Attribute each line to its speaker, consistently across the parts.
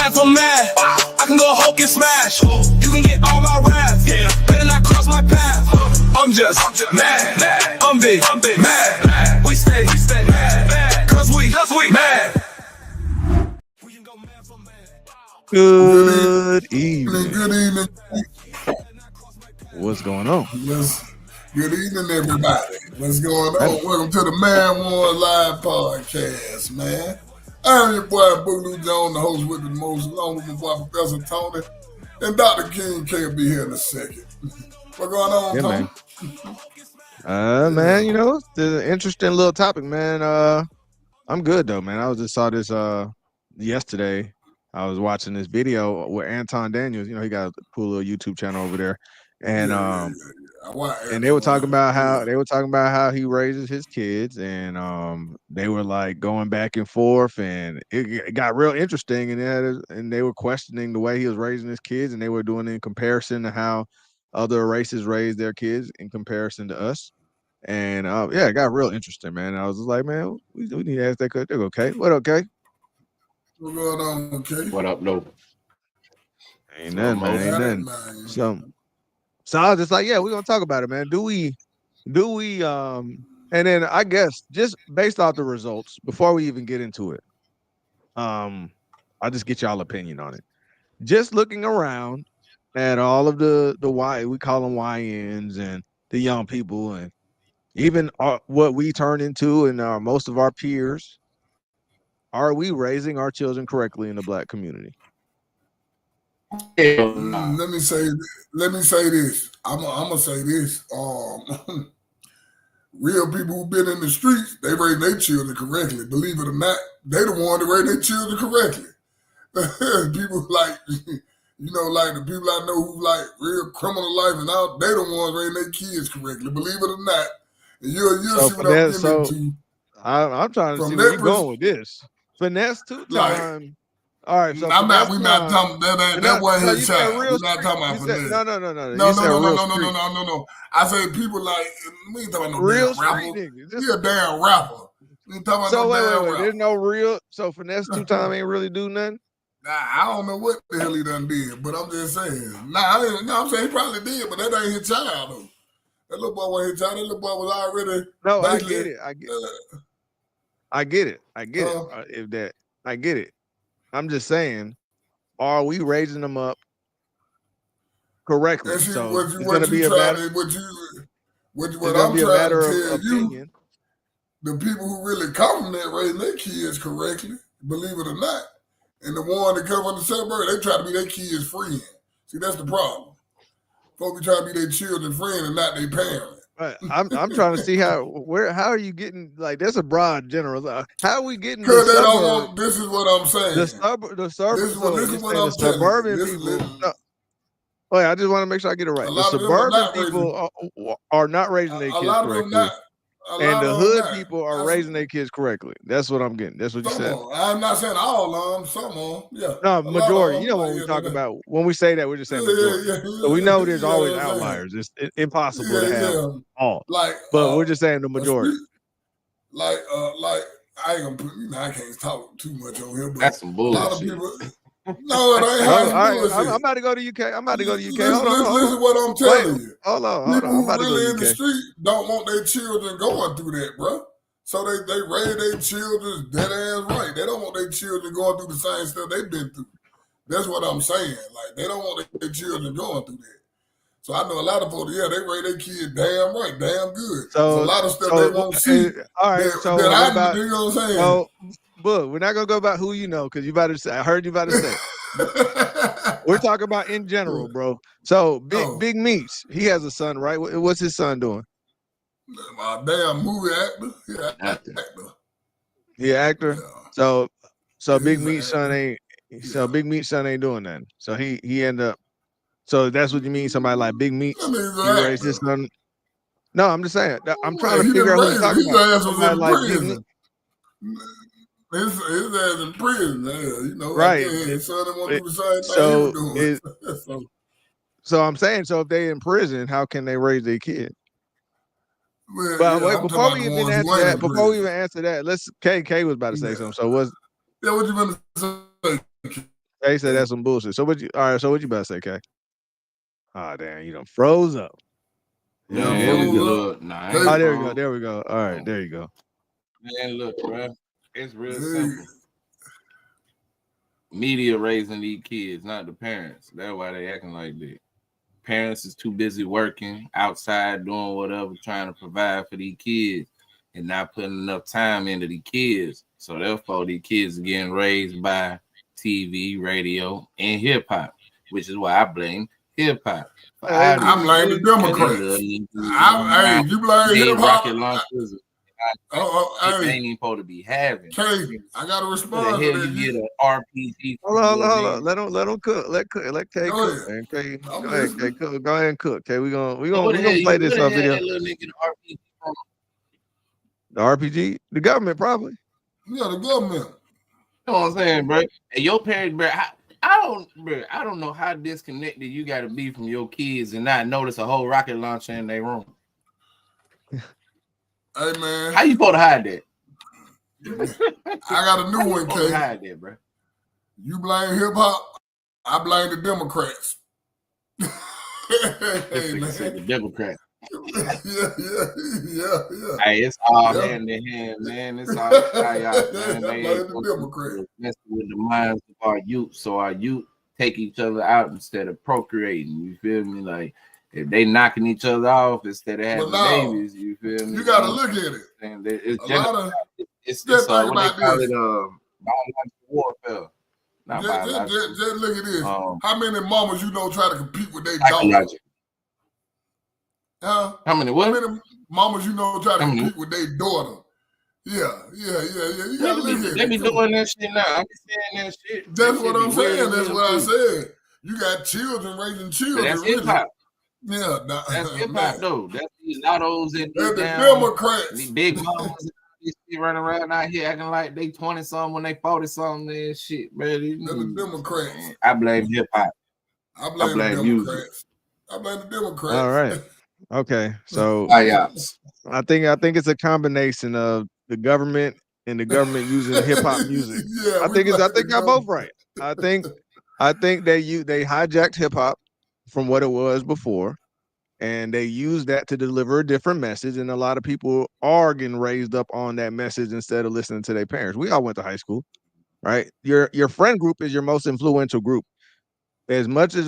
Speaker 1: mad for mad. I can go Hulk and smash. You can get all my wrath. Better not cross my path. I'm just mad. I'm big mad. We stay mad. Cause we mad. We can go mad for mad.
Speaker 2: Good evening.
Speaker 3: Good evening.
Speaker 2: What's going on?
Speaker 3: Good evening, everybody. What's going on? Welcome to the Man One Live podcast, man. I'm your boy, Boogaloo Jones, the host with the most, along with my boy, Professor Tony. And Dr. King K will be here in a second. What's going on, Tony?
Speaker 2: Man, you know, it's an interesting little topic, man. I'm good, though, man. I just saw this yesterday. I was watching this video where Anton Daniels, you know, he got a cool little YouTube channel over there. And and they were talking about how he raises his kids, and they were like going back and forth, and it got real interesting. And they were questioning the way he was raising his kids, and they were doing it in comparison to how other races raise their kids in comparison to us. And yeah, it got real interesting, man. I was just like, man, we need to ask that. They're okay. What okay?
Speaker 3: What's going on, okay?
Speaker 4: What up, no?
Speaker 2: Ain't nothing, man. Ain't nothing. So I was just like, yeah, we're gonna talk about it, man. Do we and then I guess just based off the results, before we even get into it, I'll just get y'all opinion on it. Just looking around at all of the Y, we call them YNs, and the young people, and even what we turn into and most of our peers, are we raising our children correctly in the Black community?
Speaker 3: Let me say this. I'm gonna say this. Real people who've been in the streets, they raise their children correctly. Believe it or not, they the one that raise their children correctly. People like, you know, like the people I know who like real criminal life and all, they the ones raising their kids correctly. Believe it or not, and you'll see what I'm getting into.
Speaker 2: I'm trying to see where you're going with this. Finesse 2 times. All right, so
Speaker 3: we're not talking that wasn't his child. We're not talking about finesse. No. I say people like, we ain't talking about no real damn rapper. You're a damn rapper. We ain't talking about no damn rapper.
Speaker 2: There's no real, so Finesse 2 times ain't really do nothing?
Speaker 3: Nah, I don't know what the hell he done did, but I'm just saying. I'm saying he probably did, but that ain't his child, though. That little boy wasn't his child. That little boy was already.
Speaker 2: No, I get it. I get it. I get it. I'm just saying, are we raising them up correctly? So it's going to be a matter.
Speaker 3: What I'm trying to tell you, the people who really come from that raising their kids correctly, believe it or not, and the one that come from the suburb, they try to be their kids' friend. See, that's the problem. Folks be trying to be their children's friend and not their parent.
Speaker 2: I'm trying to see how are you getting, like, that's a broad general. How are we getting?
Speaker 3: Because this is what I'm saying.
Speaker 2: The suburban.
Speaker 3: This is what I'm telling
Speaker 2: suburban
Speaker 3: you.
Speaker 2: People. I just want to make sure I get it right. The suburban people are not raising their kids correctly. And the hood people are raising their kids correctly. That's what I'm getting. That's what you said.
Speaker 3: I'm not saying all of them. Some of them, yeah.
Speaker 2: No, majority. You know what we talk about. When we say that, we're just saying majority. So we know there's always outliers. It's impossible to have all. But we're just saying the majority.
Speaker 3: I ain't gonna I can't talk too much on here. But
Speaker 4: that's some bullshit.
Speaker 3: A lot of people. No, it ain't.
Speaker 2: I'm about to go to UK.
Speaker 3: Listen to what I'm telling you.
Speaker 2: Hold on.
Speaker 3: People who really in the street don't want their children going through that, bro. So they raise their children dead ass right. They don't want their children going through the same stuff they've been through. That's what I'm saying. Like, they don't want their children going through that. So I know a lot of folks, they raise their kids damn right, damn good. So a lot of stuff they won't see.
Speaker 2: All right.
Speaker 3: You know what I'm saying?
Speaker 2: So, but we're not gonna go about who you know, because you about to say. I heard you about to say. We're talking about in general, bro. So Big Meats, he has a son, right? What's his son doing?
Speaker 3: My damn movie actor. Actor.
Speaker 2: He actor.
Speaker 3: Yeah.
Speaker 2: So Big Meats son ain't. So Big Meats son ain't doing nothing. So he end up. So that's what you mean? Somebody like Big Meats, he raised his son. No, I'm just saying. I'm trying to figure out who you're talking about. Somebody like Big Meats.
Speaker 3: His ass in prison, you know.
Speaker 2: Right.
Speaker 3: His son didn't want to do the same thing he was doing.
Speaker 2: So I'm saying, so if they in prison, how can they raise their kid?
Speaker 3: Well,
Speaker 2: but wait, before we even answer that, let's. KK was about to say something. So
Speaker 3: what you gonna say?
Speaker 2: Kay said that's some bullshit. So what you? All right. So what you about to say, Kay? Ah, damn, you done froze up.
Speaker 3: Yeah,
Speaker 4: Man,
Speaker 2: here we go.
Speaker 4: look, nah, I ain't
Speaker 2: Oh, there we go.
Speaker 4: froze.
Speaker 2: There we go. All right, there you go.
Speaker 4: Man, look, bro. It's real
Speaker 3: Hey.
Speaker 4: simple. Media raising these kids, not the parents. That's why they acting like that. Parents is too busy working outside, doing whatever, trying to provide for these kids, and not putting enough time into the kids. So therefore, these kids are getting raised by TV, radio, and hip hop, which is why I blame hip hop.
Speaker 3: I blame the Democrats. Hey, you blame hip hop?
Speaker 4: Rocket launchers. They
Speaker 3: Hey,
Speaker 4: ain't even supposed to be having.
Speaker 3: Kay, I got to
Speaker 4: Where
Speaker 3: respond
Speaker 4: the
Speaker 3: to
Speaker 4: hell
Speaker 3: that.
Speaker 4: you get an RPG?
Speaker 2: Hold on. Let him cook. Let Kay
Speaker 3: Go
Speaker 2: cook. Man. Kay,
Speaker 3: I'm
Speaker 2: go ahead, Kay,
Speaker 3: listening.
Speaker 2: cook. Go ahead and cook. Kay, we gonna
Speaker 4: Where the hell
Speaker 2: play this
Speaker 4: where the hell
Speaker 2: video.
Speaker 4: that little nigga the RPG from?
Speaker 2: The RPG, the government probably.
Speaker 3: Yeah, the government.
Speaker 4: You know what I'm saying, bro? And your parents, bro, I don't know how disconnected you got to be from your kids and not notice a whole rocket launcher in their room.
Speaker 3: Hey, man.
Speaker 4: How you supposed to hide that?
Speaker 3: I got a new one,
Speaker 4: Supposed to
Speaker 3: Kay.
Speaker 4: hide that, bro.
Speaker 3: You blame hip hop. I blame the Democrats. Hey,
Speaker 4: This nigga said the
Speaker 3: man.
Speaker 4: Democrat.
Speaker 3: Yeah.
Speaker 4: Hey, it's all
Speaker 3: Yeah.
Speaker 4: hand in hand, man. It's all y'all, man.
Speaker 3: I
Speaker 4: They
Speaker 3: blame
Speaker 4: ain't
Speaker 3: the Democrats.
Speaker 4: messing with the minds of our youth, so our youth take each other out instead of procreating. You feel me? Like if they knocking each other off instead of having
Speaker 3: Well, no.
Speaker 4: babies, you feel me?
Speaker 3: You got to look at it.
Speaker 4: And it's
Speaker 3: A lot of
Speaker 4: it's
Speaker 3: just think
Speaker 4: what they
Speaker 3: about
Speaker 4: call
Speaker 3: this.
Speaker 4: it biological warfare. Not biological.
Speaker 3: Just look at this.
Speaker 4: Um,
Speaker 3: How many mamas you know try to compete with their daughter?
Speaker 4: psychological.
Speaker 3: Huh?
Speaker 4: How many
Speaker 3: How
Speaker 4: what?
Speaker 3: many mamas you know try to
Speaker 4: How many?
Speaker 3: compete with their daughter? Yeah. You gotta look at
Speaker 4: They be
Speaker 3: it.
Speaker 4: doing that shit now. I be saying that shit.
Speaker 3: That's
Speaker 4: That
Speaker 3: what
Speaker 4: shit
Speaker 3: I'm
Speaker 4: be weird
Speaker 3: saying.
Speaker 4: as
Speaker 3: That's
Speaker 4: hell,
Speaker 3: what I
Speaker 4: too.
Speaker 3: said. You got children raising
Speaker 4: But
Speaker 3: children.
Speaker 4: that's
Speaker 3: Really.
Speaker 4: hip hop.
Speaker 3: Yeah.
Speaker 4: That's hip hop
Speaker 3: Man.
Speaker 4: though. That's these lottos and
Speaker 3: They're
Speaker 4: these
Speaker 3: the
Speaker 4: damn
Speaker 3: Democrats.
Speaker 4: these big mamas and these running around out here acting like they 20 something when they 40 something and shit, man.
Speaker 3: They're the Democrats.
Speaker 4: I blame hip hop.
Speaker 3: I blame the
Speaker 4: blame music.
Speaker 3: Democrats. I blame the Democrats.
Speaker 2: All right. Okay. So
Speaker 4: Psyops.
Speaker 2: I think it's a combination of the government and the government using hip hop music.
Speaker 3: Yeah,
Speaker 2: I think
Speaker 3: the
Speaker 2: y'all both right. I think they hijacked hip hop from what it was before, and they used that to deliver a different message. And a lot of people are getting raised up on that message instead of listening to their parents. We all went to high school, right? Your friend group is your most influential group. As much as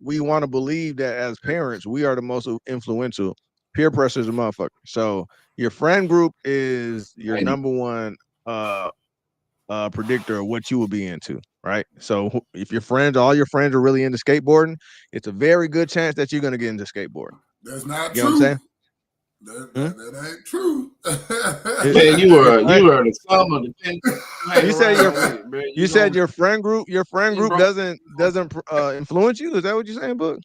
Speaker 2: we want to believe that as parents we are the most influential, peer pressure is a motherfucker. So your friend group is your number one predictor of what you will be into, right? So if all your friends are really into skateboarding, it's a very good chance that you're going to get into skateboarding.
Speaker 3: That's not
Speaker 2: You
Speaker 3: true.
Speaker 2: know what I'm saying?
Speaker 3: That ain't true.
Speaker 4: Man, you were the sum of the 10.
Speaker 2: You said your friend group doesn't influence you. Is that what you're saying, Book?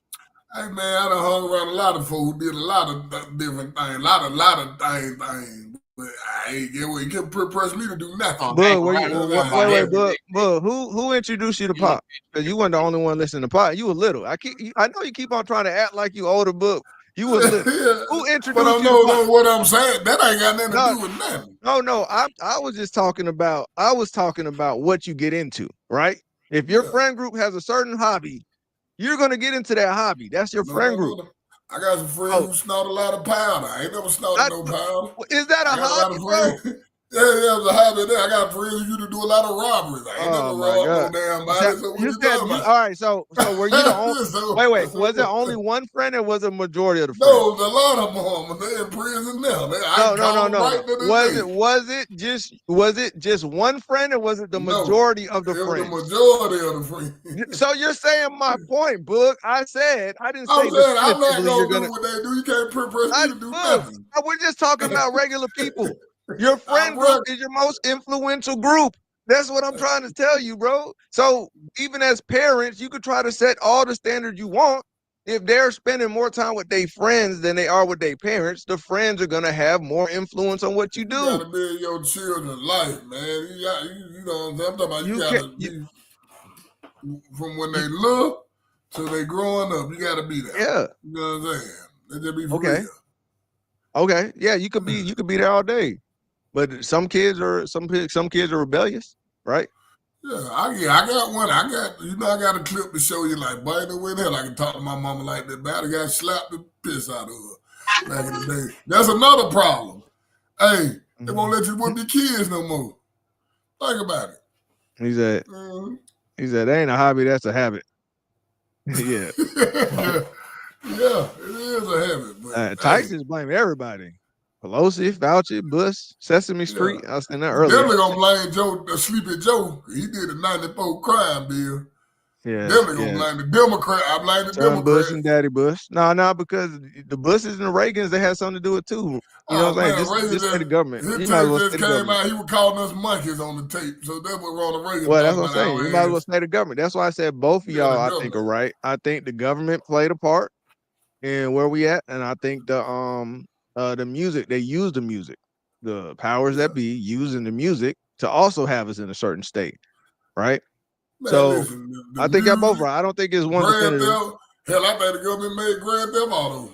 Speaker 3: Hey man, I done hung around a lot of folks who did a lot of different things, a lot of things. But I ain't get what you can press me to do nothing.
Speaker 2: But wait, but who introduced you to pop? Because you weren't the only one listening to pop. You were little. I know you keep on trying to act like you older, Book. You was little.
Speaker 3: Yeah.
Speaker 2: Who introduced
Speaker 3: But I
Speaker 2: you
Speaker 3: know
Speaker 2: to pop?
Speaker 3: what I'm saying. That ain't got nothing to do with nothing.
Speaker 2: No. I was just talking about. I was talking about what you get into, right? If your friend group has a certain hobby, you're gonna get into that hobby. That's your friend group.
Speaker 3: I got some friends who snort a lot of powder. I ain't never snorted no powder.
Speaker 2: Is that a hobby, bro?
Speaker 3: Yeah, it's a hobby there. I got friends who used to do a lot of robberies. I ain't never robbed no damn body. So what you talking about?
Speaker 2: All right, so were you the only? Wait, was it only one friend or was it a majority of the friends?
Speaker 3: No, it was a lot of them. They're in prison now.
Speaker 2: No. Was it just one friend or was it the majority of the friends?
Speaker 3: It was the majority of the friends.
Speaker 2: So you're saying my point, Book. I said I didn't say
Speaker 3: I'm not
Speaker 2: definitively
Speaker 3: gonna do what they do. You can't press me to do nothing.
Speaker 2: We're just talking about regular people. Your friend group is your most influential group. That's what I'm trying to tell you, bro. So even as parents, you could try to set all the standards you want. If they're spending more time with their friends than they are with their parents, the friends are gonna have more influence on what you do.
Speaker 3: You gotta be in your children's life, man. You know what I'm saying? I'm talking about you gotta be from when they look till they growing up. You gotta be there.
Speaker 2: Yeah.
Speaker 3: You know what I'm saying? They just be for
Speaker 2: Okay.
Speaker 3: real.
Speaker 2: Okay. Yeah, you could be there all day. But some kids are rebellious, right?
Speaker 3: I got one. I got a clip to show you. Like, boy, no way in hell I can talk to my mama like that. But I got slapped the piss out of her back in the day. That's another problem. Hey, they won't let you whoop your kids no more. Think about it.
Speaker 2: He said, that ain't a hobby, that's a habit. Yeah.
Speaker 3: Yeah, it is a habit. But,
Speaker 2: Texas blame everybody. Pelosi, Fauci, Bush, Sesame Street. I was saying that earlier.
Speaker 3: Definitely gonna blame Joe, Sleepy Joe. He did a 94 crime bill.
Speaker 2: Yeah.
Speaker 3: Definitely gonna blame the Democrat. I blame the Democrat.
Speaker 2: Bush and Daddy Bush. No, because the Bushes and the Reagans, they had something to do with it too. You know what I'm saying? Just say the government.
Speaker 3: His tape just came out. He was calling us monkeys on the tape. So that's what Ronald Reagan.
Speaker 2: Well, that's what I'm saying. You might as well say the government. That's why I said both of y'all, I think, are right. I think the government played a part in where we at, and I think the music, they use the music, the powers that be using the music to also have us in a certain state, right? Man, so listen, I think y'all both right. I don't think it's one definitive.
Speaker 3: Hell, I think the government made Grand Theft Auto.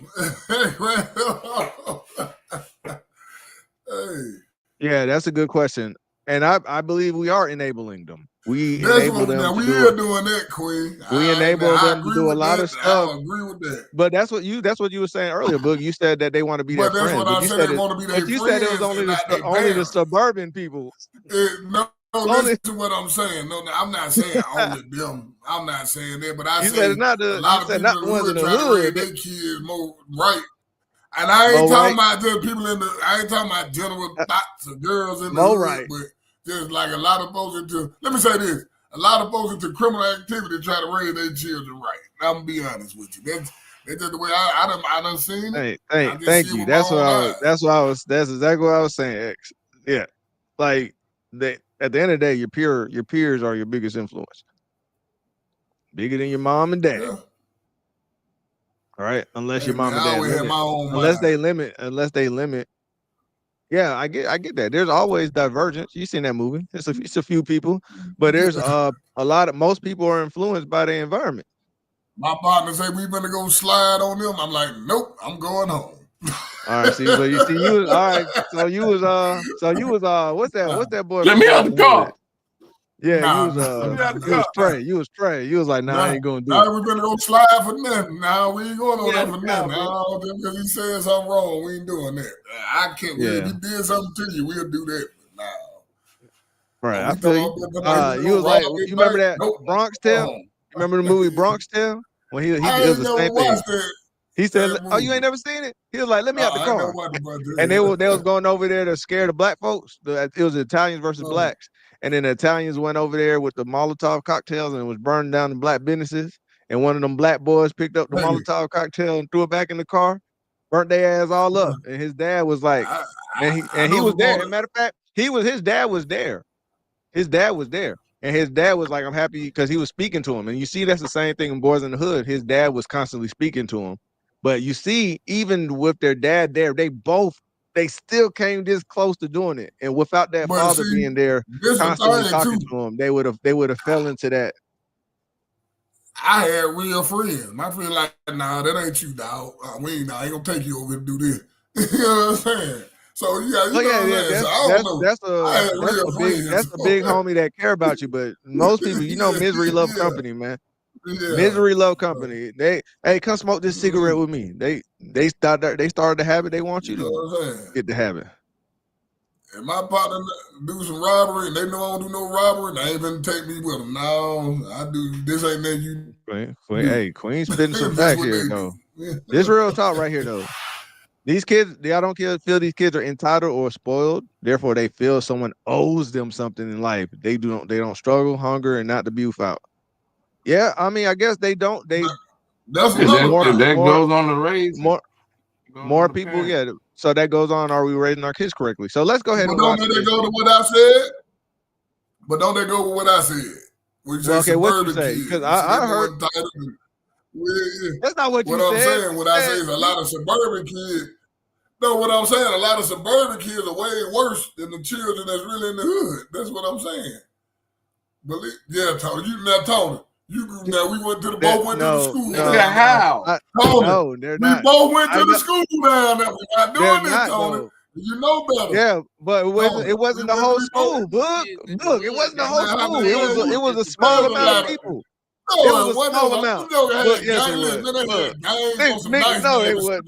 Speaker 3: Hey.
Speaker 2: Yeah, that's a good question. And I believe we are enabling them. We
Speaker 3: are
Speaker 2: doing
Speaker 3: that, Queen.
Speaker 2: We enable them to do a lot of stuff.
Speaker 3: I agree with that.
Speaker 2: But that's what you were saying earlier, Boog. You said that they want to be their friends.
Speaker 3: But that's what I said. They want to be their friends.
Speaker 2: You said it was only the suburban people.
Speaker 3: No, listen to what I'm saying. No, I'm not saying only them. I'm not saying that. But I said a lot of people in the hood try to raise their kids more right. And I ain't talking about just people I ain't talking about general thoughts of girls in the hood, but just like a lot of folks let me say this, a lot of folks into criminal activity try to raise their children right. I'm going to be honest with you. That's just the way I done seen it.
Speaker 2: Hey, thank you. That's exactly what I was saying. Yeah. Like, at the end of the day, your peers are your biggest influence. Bigger than your mom and dad. Yeah. All right, unless your mom and dad unless they limit. Yeah, I get that. There's always divergence. You seen that movie? It's a few people, but there's most people are influenced by their environment.
Speaker 3: My partner say we better go slide on them. I'm like, nope, I'm going home.
Speaker 2: All right, you was all right. So you was what's that boy?
Speaker 4: Let me out the car.
Speaker 2: Yeah, you was Trey. You was like, I ain't gonna do it.
Speaker 3: Now we better go slide for nothing. Now we ain't going on that for nothing. No, just because he said something wrong, we ain't doing that. I can't. If he did something to you, we'll do that. Now,
Speaker 2: right? I feel you was like, you remember that Bronx Tale? You remember the movie Bronx Tale when he does the same thing. He said, "Oh, you ain't never seen it?" He was like, "Let me out the car." And they was going over there to scare the black folks. It was the Italians versus blacks. And then the Italians went over there with the Molotov cocktails and was burning down the black businesses. And one of them black boys picked up the Molotov cocktail and threw it back in the car, burnt their ass all up. And his dad was like, he was there. As a matter of fact, his dad was there. His dad was there. And his dad was like, I'm happy because he was speaking to him. And you see, that's the same thing in Boys in the Hood. His dad was constantly speaking to him. But you see, even with their dad there, they still came this close to doing it, and without that father being there, constantly talking to him, they would have fell into that.
Speaker 3: I had real friends. My friend like, nah, that ain't you, dog. We ain't gonna take you over to do this. You know what I'm saying? So that's a big homie that care about you. But most people, misery love company, man. Yeah. Misery love company. Hey, come smoke this cigarette with me. They started the habit. They want you to get the habit. And my partner do some robbery, and they know I don't do no robbery, and they ain't gonna take me with them. No, I do. This ain't that you.
Speaker 2: Hey, Queen spitting some facts here, though. This real talk right here, though. These kids, I don't feel these kids are entitled or spoiled. Therefore, they feel someone owes them something in life. They don't struggle, hunger, and not to be without. Yeah, I mean, I guess they don't. That
Speaker 4: goes on the raise.
Speaker 2: More people, yeah. So that goes on. Are we raising our kids correctly? So let's go ahead and watch.
Speaker 3: Don't they go to what I said? But don't they go with what I said?
Speaker 2: Okay, what you say? Because I heard. That's not what you said.
Speaker 3: What I say is a lot of suburban kids. No, what I'm saying, a lot of suburban kids are way worse than the children that's really in the hood. That's what I'm saying. Tony, Tony. We went to the school.
Speaker 2: No, they're not.
Speaker 3: We both went to the school down there. We're not doing this, Tony. You know better.
Speaker 2: Yeah, but it wasn't the
Speaker 3: You
Speaker 2: whole
Speaker 3: really know.
Speaker 2: school, Book. Look, it wasn't the
Speaker 4: Man,
Speaker 2: whole
Speaker 3: how
Speaker 2: school.
Speaker 3: many
Speaker 2: It was a
Speaker 4: it's
Speaker 2: small
Speaker 4: the
Speaker 2: amount of
Speaker 3: people?
Speaker 2: people.
Speaker 3: No,
Speaker 2: It was a
Speaker 3: what
Speaker 2: small
Speaker 3: is
Speaker 2: amount.
Speaker 3: You know, they
Speaker 2: Look,
Speaker 3: had
Speaker 2: yes, it
Speaker 3: gangs.
Speaker 2: was.
Speaker 3: Then they
Speaker 2: Look,
Speaker 3: had gangs on some
Speaker 2: nigga,
Speaker 3: nice
Speaker 2: no,
Speaker 3: man.
Speaker 2: it was.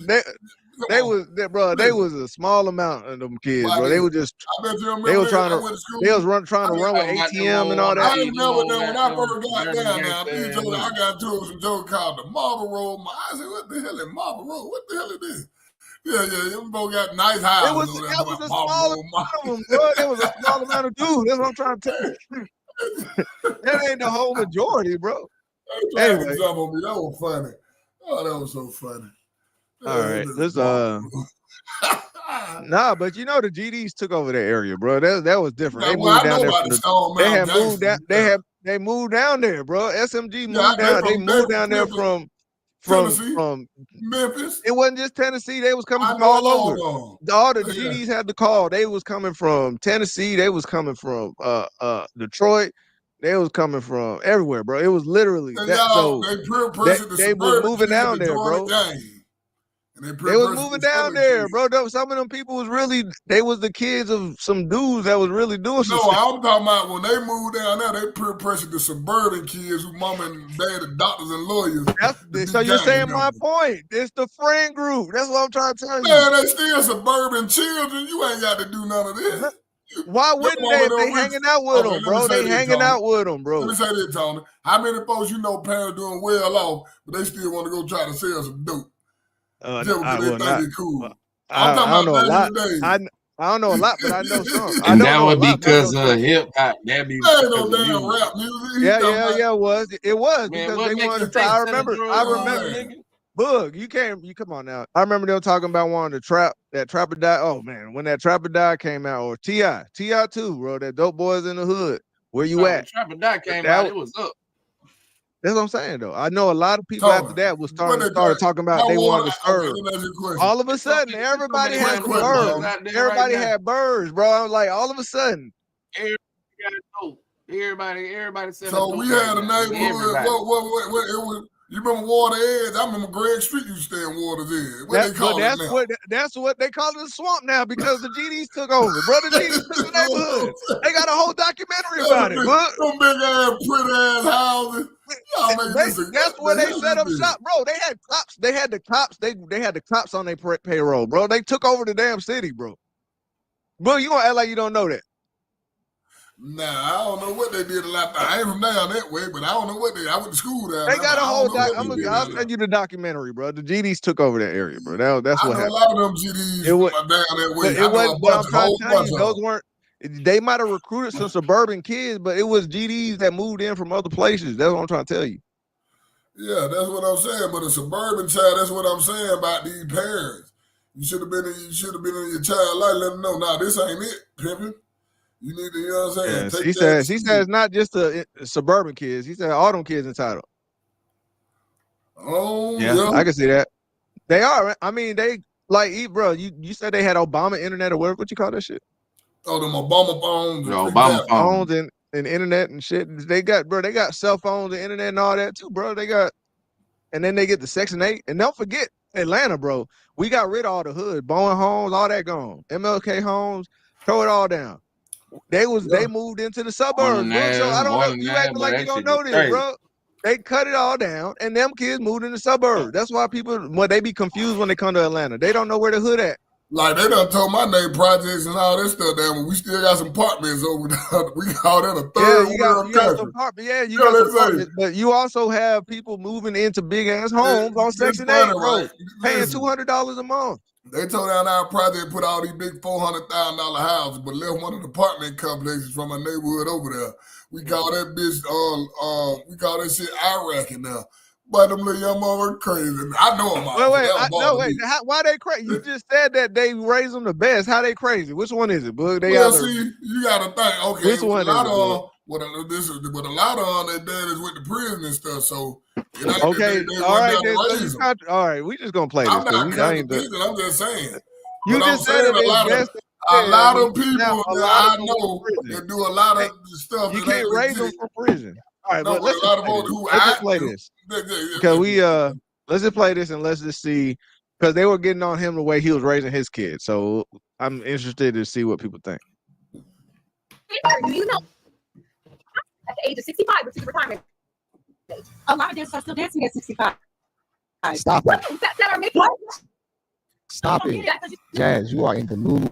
Speaker 2: They was a small amount of them kids, bro. They were just
Speaker 3: I bet you remember
Speaker 2: they were
Speaker 3: that.
Speaker 2: trying
Speaker 3: I
Speaker 2: to
Speaker 3: went to school.
Speaker 2: they was trying to run with
Speaker 4: Talking about them
Speaker 2: ATM and all
Speaker 4: old-
Speaker 3: I
Speaker 2: that.
Speaker 3: ain't remember that when I
Speaker 4: Them
Speaker 3: first got
Speaker 4: dirty
Speaker 3: down now.
Speaker 4: gangster
Speaker 3: These jokes, I
Speaker 4: niggas.
Speaker 3: got into some joke called the Marble Road. I said, what the hell is Marble Road? What the hell is this? Yeah, them both got nice houses.
Speaker 2: It was
Speaker 3: over there.
Speaker 2: that was a
Speaker 3: Marble
Speaker 2: small
Speaker 3: Road,
Speaker 2: amount of them, bro. There was a small amount of dudes. That's what I'm trying to tell you. That ain't the whole majority, bro.
Speaker 3: They tried
Speaker 2: Anyway.
Speaker 3: to jump on me. That was funny. Oh, that was so funny.
Speaker 2: All right, let's
Speaker 3: Marble Road.
Speaker 2: nah, but you know the GDs took over that area, bro. That was different. They
Speaker 3: Well,
Speaker 2: moved
Speaker 3: I
Speaker 2: down
Speaker 3: know
Speaker 2: there
Speaker 3: about
Speaker 2: from
Speaker 3: the
Speaker 2: the.
Speaker 3: Stone
Speaker 2: They
Speaker 3: Mountain
Speaker 2: had moved down.
Speaker 3: gangsters.
Speaker 2: They moved down there, bro. SMG moved
Speaker 3: Yeah,
Speaker 2: down. They
Speaker 3: they
Speaker 2: moved down there
Speaker 3: from
Speaker 2: from
Speaker 3: Tennessee, Memphis.
Speaker 2: It wasn't just Tennessee. They was coming
Speaker 3: I
Speaker 2: from
Speaker 3: know
Speaker 2: all
Speaker 3: all
Speaker 2: over.
Speaker 3: of them.
Speaker 2: All the
Speaker 3: Yeah.
Speaker 2: GDs had to call. They was coming from Tennessee. They was coming from Detroit. They was coming from everywhere, bro. It was literally
Speaker 3: And
Speaker 2: that. So
Speaker 3: they peer pressured the
Speaker 2: they was
Speaker 3: suburban
Speaker 2: moving
Speaker 3: kids
Speaker 2: down
Speaker 3: to
Speaker 2: there,
Speaker 3: join
Speaker 2: bro.
Speaker 3: the gang. And
Speaker 2: They was moving down there,
Speaker 3: bro.
Speaker 2: bro. Some of them people was really. They was the kids of some dudes that was really doing some
Speaker 3: No,
Speaker 2: stuff.
Speaker 3: I'm talking about when they moved down there, they peer pressured the suburban kids who mom and dad are doctors and lawyers.
Speaker 2: So you're saying my point. It's the friend group. That's what I'm trying to tell you.
Speaker 3: Man, they still suburban children. You ain't got to do none of this.
Speaker 2: Why wouldn't they if they hanging out with them, bro? They hanging out with them, bro.
Speaker 3: Let me say this, Tony. How many folks you know parents doing well off, but they still want to go try to sell some dope? Just because they think it's cool. I'm talking about back in the day.
Speaker 2: I don't know a lot, but I know some.
Speaker 4: And that would be because of hip hop. That be
Speaker 3: There ain't no damn rap music.
Speaker 2: Yeah. It was
Speaker 4: Man,
Speaker 2: because
Speaker 4: what
Speaker 2: they
Speaker 4: make
Speaker 2: wanted
Speaker 4: you
Speaker 2: to try.
Speaker 4: think
Speaker 2: I
Speaker 4: to the
Speaker 2: remember,
Speaker 4: drug,
Speaker 3: nigga?
Speaker 2: Boog, you come on now. I remember them talking about wanting to trap that Trapper Die. Oh man, when that Trapper Die came out, or T.I. too, bro. That Dope Boys in the Hood. Where you at?
Speaker 4: Trapper Die came out, it was up.
Speaker 2: That's what I'm saying though. I know a lot of people after that was started talking about they wanted to serve. All of a sudden, everybody had birds. Everybody had birds, bro. I was like, all of a sudden,
Speaker 4: everybody said.
Speaker 3: So we had a neighborhood. What it was. You remember Water Edge? I remember Greg Street used to stay in Water's Edge. What they call it now?
Speaker 2: That's what they call it, the swamp now, because the GDs took over. Brother GDs took the neighborhood. They got a whole documentary about it.
Speaker 3: Some big ass, pretty ass houses.
Speaker 2: That's where they set up shop, bro. They had cops. They had the cops. They had the cops on their payroll, bro. They took over the damn city, bro. Bro, you gonna act like you don't know that?
Speaker 3: Nah, I don't know what they did a lot. I ain't from down that way, but I don't know what they. I went to school down there.
Speaker 2: They got a whole. I'll send you the documentary, bro. The GDs took over that area, bro. That's what happened.
Speaker 3: A lot of them GDs down that way.
Speaker 2: It wasn't. But I'm trying to tell you, those weren't. They might have recruited some suburban kids, but it was GDs that moved in from other places. That's what I'm trying to tell you.
Speaker 3: Yeah, that's what I'm saying. But a suburban child, that's what I'm saying about these parents. You should have been in your child life. Let them know. Nah, this ain't it, pimping. You need to, you know what I'm saying?
Speaker 2: Yeah, she said it's not just the suburban kids. He said all them kids entitled.
Speaker 3: Oh,
Speaker 2: yeah, I can see that. They are. I mean, they like, bro. You said they had Obama internet or whatever. What you call that shit?
Speaker 3: Oh, them Obama phones.
Speaker 2: Obama phones and internet and shit. They got cell phones and internet and all that too, bro. They got, and then they get the Section 8. And don't forget Atlanta, bro. We got rid of all the hood, Bowen homes, all that gone. MLK homes, throw it all down. They moved into the suburbs, bro. So I don't know. You acting like you don't know this, bro. They cut it all down, and them kids moved in the suburbs. That's why they be confused when they come to Atlanta. They don't know where the hood at.
Speaker 3: Like they done told my name projects and all this stuff down, but we still got some apartments over there. We call that a third world country.
Speaker 2: You got some apartments, but you also have people moving into big ass homes on Section 8, bro, right? Paying $200 a month.
Speaker 3: They tore down our project, put all these big $400,000 houses, but left one of the apartment complexes from a neighborhood over there. We call that bitch, we call that shit Iraq now. But them little young motherfuckers crazy. I know them.
Speaker 2: Wait. Why they crazy? You just said that they raise them the best. How they crazy? Which one is it, Bug?
Speaker 3: See, you got to think. Okay,
Speaker 2: which one is it?
Speaker 3: But a lot of their dad is with the prison and stuff. So
Speaker 2: okay, all right. We just gonna play this.
Speaker 3: I'm just saying.
Speaker 2: You just said it.
Speaker 3: A lot of people that I know that do a lot of stuff.
Speaker 2: You can't raise them from prison. All right, but let's just play this. Because let's just play this and let's just see, because they were getting on him the way he was raising his kids. So I'm interested to see what people think.
Speaker 5: Do you know at the age of 65, which is retirement age, a lot of dancers are still dancing at 65.
Speaker 6: Stop it.
Speaker 5: That are making
Speaker 6: Stop it. Jazz, you are in the new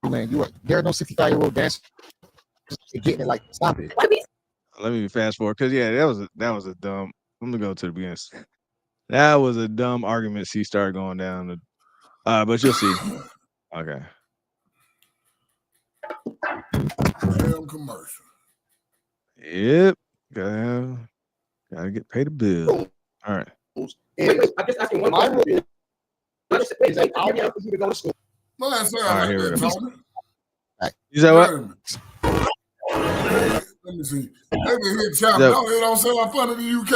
Speaker 6: land. There are no 65-year-old dancers getting it. Like, stop it.
Speaker 2: Let me fast forward because that was a dumb. Let me go to the beginning. That was a dumb argument. She started going down. But you'll see. Okay.
Speaker 3: Damn commercial.
Speaker 2: Yep. Gotta get paid the bill. All right.
Speaker 6: Wait, I'm just asking one my rule is like, I'll get for you to go to school.
Speaker 3: Mine sound
Speaker 2: All right,
Speaker 3: like
Speaker 2: here
Speaker 3: that,
Speaker 2: it is.
Speaker 3: Tony.
Speaker 2: You said what?
Speaker 3: Let me see. Let me hit chop.
Speaker 2: Yep.
Speaker 3: No, it don't sound funny in the UK.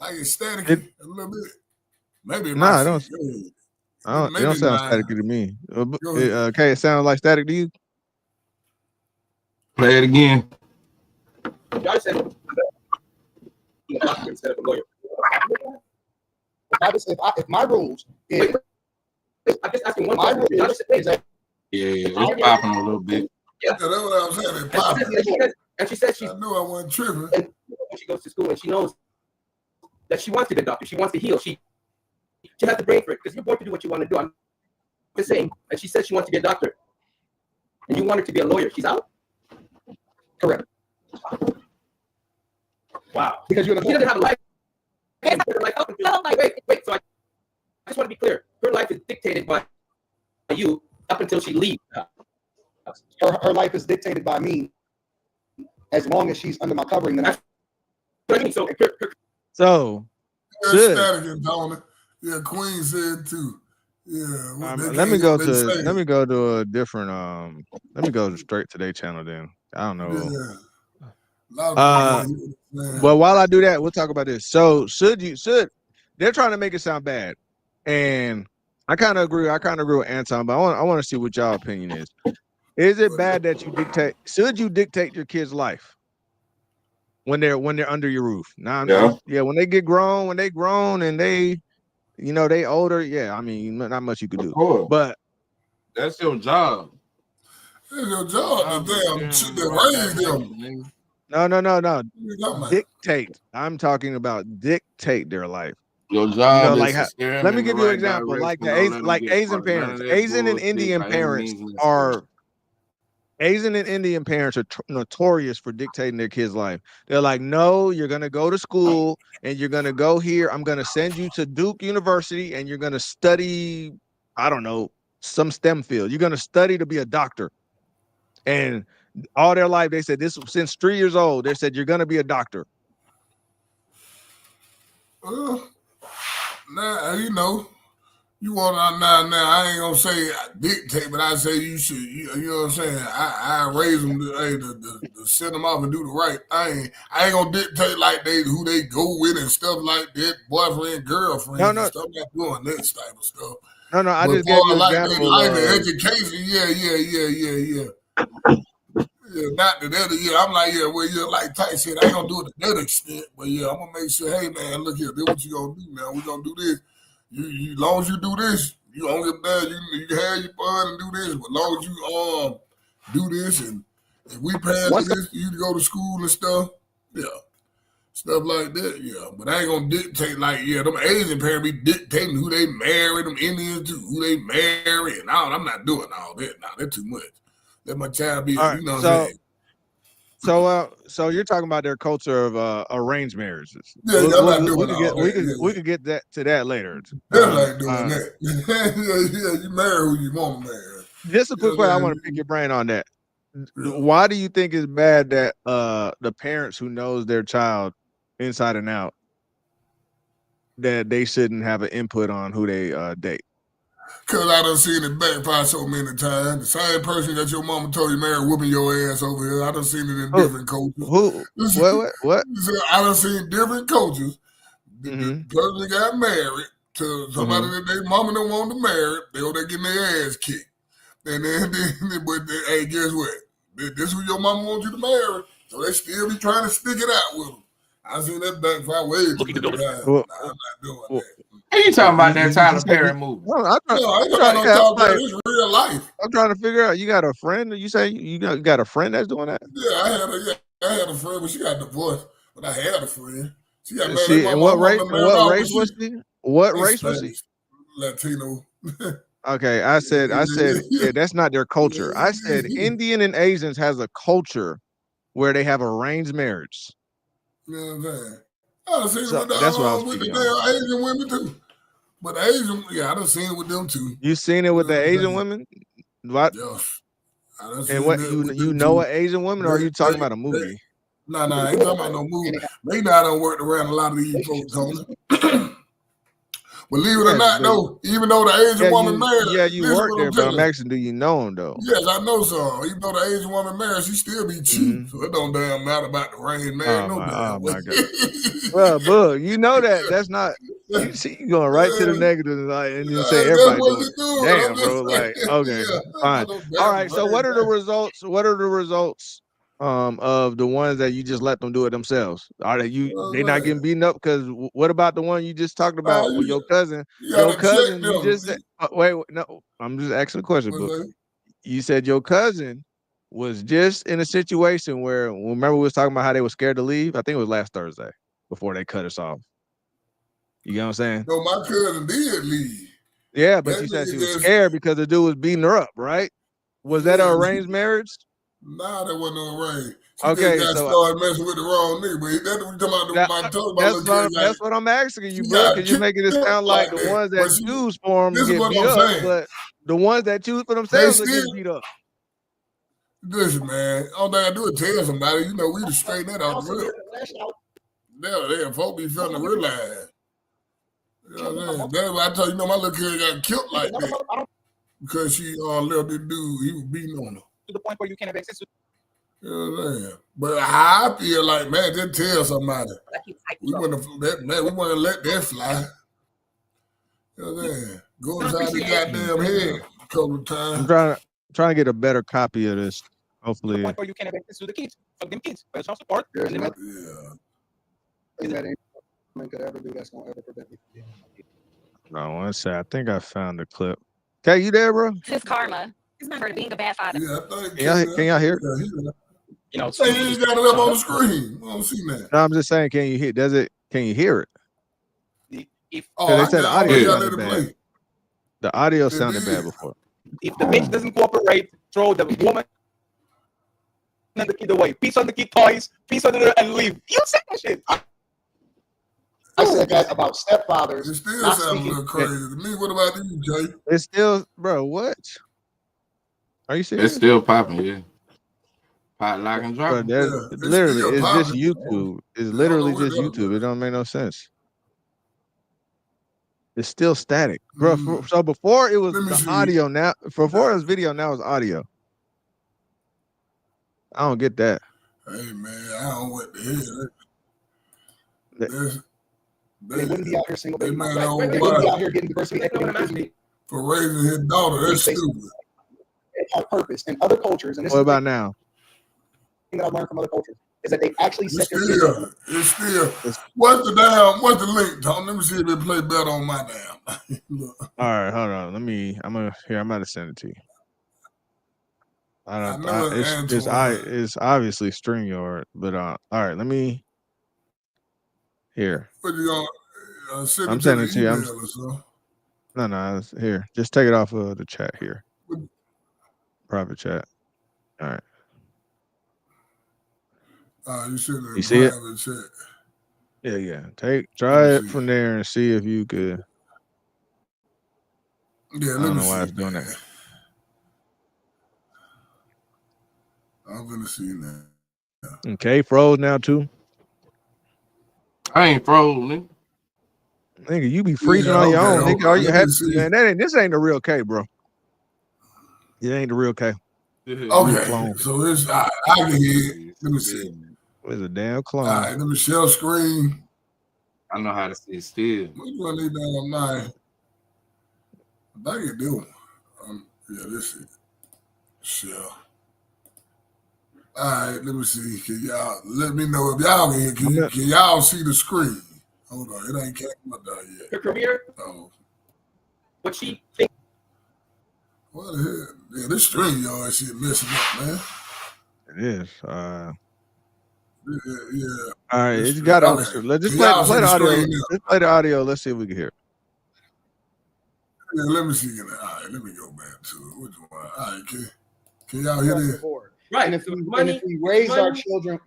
Speaker 3: Like it's static a little bit. Maybe
Speaker 2: Nah, it don't.
Speaker 3: It
Speaker 2: It don't sound staticky to me. Okay, it sounds like static to you.
Speaker 4: Play it again.
Speaker 6: Y'all said instead of a lawyer. If my rules is, I'm just asking one. My rule is that
Speaker 4: It's popping a little bit.
Speaker 3: Yeah, that's what I'm saying. It's popping.
Speaker 6: And she said she
Speaker 3: I knew I wasn't tripping.
Speaker 6: when she goes to school and she knows that she wants to be a doctor. She wants to heal. She has the brain for it because you're born to do what you want to do. I'm just saying. And she said she wants to be a doctor. And you want her to be a lawyer. She's out? Correct. Wow. Because she doesn't have a life. Wait. So I just want to be clear. Her life is dictated by you up until she leaves. Her life is dictated by me as long as she's under my covering. Then that's what I mean.
Speaker 2: So
Speaker 3: Yeah,
Speaker 2: Should.
Speaker 3: static and Tony. Yeah, Queen said too. Yeah.
Speaker 2: let me go to a different let me go straight to their channel then. I don't know.
Speaker 3: Yeah. A lot of people, man.
Speaker 2: Well, while I do that, we'll talk about this. So they're trying to make it sound bad, and I kind of agree with Anton, but I want to see what y'all opinion is. Is it bad that you dictate? Should you dictate your kid's life when they're under your roof? When they get grown, when they grown and they older. Yeah, I mean, not much you could do, but
Speaker 4: That's your job.
Speaker 3: It's your job to raise them.
Speaker 2: No. Dictate. I'm talking about dictate their life.
Speaker 4: Your job
Speaker 2: like
Speaker 4: is to steer them
Speaker 2: let me
Speaker 4: in
Speaker 2: give
Speaker 4: the
Speaker 2: you an
Speaker 4: right
Speaker 2: example. Like
Speaker 4: direction. Don't let them get
Speaker 2: Asian
Speaker 4: caught. None of
Speaker 2: parents,
Speaker 4: that
Speaker 2: Asian and
Speaker 4: bullshit
Speaker 2: Indian
Speaker 4: by any
Speaker 2: parents
Speaker 4: means
Speaker 2: are notorious for dictating their kids' life. They're like, no, you're gonna go to school and you're gonna go here. I'm gonna send you to Duke University and you're gonna study, I don't know, some STEM field. You're gonna study to be a doctor. And all their life, they said this since 3 years old. They said you're gonna be a doctor.
Speaker 3: Now you want now. I ain't gonna say dictate, but I say you should. You know what I'm saying? I raise them to send them off and do the right thing. I ain't gonna dictate like who they go with and stuff like that, boyfriend, girlfriend.
Speaker 2: No.
Speaker 3: And stuff. I'm not doing that type of stuff.
Speaker 2: No, I
Speaker 3: But
Speaker 2: just gave you an
Speaker 3: like
Speaker 2: example.
Speaker 3: like the education, yeah. Yeah, not to that. Yeah, I'm like, like Ty said, I ain't gonna do it to that extent, but yeah, I'm gonna make sure. Hey, man, look here, this what you gonna do, man. We gonna do this. You long as you do this, you don't get bad. You have your fun and do this, but long as you do this and if we pass this, you go to school and stuff. Yeah, stuff like that. Yeah, but I ain't gonna dictate like them Asian parents be dictating who they marry, them Indians to who they marry, and all. I'm not doing all that. Nah, that's too much. Let my child be,
Speaker 2: All right,
Speaker 3: you know what I'm saying?
Speaker 2: So you're talking about their culture of arranged marriages.
Speaker 3: Yeah, I'm not doing all that.
Speaker 2: We could get to that later.
Speaker 3: They're like doing that. Yeah, you marry who you want to marry.
Speaker 2: Just a quick question. I want to pick your brain on that. Why do you think it's bad that the parents who knows their child inside and out that they shouldn't have an input on who they date?
Speaker 3: Because I done seen it backfire so many times. The same person that your mama told you marry whooping your ass over here. I done seen it in different cultures.
Speaker 2: What?
Speaker 3: I done seen different cultures.
Speaker 2: Mm-hmm.
Speaker 3: The person got married to somebody that their mama don't want to marry. They go there getting their ass kicked. And then hey, guess what? This who your mama wants you to marry. So they still be trying to stick it out with them. I seen that backfire way too many times.
Speaker 2: Well,
Speaker 3: Nah, I'm not doing
Speaker 2: well,
Speaker 3: that.
Speaker 4: Hey, you talking about that
Speaker 2: you
Speaker 4: Tyler
Speaker 2: just
Speaker 4: Perry movie?
Speaker 2: No, I'm trying,
Speaker 3: No, I ain't
Speaker 2: I'm
Speaker 3: talking
Speaker 2: trying,
Speaker 3: about
Speaker 2: yeah,
Speaker 3: no
Speaker 2: I'm
Speaker 3: talk about
Speaker 2: like,
Speaker 3: this real life.
Speaker 2: I'm trying to figure out. You got a friend? You say you got a friend that's doing that?
Speaker 3: Yeah, I had a friend, but she got divorced. But I had a friend. She got married.
Speaker 2: She
Speaker 3: My
Speaker 2: and
Speaker 3: mom been married
Speaker 2: what
Speaker 3: off,
Speaker 2: race
Speaker 3: but
Speaker 2: was she? What
Speaker 3: they
Speaker 2: race was she?
Speaker 3: Spanish, Latino.
Speaker 2: Okay, I said, yeah, that's not their culture. I said Indian and Asians has a culture where they have arranged marriage.
Speaker 3: You know what I'm saying? I done seen
Speaker 2: So
Speaker 3: it with
Speaker 2: that's what I was
Speaker 3: with the
Speaker 2: speaking on.
Speaker 3: damn Asian women too. But the Asian, yeah, I done seen it with them too.
Speaker 2: You seen it with
Speaker 3: You know
Speaker 2: the
Speaker 3: what I'm
Speaker 2: Asian
Speaker 3: saying?
Speaker 2: women? What?
Speaker 3: Yeah. I done
Speaker 2: And
Speaker 3: seen
Speaker 2: what
Speaker 3: that
Speaker 2: you
Speaker 3: with
Speaker 2: you
Speaker 3: them
Speaker 2: know
Speaker 3: too.
Speaker 2: an Asian woman, or are you talking about a movie?
Speaker 3: Nah, I ain't talking about no movie. They not done worked around a lot of these folks, Tony. Believe it or not, though, even though the Asian woman married,
Speaker 2: you
Speaker 3: listen
Speaker 2: work
Speaker 3: what
Speaker 2: there,
Speaker 3: I'm
Speaker 2: but I'm
Speaker 3: telling you.
Speaker 2: asking, do you know him though?
Speaker 3: Yes, I know so. Even though the Asian woman married, she still be cheap. So it don't damn matter about the rain married no damn way.
Speaker 2: Oh my God. Well, Bug, you know that's not. You see, you going right to the negative and you say
Speaker 3: That's
Speaker 2: everybody
Speaker 3: what
Speaker 2: doing
Speaker 3: we
Speaker 2: it.
Speaker 3: do.
Speaker 2: Damn,
Speaker 3: I'm
Speaker 2: bro.
Speaker 3: just
Speaker 2: Like,
Speaker 3: saying.
Speaker 2: okay,
Speaker 3: Yeah,
Speaker 2: fine.
Speaker 3: no
Speaker 2: All
Speaker 3: damn
Speaker 2: right. So,
Speaker 3: rain
Speaker 2: what are the
Speaker 3: married.
Speaker 2: results? What are the results? Of the ones that you just let them do it themselves? Are they not getting beaten up? Because what about the one you just talked about with your cousin?
Speaker 3: You
Speaker 2: Your
Speaker 3: gotta check
Speaker 2: cousin, you
Speaker 3: them.
Speaker 2: just said, wait, no, I'm just asking a question, but
Speaker 3: What's that?
Speaker 2: you said your cousin was just in a situation where, remember we was talking about how they were scared to leave? I think it was last Thursday before they cut us off. You get what I'm saying?
Speaker 3: No, my cousin did leave.
Speaker 2: Yeah, but
Speaker 3: That
Speaker 2: you said she
Speaker 3: nigga
Speaker 2: was
Speaker 3: just,
Speaker 2: scared because the dude was beating her up, right? Was that an
Speaker 3: yeah,
Speaker 2: arranged marriage?
Speaker 3: nah, that wasn't no rain. She just
Speaker 2: Okay,
Speaker 3: got
Speaker 2: so
Speaker 3: started messing with the wrong nigga. But that's what we talking about. My talking about little kid. Like,
Speaker 2: that's what I'm asking you,
Speaker 3: she
Speaker 2: bro,
Speaker 3: got
Speaker 2: because you're making it
Speaker 3: killed
Speaker 2: sound like
Speaker 3: like
Speaker 2: the
Speaker 3: that.
Speaker 2: ones
Speaker 3: But
Speaker 2: that choose for them
Speaker 3: this is
Speaker 2: get
Speaker 3: what
Speaker 2: beat
Speaker 3: I'm
Speaker 2: up,
Speaker 3: saying.
Speaker 2: but the ones that choose for
Speaker 3: They
Speaker 2: themselves are
Speaker 3: still,
Speaker 2: getting beat up.
Speaker 3: listen, man. All they gotta do is tell somebody. You know, we just straighten that out the real. They folk be feeling to realize. You know what I'm saying? That's why I tell you, my little kid got killed like that because she left this dude. He was beating on her.
Speaker 6: To the point where you can't have access to.
Speaker 3: You know what I'm saying? But I feel like, man, just tell somebody. We wouldn't let that fly. You know what I'm saying? Go inside the goddamn head a couple of times.
Speaker 2: I'm trying to get a better copy of this.
Speaker 6: To
Speaker 2: Hopefully,
Speaker 6: the point where you can't have access to the kids. Fuck them kids. Pay child support. And then
Speaker 3: Yeah.
Speaker 7: That anyone could ever do that's gonna ever prevent me.
Speaker 2: no, one sec. I think I found the clip. Okay, you there, bro?
Speaker 5: His karma. Remember being a bad father.
Speaker 3: Yeah, I think
Speaker 2: Can y'all hear?
Speaker 6: you know,
Speaker 3: Say you just got it up on the screen. I don't see that.
Speaker 2: No, I'm just saying, can you hear? Can you hear it?
Speaker 6: if
Speaker 3: Oh,
Speaker 2: They
Speaker 3: I
Speaker 2: said the
Speaker 3: got
Speaker 2: audio
Speaker 3: y'all
Speaker 2: sounded
Speaker 3: let it
Speaker 2: bad.
Speaker 3: play.
Speaker 2: The audio
Speaker 3: It
Speaker 2: sounded bad
Speaker 3: did.
Speaker 2: before.
Speaker 6: if the bitch doesn't cooperate, throw the woman and the kid away. Piece on the kid toys, piece on the and leave. You said that shit.
Speaker 7: I said that about stepfathers.
Speaker 3: It still
Speaker 7: Not
Speaker 3: sounds a
Speaker 7: speaking.
Speaker 3: little crazy to me. What about you, Jay?
Speaker 2: It's still, bro. What? Are you serious?
Speaker 4: It's still popping, yeah. Pop, lock, and drop.
Speaker 2: Bro,
Speaker 4: 'em.
Speaker 2: there's
Speaker 3: Yeah, it's
Speaker 2: literally,
Speaker 3: still
Speaker 2: it's just
Speaker 3: popping.
Speaker 2: YouTube. It's
Speaker 3: I don't
Speaker 2: literally
Speaker 3: know what
Speaker 2: just
Speaker 3: that
Speaker 2: YouTube. It
Speaker 3: is.
Speaker 2: don't make no sense. It's still static, bro.
Speaker 3: Mm.
Speaker 2: So before it was
Speaker 3: Let me
Speaker 2: the
Speaker 3: see.
Speaker 2: audio. Now, before it was video. Now it's audio. I don't get that.
Speaker 3: Hey man, I don't know what the hell.
Speaker 2: That-
Speaker 7: They wouldn't be out here single
Speaker 3: They
Speaker 7: baby
Speaker 3: man
Speaker 7: moms.
Speaker 3: old
Speaker 7: They wouldn't be
Speaker 3: wife
Speaker 7: out here getting diversity, equity, and inclusion.
Speaker 3: for raising his daughter. That's stupid.
Speaker 7: They have purpose in other cultures, and this
Speaker 2: What
Speaker 7: is the
Speaker 2: about now?
Speaker 7: thing that I've learned from other cultures is that they actually
Speaker 3: It's
Speaker 7: set their kids up.
Speaker 3: still. What's the link, Tom? Let me see if it play better on my damn. Look,
Speaker 2: All right, hold on. I'm about to send it to you.
Speaker 3: I know
Speaker 2: It's obviously StreamYard, but all right, let me here.
Speaker 3: But you gonna send
Speaker 2: I'm
Speaker 3: it to
Speaker 2: sending
Speaker 3: the
Speaker 2: it to you.
Speaker 3: email or something.
Speaker 2: No, it's here. Just take it off of the chat here. Private chat. All right.
Speaker 3: You send it
Speaker 2: You see it?
Speaker 3: private chat.
Speaker 2: Yeah. Try it from there and see if you could.
Speaker 3: Yeah,
Speaker 2: I
Speaker 3: let
Speaker 2: don't
Speaker 3: me
Speaker 2: know why
Speaker 3: see
Speaker 2: it's doing
Speaker 3: that.
Speaker 2: that.
Speaker 3: I'm gonna see that.
Speaker 2: Okay, froze now too.
Speaker 4: I ain't frozen.
Speaker 2: Nigga, you be freezing on your own. Nigga, are you happy? Man, this ain't the real K, bro. It ain't the real K.
Speaker 3: Okay, so it's I can hear it. Let me see.
Speaker 2: It's a damn clone.
Speaker 3: All right, let me share screen.
Speaker 4: I know how to see still.
Speaker 3: Which one these damn nine? I think it do. Yeah, this is share. All right, let me see. Can y'all let me know if y'all can y'all see the screen? Hold on, it ain't came up there yet.
Speaker 6: Her career,
Speaker 3: Oh,
Speaker 6: what she thinks.
Speaker 3: what the hell? Yeah, this screen, y'all, that shit messing up, man.
Speaker 2: It is.
Speaker 3: Yeah.
Speaker 2: All right,
Speaker 3: This
Speaker 2: you got
Speaker 3: screen.
Speaker 2: on.
Speaker 3: Okay.
Speaker 2: Let's just
Speaker 3: Can
Speaker 2: play
Speaker 3: y'all see
Speaker 2: the
Speaker 3: the
Speaker 2: audio.
Speaker 3: screen now?
Speaker 2: Let's play the audio. Let's see if we can hear it.
Speaker 3: Yeah, let me see. All right, let me go back to it. Which one? All right, can y'all hear
Speaker 7: across the
Speaker 3: this?
Speaker 7: board.
Speaker 6: Right.
Speaker 7: And if
Speaker 6: So
Speaker 7: we raise our children,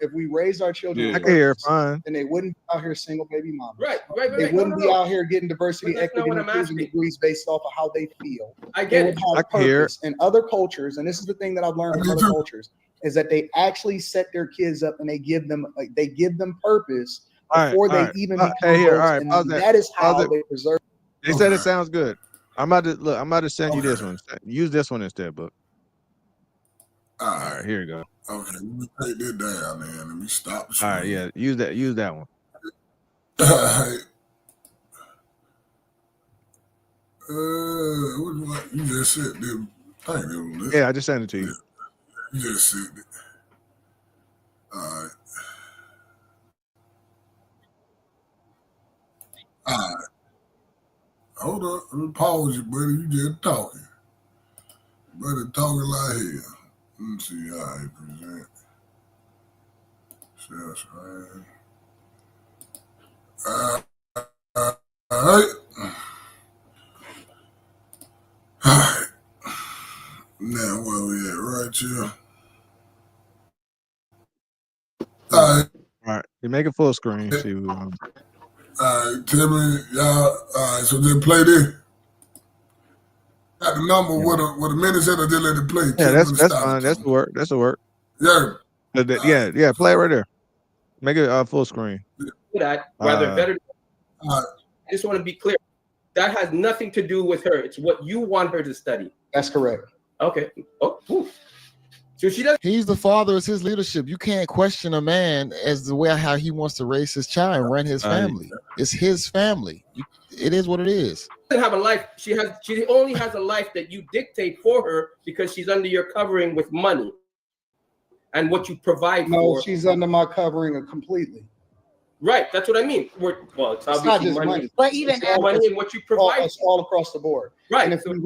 Speaker 4: Yeah.
Speaker 2: I can hear it
Speaker 7: first,
Speaker 2: fine.
Speaker 7: then they wouldn't be out here single baby mamas.
Speaker 6: Right.
Speaker 7: They
Speaker 6: No,
Speaker 7: wouldn't
Speaker 6: no,
Speaker 7: be
Speaker 6: no.
Speaker 7: out here getting diversity,
Speaker 6: But that's
Speaker 7: equity,
Speaker 6: not
Speaker 7: and
Speaker 6: what I'm
Speaker 7: inclusion
Speaker 6: asking.
Speaker 7: degrees based off of how they feel.
Speaker 6: I
Speaker 7: They
Speaker 6: get
Speaker 7: would
Speaker 6: it.
Speaker 7: have
Speaker 2: I can hear it.
Speaker 7: purpose. In other cultures, and this is the thing that I've learned from
Speaker 3: Me
Speaker 7: other
Speaker 3: too.
Speaker 7: cultures, is that they actually set their kids up and they give them purpose
Speaker 2: All right,
Speaker 7: before
Speaker 2: all
Speaker 7: they
Speaker 2: right.
Speaker 7: even
Speaker 2: Hey,
Speaker 7: become
Speaker 2: here. All
Speaker 7: adults,
Speaker 2: right,
Speaker 7: and
Speaker 2: pause that.
Speaker 7: that is
Speaker 2: Pause
Speaker 7: how
Speaker 2: it.
Speaker 7: they preserve.
Speaker 2: They said it
Speaker 3: Okay.
Speaker 2: sounds good. I'm about to send you this
Speaker 3: Okay.
Speaker 2: one. Use this one instead, but
Speaker 3: All
Speaker 2: all
Speaker 3: right.
Speaker 2: right, here you go.
Speaker 3: Okay, let me take this down, man. Let me stop the
Speaker 2: All
Speaker 3: screen.
Speaker 2: right, yeah, use that one.
Speaker 3: All right. Which one? You just said them. I ain't doing this.
Speaker 2: Yeah, I just sent it to you.
Speaker 3: You just said it. All right. All right. Hold up. Let me pause you, buddy. You just talking. Buddy talking like hell. Let me see how he present. Share screen. All right. All right. Now where we at? Right here. All right.
Speaker 2: All right, you make it full screen. See,
Speaker 3: All right. Tell me, y'all. All right. So just play this. Got the number
Speaker 2: yeah,
Speaker 3: with a minute set or just let it play.
Speaker 2: yeah,
Speaker 3: Tell me when to
Speaker 2: that's
Speaker 3: stop
Speaker 2: fine.
Speaker 3: it.
Speaker 2: That's the work. That's the work.
Speaker 3: Yeah. All right.
Speaker 2: Yeah, play it right there. Make it full screen.
Speaker 6: That rather better.
Speaker 3: All right.
Speaker 6: I just want to be clear. That has nothing to do with her. It's what you want her to study.
Speaker 7: That's correct.
Speaker 6: Okay. Oh, whew. So she doesn't
Speaker 8: He's the father. It's his leadership. You can't question a man as the way how he wants to raise his child and run his family. It's his family. It is what it is.
Speaker 6: have a life. She only has a life that you dictate for her because she's under your covering with money and what you provide
Speaker 7: No,
Speaker 6: for.
Speaker 7: she's under my covering completely.
Speaker 6: Right. That's what I mean. It's
Speaker 7: It's not
Speaker 6: obviously
Speaker 7: just money.
Speaker 5: But even
Speaker 7: It's all-
Speaker 6: money and what you provide.
Speaker 7: It's all across the board.
Speaker 6: Right.
Speaker 7: And if
Speaker 6: So
Speaker 7: we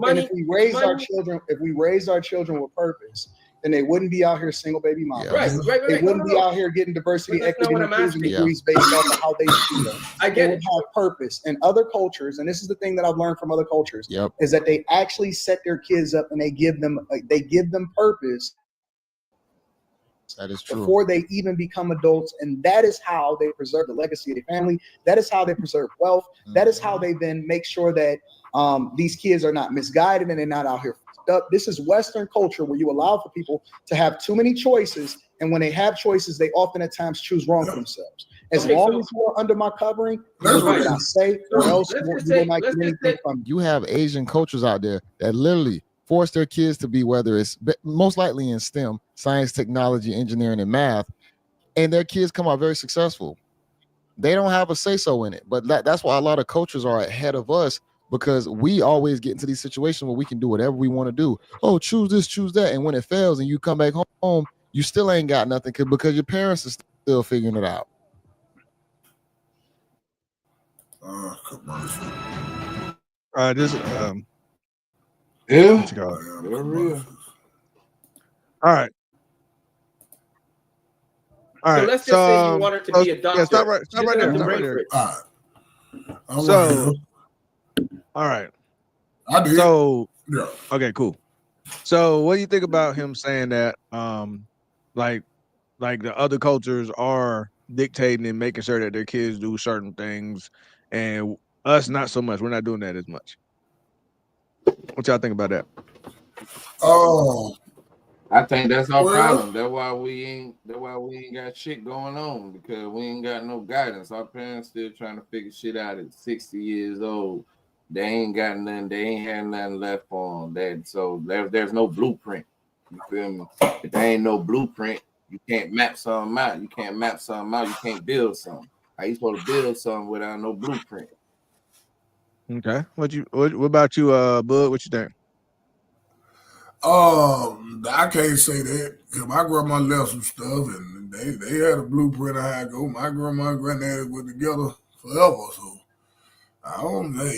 Speaker 7: raise our children with purpose, then they wouldn't be out here single baby moms.
Speaker 6: Right.
Speaker 7: They wouldn't be out here getting diversity,
Speaker 6: But that's
Speaker 7: equity,
Speaker 6: not
Speaker 7: and
Speaker 6: what I'm
Speaker 7: inclusion
Speaker 6: asking.
Speaker 7: degrees based off of how they feel.
Speaker 6: I
Speaker 7: They
Speaker 6: get
Speaker 7: would
Speaker 6: it.
Speaker 7: have purpose. In other cultures, and this is the thing that I've learned from other cultures,
Speaker 8: Yep.
Speaker 7: is that they actually set their kids up and they give them purpose
Speaker 8: That is true.
Speaker 7: before they even become adults, and that is how they preserve the legacy of their family. That is how they preserve wealth. That is how they then make sure that these kids are not misguided and they're not out here fucked up. This is Western culture where you allow for people to have too many choices, and when they have choices, they often at times choose wrong for themselves. As
Speaker 6: Okay,
Speaker 7: long
Speaker 6: so-
Speaker 7: as you are under my covering, you
Speaker 3: That's
Speaker 7: do what
Speaker 3: right.
Speaker 7: I say, or
Speaker 6: So
Speaker 7: else
Speaker 6: let's
Speaker 7: you
Speaker 6: just
Speaker 7: will
Speaker 6: say-
Speaker 7: not
Speaker 6: let's
Speaker 7: get
Speaker 6: just
Speaker 7: anything
Speaker 6: say-
Speaker 7: from me.
Speaker 8: You have Asian cultures out there that literally force their kids to be, whether it's most likely in STEM, science, technology, engineering, and math, and their kids come out very successful. They don't have a say-so in it, but that's why a lot of cultures are ahead of us, because we always get into these situations where we can do whatever we want to do. Oh, choose this, choose that, and when it fails and you come back home, you still ain't got nothing because your parents are still figuring it out.
Speaker 3: Commercial.
Speaker 2: This
Speaker 4: Yeah.
Speaker 2: what you call it?
Speaker 4: They're real.
Speaker 2: All right. All
Speaker 6: So
Speaker 2: right.
Speaker 6: let's just say you want her to be a doctor.
Speaker 2: Yeah, stop right
Speaker 6: She doesn't
Speaker 2: there.
Speaker 6: have the
Speaker 2: Stop right
Speaker 6: brain
Speaker 2: there.
Speaker 6: for it.
Speaker 3: All right. I'm
Speaker 2: So-
Speaker 3: right
Speaker 2: All right.
Speaker 3: here. I did.
Speaker 2: So
Speaker 3: Yeah.
Speaker 2: okay, cool. So what do you think about him saying that like the other cultures are dictating and making sure that their kids do certain things, and us not so much. We're not doing that as much. What y'all think about that?
Speaker 3: Oh,
Speaker 4: I think that's our
Speaker 3: Well-
Speaker 4: problem. That's why we ain't got shit going on, because we ain't got no guidance. Our parents still trying to figure shit out at 60 years old. They ain't got nothing. They ain't had nothing left for them. So there's no blueprint. You feel me? If there ain't no blueprint, you can't map something out. You can't map something out. You can't build something. How you supposed to build something without no blueprint?
Speaker 2: Okay. What about you, Bud? What you think?
Speaker 3: I can't say that because my grandma left some stuff, and they had a blueprint of how it go. My grandma and granddad were together forever, so I don't know.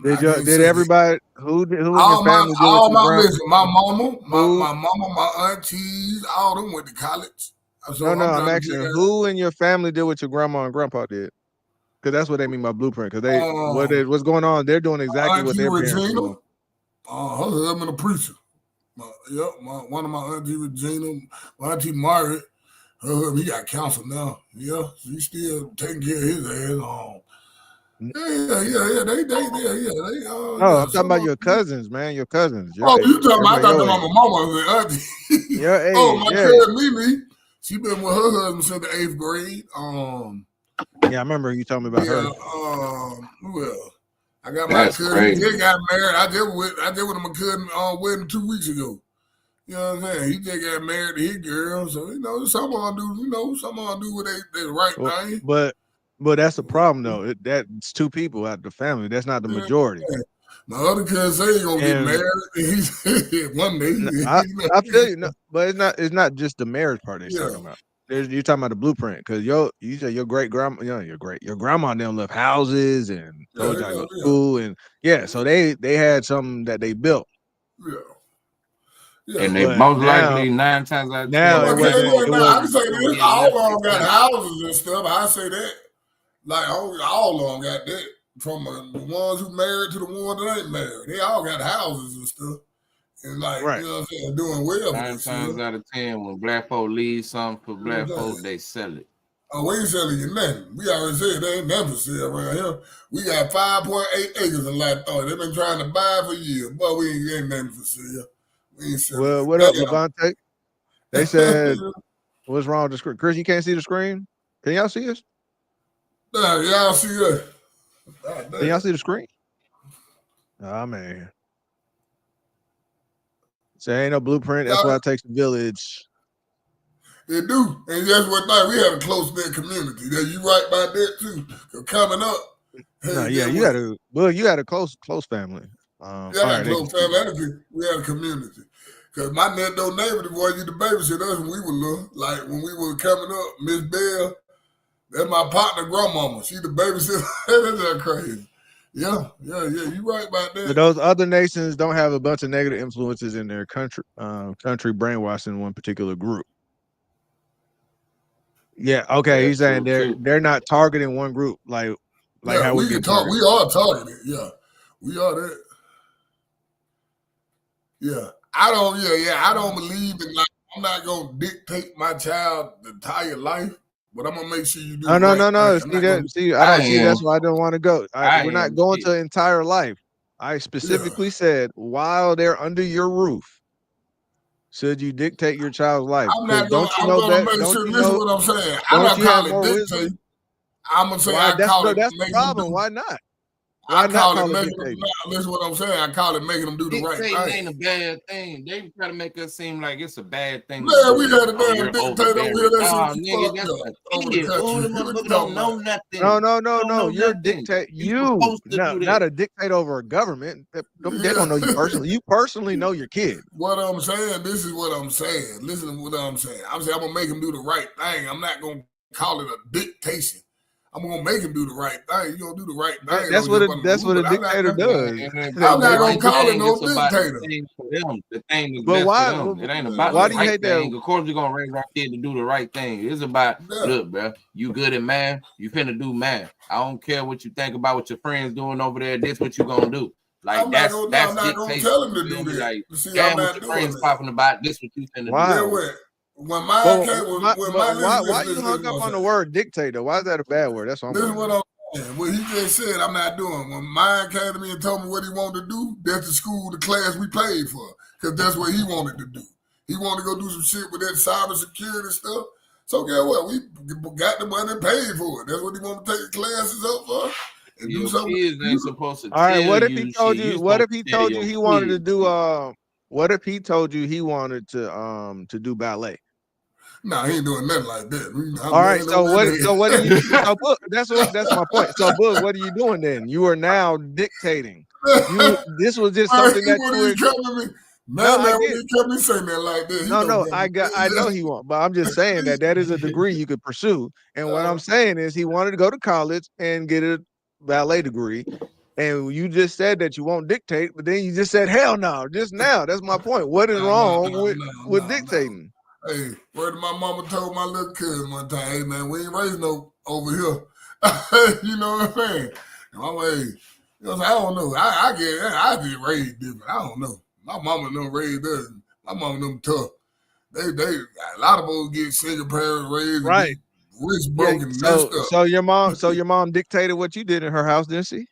Speaker 2: Did everybody who in your
Speaker 3: All
Speaker 2: family did
Speaker 3: all
Speaker 2: with
Speaker 3: my
Speaker 2: your
Speaker 3: listen, my mama,
Speaker 2: Who?
Speaker 3: my aunties, all them went to college. So
Speaker 2: No, I'm
Speaker 3: trying to
Speaker 2: asking
Speaker 3: figure out-
Speaker 2: who in your family did what your grandma and grandpa did. Because that's what they mean by blueprint. Because what's going on? They're doing exactly what
Speaker 3: Auntie
Speaker 2: their parents
Speaker 3: Regina,
Speaker 2: do.
Speaker 3: her husband a preacher. One of my auntie Regina, my auntie Margaret, her husband, he got counsel now. Yeah, he's still taking care of his ass. Yeah. They.
Speaker 2: No, I'm talking about your cousins, man. Your cousins. Your
Speaker 3: You talking about? I thought
Speaker 2: your
Speaker 3: my
Speaker 2: age.
Speaker 3: mama was an auntie.
Speaker 2: Your age,
Speaker 3: my
Speaker 2: yeah.
Speaker 3: cousin Mimi, she been with her husband since the 8th grade.
Speaker 2: Yeah, I remember you told me about her.
Speaker 3: Well, I got
Speaker 4: That's
Speaker 3: my cousin.
Speaker 4: crazy.
Speaker 3: He got married. I just went to my cousin wedding 2 weeks ago. You know what I'm saying? He just got married to his girl, so some of them do. Some of them do what they right thing.
Speaker 2: But that's the problem though. That's two people out of the family. That's not the majority.
Speaker 3: My other cousin say he gonna get married. One day.
Speaker 2: I feel you, but it's not just the marriage part they're talking about. You're talking about the blueprint because you said your great grandma, your grandma and them left houses and told y'all to go to school and so they had something that they built.
Speaker 3: Yeah.
Speaker 4: And they most likely 9 times out of 10.
Speaker 3: I can say this. All of them got houses and stuff. I say that. Like all of them got that. From the ones who married to the ones that ain't married. They all got houses and stuff. And you know what I'm saying, doing well.
Speaker 4: 9 times out of 10, when black folk leave something for black folk, they sell it.
Speaker 3: Oh, we ain't selling you nothing. We already said they ain't never sell around here. We got 5.8 acres in Latoya. They've been trying to buy for years, but we ain't nothing for sale. We ain't selling.
Speaker 2: Well, what up, Levante? They said, what's wrong with the screen? Chris, you can't see the screen? Can y'all see us?
Speaker 3: Nah, y'all see us.
Speaker 2: Can y'all see the screen? Oh, man. So ain't no blueprint. That's why it takes a village.
Speaker 3: They do. And that's what thing. We have a close-knit community. That you right about that, too. Coming up.
Speaker 2: No, yeah, you got a close family.
Speaker 3: Close family. We had a community. Because my next door neighbor, the boy used to babysit us when we were little. Like when we were coming up, Miss Bell, that's my partner grandmama. She the babysitter. That's crazy. Yeah, you right about that.
Speaker 2: But those other nations don't have a bunch of negative influences in their country brainwashing one particular group. Yeah, okay. He's saying they're not targeting one group like how we get targeted.
Speaker 3: We are targeted. Yeah, we are that. Yeah, I don't believe in I'm not gonna dictate my child the entire life, but I'm gonna make sure you do.
Speaker 2: No. See, that's why I don't want to go. We're not going to entire life. I specifically said while they're under your roof. Should you dictate your child's life?
Speaker 3: I'm not going to make sure. Listen what I'm saying. I'm not calling it dictate. I'm going to say
Speaker 2: that's the problem. Why not? Why not call it dictate?
Speaker 3: Listen what I'm saying. I call it making them do the right thing.
Speaker 4: Ain't a bad thing. They try to make us seem like it's a bad thing.
Speaker 3: Yeah, we had a damn dictator over here.
Speaker 4: Don't know nothing.
Speaker 2: No. You're a dictator. Not a dictator over a government. They don't know you personally. You personally know your kid.
Speaker 3: What I'm saying, this is what I'm saying. Listen to what I'm saying. I'm saying I'm going to make him do the right thing. I'm not going to call it a dictation. I'm gonna make him do the right thing. You gonna do the right thing.
Speaker 2: That's what a dictator does.
Speaker 3: I'm not gonna call it no dictator.
Speaker 4: The thing is,
Speaker 2: but why?
Speaker 4: It ain't about
Speaker 2: why
Speaker 4: the
Speaker 2: do you
Speaker 4: right
Speaker 2: hate
Speaker 4: thing.
Speaker 2: that?
Speaker 4: Of course, you're gonna raise our kid to do the right thing. It's about look, bro. You good at math? You finna do math. I don't care what you think about what your friends doing over there. This what you gonna do. Like I'm not
Speaker 3: gonna tell him to do that.
Speaker 4: Like,
Speaker 3: see, I'm not
Speaker 4: doing friends popping about this what you finna
Speaker 2: do.
Speaker 3: When
Speaker 2: why you hung up on the word dictator? Why is that a bad word? That's what
Speaker 3: I'm saying. What he just said, I'm not doing. When mine came to me and told me what he wanted to do, that's the school, the class we paid for, because that's what he wanted to do. He wanted to go do some shit with that cyber security stuff. So guess what? We got the money and paid for it. That's what he wanted to take the classes up for. And do something.
Speaker 4: Kids ain't supposed to.
Speaker 2: All right. What if he told you? What if he told you he wanted to do? What if he told you he wanted to do ballet?
Speaker 3: No, he ain't doing nothing like that.
Speaker 2: All right, so what do you? That's my point. So, Boog, what are you doing then? You are now dictating. This was just something that you were.
Speaker 3: Man,
Speaker 2: I
Speaker 3: when
Speaker 2: get
Speaker 3: he kept me saying that like that, he
Speaker 2: no,
Speaker 3: don't
Speaker 2: I know he won't, but I'm just saying that is a degree you could pursue. And what I'm saying is he wanted to go to college and get a ballet degree. And you just said that you won't dictate, but then you just said hell no, just now. That's my point. What is wrong with dictating?
Speaker 3: Hey, where my mama told my little cousin one time, hey man, we ain't raised no over here. You know what I'm saying? And I'm like, you know, I don't know. I get raised different. I don't know. My mama done raised us. My mama them tough. They a lot of us get single parents raised,
Speaker 2: right?
Speaker 3: Rich, broken,
Speaker 2: Yeah,
Speaker 3: messed up.
Speaker 2: So your mom dictated what you did in her house, didn't she?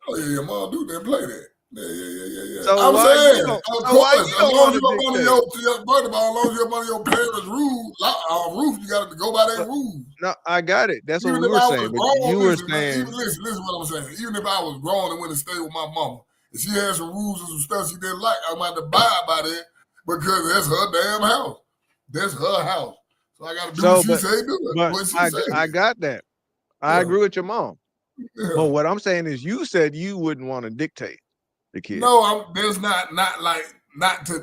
Speaker 3: Oh yeah, your mom do that, play that. Yeah.
Speaker 2: So
Speaker 3: I'm
Speaker 2: why
Speaker 3: saying,
Speaker 2: you don't,
Speaker 3: of
Speaker 2: so why
Speaker 3: course,
Speaker 2: you
Speaker 3: as
Speaker 2: don't
Speaker 3: long
Speaker 2: want
Speaker 3: as
Speaker 2: to
Speaker 3: you're one of
Speaker 2: dictate?
Speaker 3: your first of all, as long as you're one of your parents' rules, you got to go by their rules.
Speaker 2: No, I got it. That's
Speaker 3: Even
Speaker 2: what we
Speaker 3: if
Speaker 2: were
Speaker 3: I
Speaker 2: saying.
Speaker 3: was
Speaker 2: But
Speaker 3: grown,
Speaker 2: you were
Speaker 3: listen,
Speaker 2: saying,
Speaker 3: listen what I'm saying. Even if I was grown and went to stay with my mama, if she had some rules and some stuff she didn't like, I might abide by that because that's her damn house. That's her house. So I got to do what she say do it.
Speaker 2: but
Speaker 3: What she say.
Speaker 2: I got that. I agree with your mom.
Speaker 3: Yeah.
Speaker 2: But what I'm saying is, you said you wouldn't want to dictate the kids.
Speaker 3: No, there's not to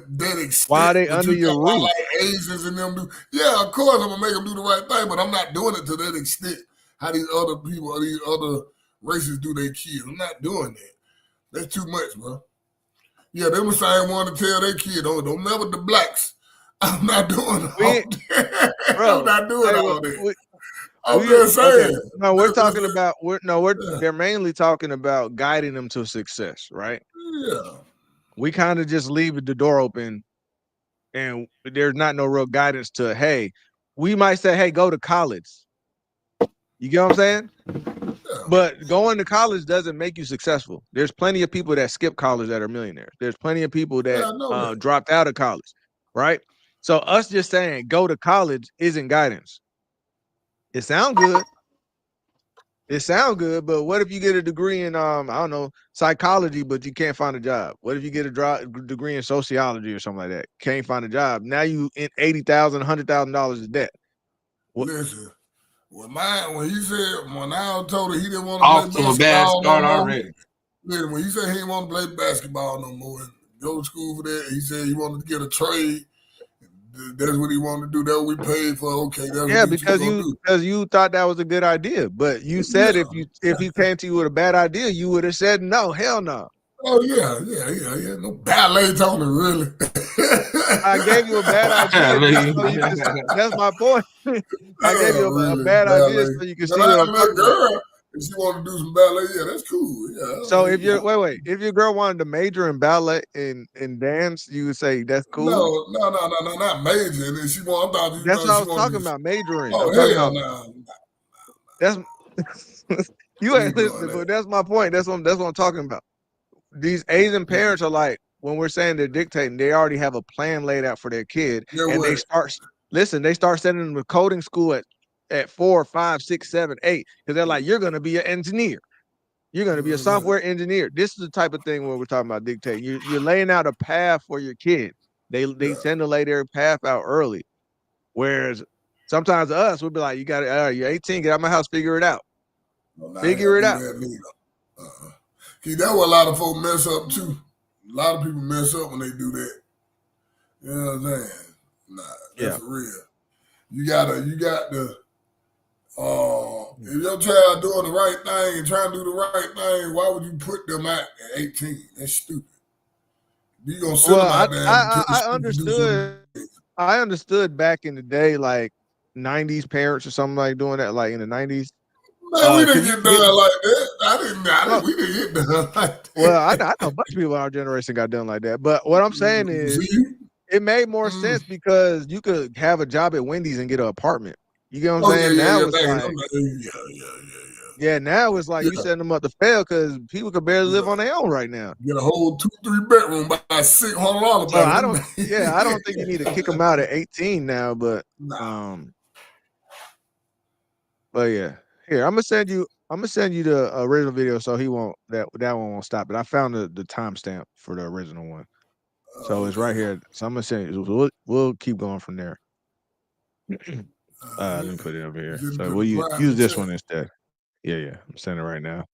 Speaker 3: that extent.
Speaker 2: Why are they under your roof?
Speaker 3: Like Asians and them do. Yeah, of course I'm gonna make them do the right thing, but I'm not doing it to that extent. How these other people, or these other races do their kids. I'm not doing that. That's too much, bro. Yeah, they was saying want to tell their kid, don't never the blacks. I'm not doing all that.
Speaker 2: Bro,
Speaker 3: I'm not doing all that. I'm
Speaker 2: we
Speaker 3: just saying.
Speaker 2: okay. No, we're talking about they're mainly talking about guiding them to success, right?
Speaker 3: Yeah.
Speaker 2: We kind of just leave the door open, and there's not no real guidance to, hey, we might say, hey, go to college. You get what I'm saying?
Speaker 3: Yeah.
Speaker 2: But going to college doesn't make you successful. There's plenty of people that skip college that are millionaires. There's plenty of people that dropped out of college, right? So us just saying go to college isn't guidance. It sounds good. It sounds good, but what if you get a degree in I don't know, psychology, but you can't find a job? What if you get a degree in sociology or something like that? Can't find a job. Now you in $80,000, $100,000 in debt.
Speaker 3: Listen, when I told her he didn't want
Speaker 4: Off
Speaker 3: to play
Speaker 4: to a bad
Speaker 3: basketball
Speaker 4: start
Speaker 3: no more.
Speaker 4: already.
Speaker 3: Listen, when he said he didn't want to play basketball no more and go to school for that, he said he wanted to get a trade. That's what he wanted to do. That's what we paid for. Okay, that's
Speaker 2: yeah,
Speaker 3: what
Speaker 2: because you thought that was a good idea, but you said if he came to you with a bad idea, you would have said no, hell no.
Speaker 3: Oh yeah. No ballet Tony, really.
Speaker 2: I gave you a bad idea. That's my point. I gave you a bad idea so you can see what I'm talking about.
Speaker 3: If she want to do some ballet, yeah, that's cool. Yeah.
Speaker 2: So if if your girl wanted to major in ballet and dance, you would say that's cool.
Speaker 3: No, not major. And then she want.
Speaker 2: That's what I was talking about, majoring.
Speaker 3: Oh hell no.
Speaker 2: That's you ain't listening, but that's my point. That's what I'm talking about. These Asian parents are like, when we're saying they're dictating, they already have a plan laid out for their kid, and they start sending them to coding school at 4, 5, 6, 7, 8, because they're like, you're going to be an engineer. You're going to be a software engineer. This is the type of thing where we're talking about dictating. You're laying out a path for your kids. They tend to lay their path out early. Whereas sometimes us, we'll be like, you're 18, get out of my house, figure it out. Figure it out.
Speaker 3: See, that's what a lot of folks mess up too. A lot of people mess up when they do that. You know what I'm saying? Nah, that's for real. You got to if your child doing the right thing and trying to do the right thing, why would you put them out at 18? That's stupid. You gonna send them out there.
Speaker 2: I understood back in the day, like 90s parents or something like doing that, like in the 90s.
Speaker 3: Man, we didn't get done like that. We didn't get done like that.
Speaker 2: Well, I know a bunch of people in our generation got done like that. But what I'm saying is, it made more sense because you could have a job at Wendy's and get an apartment. You get what I'm saying? Now it's like you setting them up to fail because people could barely live on their own right now.
Speaker 3: Get a whole 2-3 bedroom by $600.
Speaker 2: So I don't think you need to kick them out at 18 now, but yeah. Here, I'm gonna send you the original video so he won't that one won't stop it. I found the timestamp for the original one. So it's right here. So I'm gonna send you. We'll keep going from there. Let me put it over here. So we'll use this one instead. Yeah. I'm sending it right now.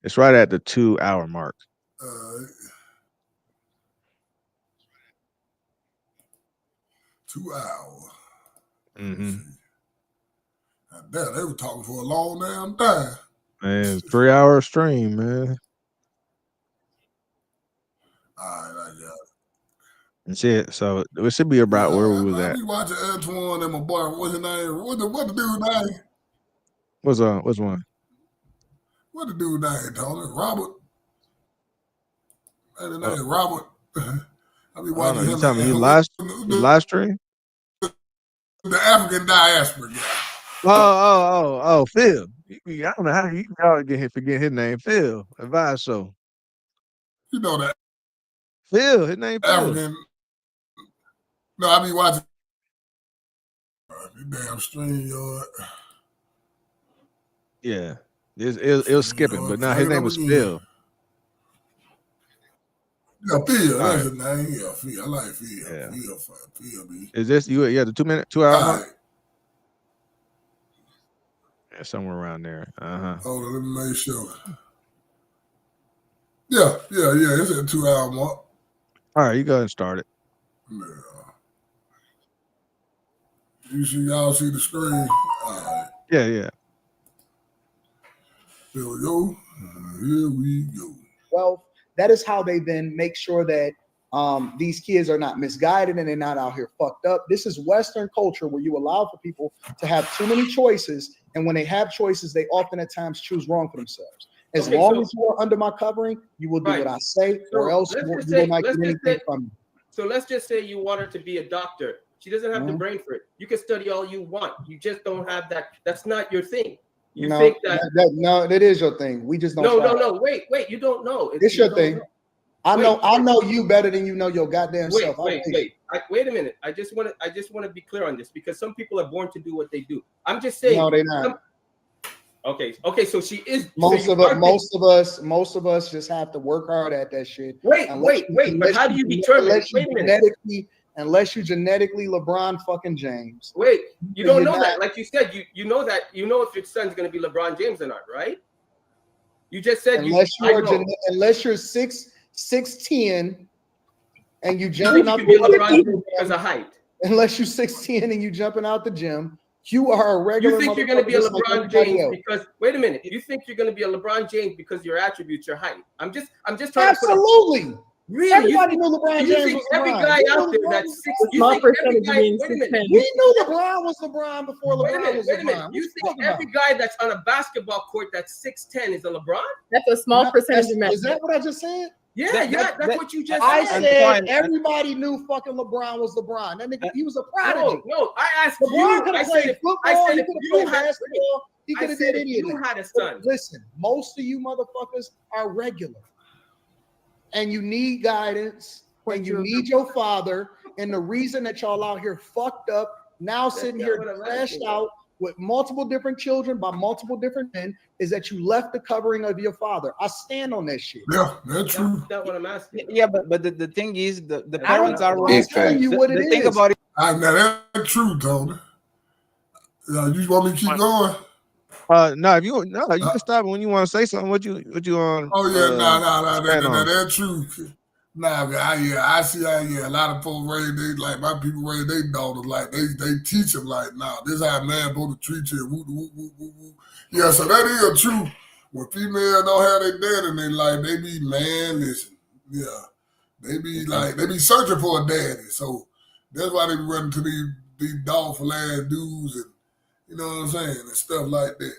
Speaker 2: It's right at the 2-hour mark.
Speaker 3: 2 hours.
Speaker 2: Mm-hmm.
Speaker 3: Damn, they were talking for a long damn time.
Speaker 2: Man, it's 3 hour stream, man.
Speaker 3: All right, I got it.
Speaker 2: And shit. So it should be about where we was
Speaker 3: I
Speaker 2: at.
Speaker 3: be watching Antoine and my boy. What's his name? What the dude name?
Speaker 2: What's one?
Speaker 3: What the dude name, Tony? Robert. That his name, Robert. I be watching him.
Speaker 2: You talking about his live stream?
Speaker 3: The African diaspora guy.
Speaker 2: Oh, Phil. I don't know how you always forget his name. Phil, Advice Show.
Speaker 3: You know that
Speaker 2: Phil, his name Phil.
Speaker 3: African. No, I be watching the damn stream, yard.
Speaker 2: Yeah. It was skipping, but now his name was Phil.
Speaker 3: Yeah, Phil,
Speaker 2: All
Speaker 3: that's his name. Yeah, Phil. I like Phil.
Speaker 2: Yeah.
Speaker 3: Phil, B.
Speaker 2: Is this you? Yeah, the 2 hour
Speaker 3: All
Speaker 2: mark?
Speaker 3: right.
Speaker 2: Yeah, somewhere around there.
Speaker 3: Hold on, let me make sure. Yeah. It's at 2 hour mark.
Speaker 2: All right, you go ahead and start it.
Speaker 3: Yeah. Y'all see the screen? All right.
Speaker 2: Yeah.
Speaker 3: Here we go. Here we go.
Speaker 7: Well, that is how they then make sure that these kids are not misguided and they're not out here fucked up. This is Western culture where you allow for people to have too many choices. And when they have choices, they often at times choose wrong for themselves. As long as you are under my covering, you will do what I say, or else you will not get anything from me.
Speaker 6: So let's just say you want her to be a doctor. She doesn't have the brain for it. You can study all you want. You just don't have that. That's not your thing. You think that
Speaker 7: no, that is your thing. We just don't.
Speaker 6: No. Wait. You don't know.
Speaker 7: It's your thing. I know you better than you know your goddamn self.
Speaker 6: Wait a minute. I just want to be clear on this because some people are born to do what they do. I'm just saying.
Speaker 7: No, they're not.
Speaker 6: Okay. So she is.
Speaker 7: Most of us just have to work hard at that shit.
Speaker 6: Wait. But how do you determine?
Speaker 7: Unless you genetically LeBron fucking James.
Speaker 6: Wait, you don't know that. Like you said, you know that. You know if your son's gonna be LeBron James or not, right? You just said
Speaker 7: unless you're 6'10" and you jumping out
Speaker 6: because of height.
Speaker 7: Unless you're 6'10" and you jumping out the gym, you are a regular.
Speaker 6: You think you're going to be a LeBron James because wait a minute. You think you're going to be a LeBron James because your attributes, your height. I'm just trying
Speaker 7: absolutely.
Speaker 6: Really?
Speaker 7: Everybody knew LeBron James was
Speaker 6: every
Speaker 7: LeBron.
Speaker 6: guy out there that's 6.
Speaker 5: Small percentage means 6'10".
Speaker 7: We knew LeBron was LeBron before LeBron was LeBron.
Speaker 6: Wait a minute. You think every guy that's on a basketball court that's 6'10" is a LeBron?
Speaker 5: That's a small percentage of men.
Speaker 7: Is that what I just said?
Speaker 6: Yeah, that's what you just
Speaker 7: said.
Speaker 6: I
Speaker 7: said everybody knew fucking LeBron was LeBron. That nigga, he was a prodigy.
Speaker 6: No, I asked
Speaker 7: LeBron
Speaker 6: you.
Speaker 7: could have played football. He could have played basketball. He could have did anything.
Speaker 6: You had a son.
Speaker 7: Listen, most of you motherfuckers are regular. And you need guidance, and you need your father. And the reason that y'all out here fucked up, now sitting here trashed out with multiple different children by multiple different men, is that you left the covering of your father. I stand on that shit.
Speaker 3: Yeah, that's true.
Speaker 6: That's what I'm asking.
Speaker 9: Yeah, but the thing is, the parents are wrong.
Speaker 7: I'm telling you what it is.
Speaker 9: Think about it.
Speaker 3: Now that's true, Tony. You want me to keep going?
Speaker 2: No, you can stop when you want to say something. What you on?
Speaker 3: Oh yeah, no, that's true. Nah, man, I see how a lot of folks raise they like my people raise their daughters like they teach them like this how a man supposed to treat you. Woo, woo, woo, woo, woo. Yeah, so that is true. When females don't have their dad in their life, they be listen. Yeah, they be searching for a daddy. So that's why they be running to these doubtful ass dudes and you know what I'm saying and stuff like that.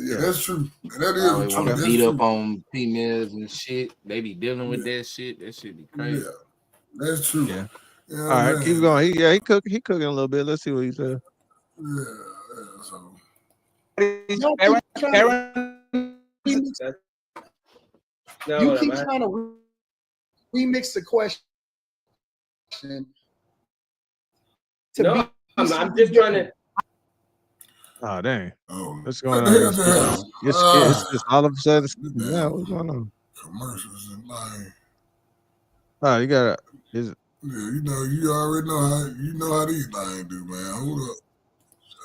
Speaker 3: Yeah, that's true. And that is
Speaker 4: want
Speaker 3: true.
Speaker 4: to beat up on females and shit. They be dealing with that shit. That shit be crazy.
Speaker 3: Yeah, that's true.
Speaker 2: Yeah.
Speaker 3: You know
Speaker 2: all right, keep going. He cooking a little bit. Let's see what he said.
Speaker 3: Yeah. So.
Speaker 7: You keep trying to remix the question.
Speaker 6: I'm just trying to.
Speaker 2: Oh dang!
Speaker 3: Oh,
Speaker 2: what's going on? It's just all of a sudden. Yeah, what's going on?
Speaker 3: Commercials and like.
Speaker 2: Oh, you got
Speaker 3: Yeah, you already know how these things do, man. Hold up.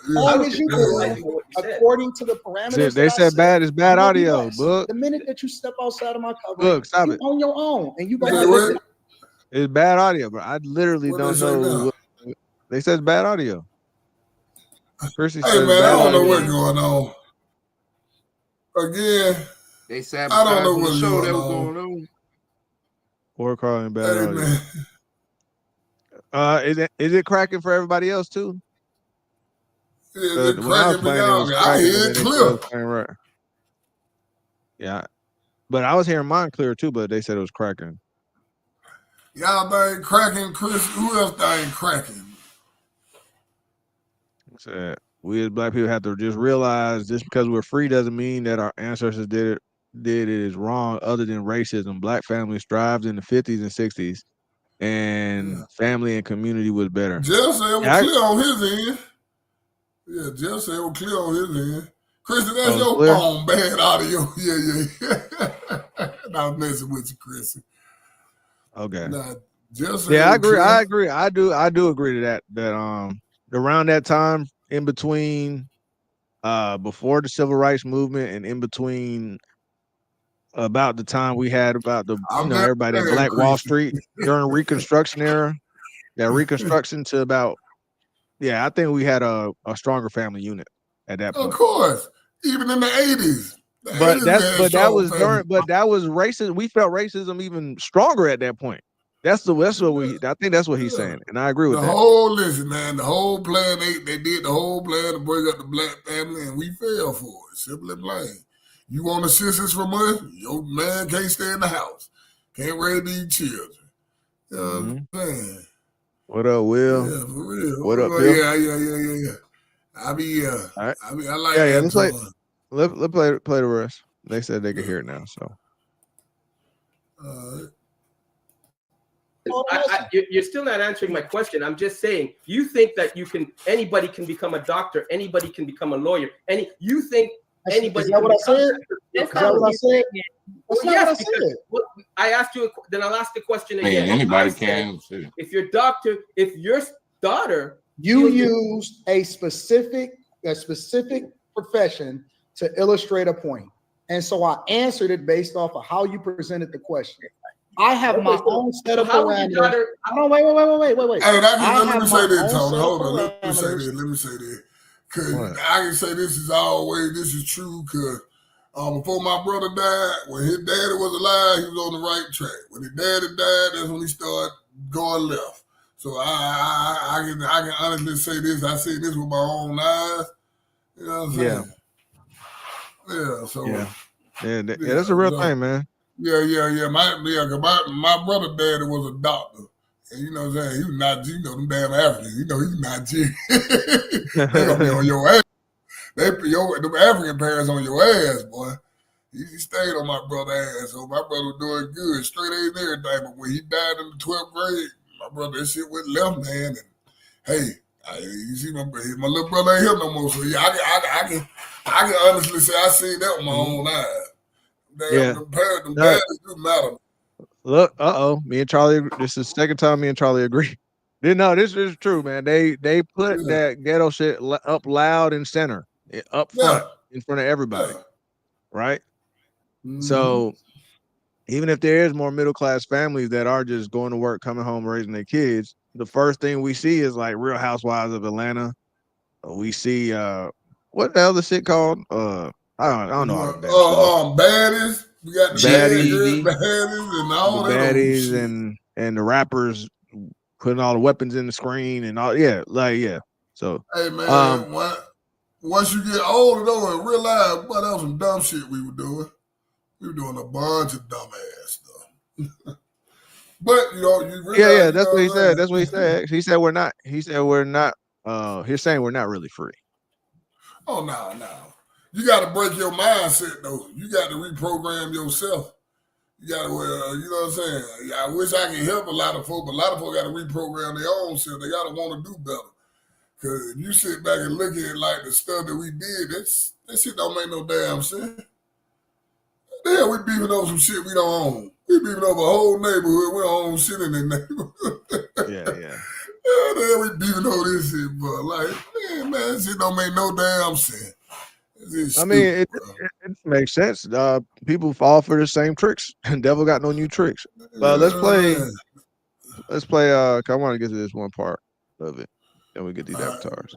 Speaker 7: Long as you do, according to the parameters.
Speaker 2: They said bad is bad audio, Book.
Speaker 7: The minute that you step outside of my cover,
Speaker 2: Look, stop it.
Speaker 7: On your own, and you gonna
Speaker 2: it's bad audio, bro. I literally don't know. They said it's bad audio. Chrissy
Speaker 3: Hey
Speaker 2: says
Speaker 3: man, I
Speaker 2: bad
Speaker 3: don't know
Speaker 2: audio.
Speaker 3: what's going on. Again,
Speaker 4: They
Speaker 3: I
Speaker 4: sabotaged
Speaker 3: don't know
Speaker 4: the
Speaker 3: what's
Speaker 4: show that
Speaker 3: going
Speaker 4: was
Speaker 3: on.
Speaker 4: going on.
Speaker 2: Or calling bad
Speaker 3: Hey
Speaker 2: audio.
Speaker 3: man,
Speaker 2: Is it cracking for everybody else too?
Speaker 3: is it
Speaker 2: When I was
Speaker 3: cracking for
Speaker 2: playing, it was
Speaker 3: y'all? I
Speaker 2: cracking,
Speaker 3: hear
Speaker 2: but
Speaker 3: it
Speaker 2: then they said it
Speaker 3: clear.
Speaker 2: was playing right. Yeah, but I was hearing mine clear too, but they said it was cracking.
Speaker 3: Y'all think cracking, Chris? Who else think cracking?
Speaker 2: Said we as black people have to just realize just because we're free doesn't mean that our ancestors did it is wrong. Other than racism, black families thrived in the 50s and 60s, and family and community was better.
Speaker 3: Jeff said it was
Speaker 2: Yeah,
Speaker 3: clear on his end. Yeah, Jeff said it was clear on his end. Chrissy, that's
Speaker 2: it's
Speaker 3: your
Speaker 2: clear.
Speaker 3: phone, bad audio. Yeah. I was messing with you, Chrissy.
Speaker 2: Okay.
Speaker 3: Nah, Jeff said
Speaker 2: Yeah,
Speaker 3: it
Speaker 2: I
Speaker 3: was
Speaker 2: agree.
Speaker 3: clear.
Speaker 2: I agree. I do agree to that. That around that time in between before the civil rights movement and in between about the time we had about the
Speaker 3: I'm not
Speaker 2: everybody at
Speaker 3: saying,
Speaker 2: Black Wall
Speaker 3: Chrissy.
Speaker 2: Street during Reconstruction era, that Reconstruction to about I think we had a stronger family unit at that
Speaker 3: Of
Speaker 2: point.
Speaker 3: course. Even in the 80s. The 80s
Speaker 2: But
Speaker 3: we had
Speaker 2: that
Speaker 3: strong
Speaker 2: was
Speaker 3: family.
Speaker 2: during that was racist. We felt racism even stronger at that point. That's what I think that's what he's saying, and I agree with
Speaker 3: The
Speaker 2: that.
Speaker 3: listen, man, the whole plan, they did the whole plan to bring up the black family, and we fell for it. Simple and plain. You want assistance from us? Your man can't stay in the house. Can't raise these children. You know what I'm saying?
Speaker 2: What up, Will?
Speaker 3: Yeah, for real.
Speaker 2: What up,
Speaker 3: Well,
Speaker 2: Bill?
Speaker 3: Yeah. I like
Speaker 2: Yeah.
Speaker 3: that.
Speaker 2: Let's play the rest. They said they could hear it now, so.
Speaker 6: You're still not answering my question. I'm just saying, you think that anybody can become a doctor, anybody can become a lawyer. You think anybody?
Speaker 7: Is that what I said? Is that what I said? That's not what I said.
Speaker 6: I asked you. Then I'll ask the question
Speaker 4: Man,
Speaker 6: again.
Speaker 4: anybody
Speaker 6: I said,
Speaker 4: can. Shit.
Speaker 6: If your daughter,
Speaker 7: You used a specific profession to illustrate a point, and so I answered it based off of how you presented the question. I have my own set of parameters. No, wait.
Speaker 3: Hey,
Speaker 7: I
Speaker 3: let me
Speaker 7: have
Speaker 3: say
Speaker 7: my
Speaker 3: this,
Speaker 7: own
Speaker 3: Tony.
Speaker 7: set of
Speaker 3: Hold on. Let me say
Speaker 7: parameters.
Speaker 3: this. Because I can say this is true. Because before my brother died, when his daddy was alive, he was on the right track. When his daddy died, that's when he started going left. So I can honestly say this. I see this with my own eyes. You know what I'm saying? Yeah. So
Speaker 2: That's a real thing, man.
Speaker 3: Yeah. My brother daddy was a doctor. And you know what I'm saying? He was not, them damn Africans. He's not Nigerian. They gonna be on your ass. Them African parents on your ass, boy. He stayed on my brother's ass. So my brother was doing good, straight A's and everything. But when he died in the 12th grade, my brother, that shit went left, man. And hey, you see my little brother ain't here no more. So yeah, I can honestly say I seen that with my own eyes. Them daddies do matter.
Speaker 2: Look, me and Charlie. This is the second time me and Charlie agree. No, this is true, man. They put that ghetto shit up loud and center, up front, in front of everybody, right?
Speaker 3: Mm-hmm.
Speaker 2: So even if there is more middle class families that are just going to work, coming home, raising their kids, the first thing we see is like Real Housewives of Atlanta. We see what the hell the shit called? I don't know.
Speaker 3: Baddies. We got the baddies and all
Speaker 2: the
Speaker 3: that
Speaker 2: baddies
Speaker 3: shit.
Speaker 2: and the rappers putting all the weapons in the screen and all. So
Speaker 3: hey man, once you get older though and realize what else some dumb shit we were doing. We were doing a bunch of dumb ass stuff. But you realize,
Speaker 2: that's what he said. That's what he said. He said we're not. He said we're not. He's saying we're not really free.
Speaker 3: Oh no. You got to break your mindset though. You got to reprogram yourself. You got to, you know what I'm saying? I wish I could help a lot of folk, but a lot of folk got to reprogram their own self. They got to want to do better. Because if you sit back and look at like the stuff that we did, that shit don't make no damn sense. Damn, we beefing over some shit we don't own. We beefing over a whole neighborhood. We don't own shit in the neighborhood.
Speaker 2: Yeah.
Speaker 3: Damn, we beefing over this shit, but like, man, that shit don't make no damn sense.
Speaker 2: I mean, it makes sense. People fall for the same tricks. Devil got no new tricks. Let's play. I want to get to this one part of it. Then we get these avatars.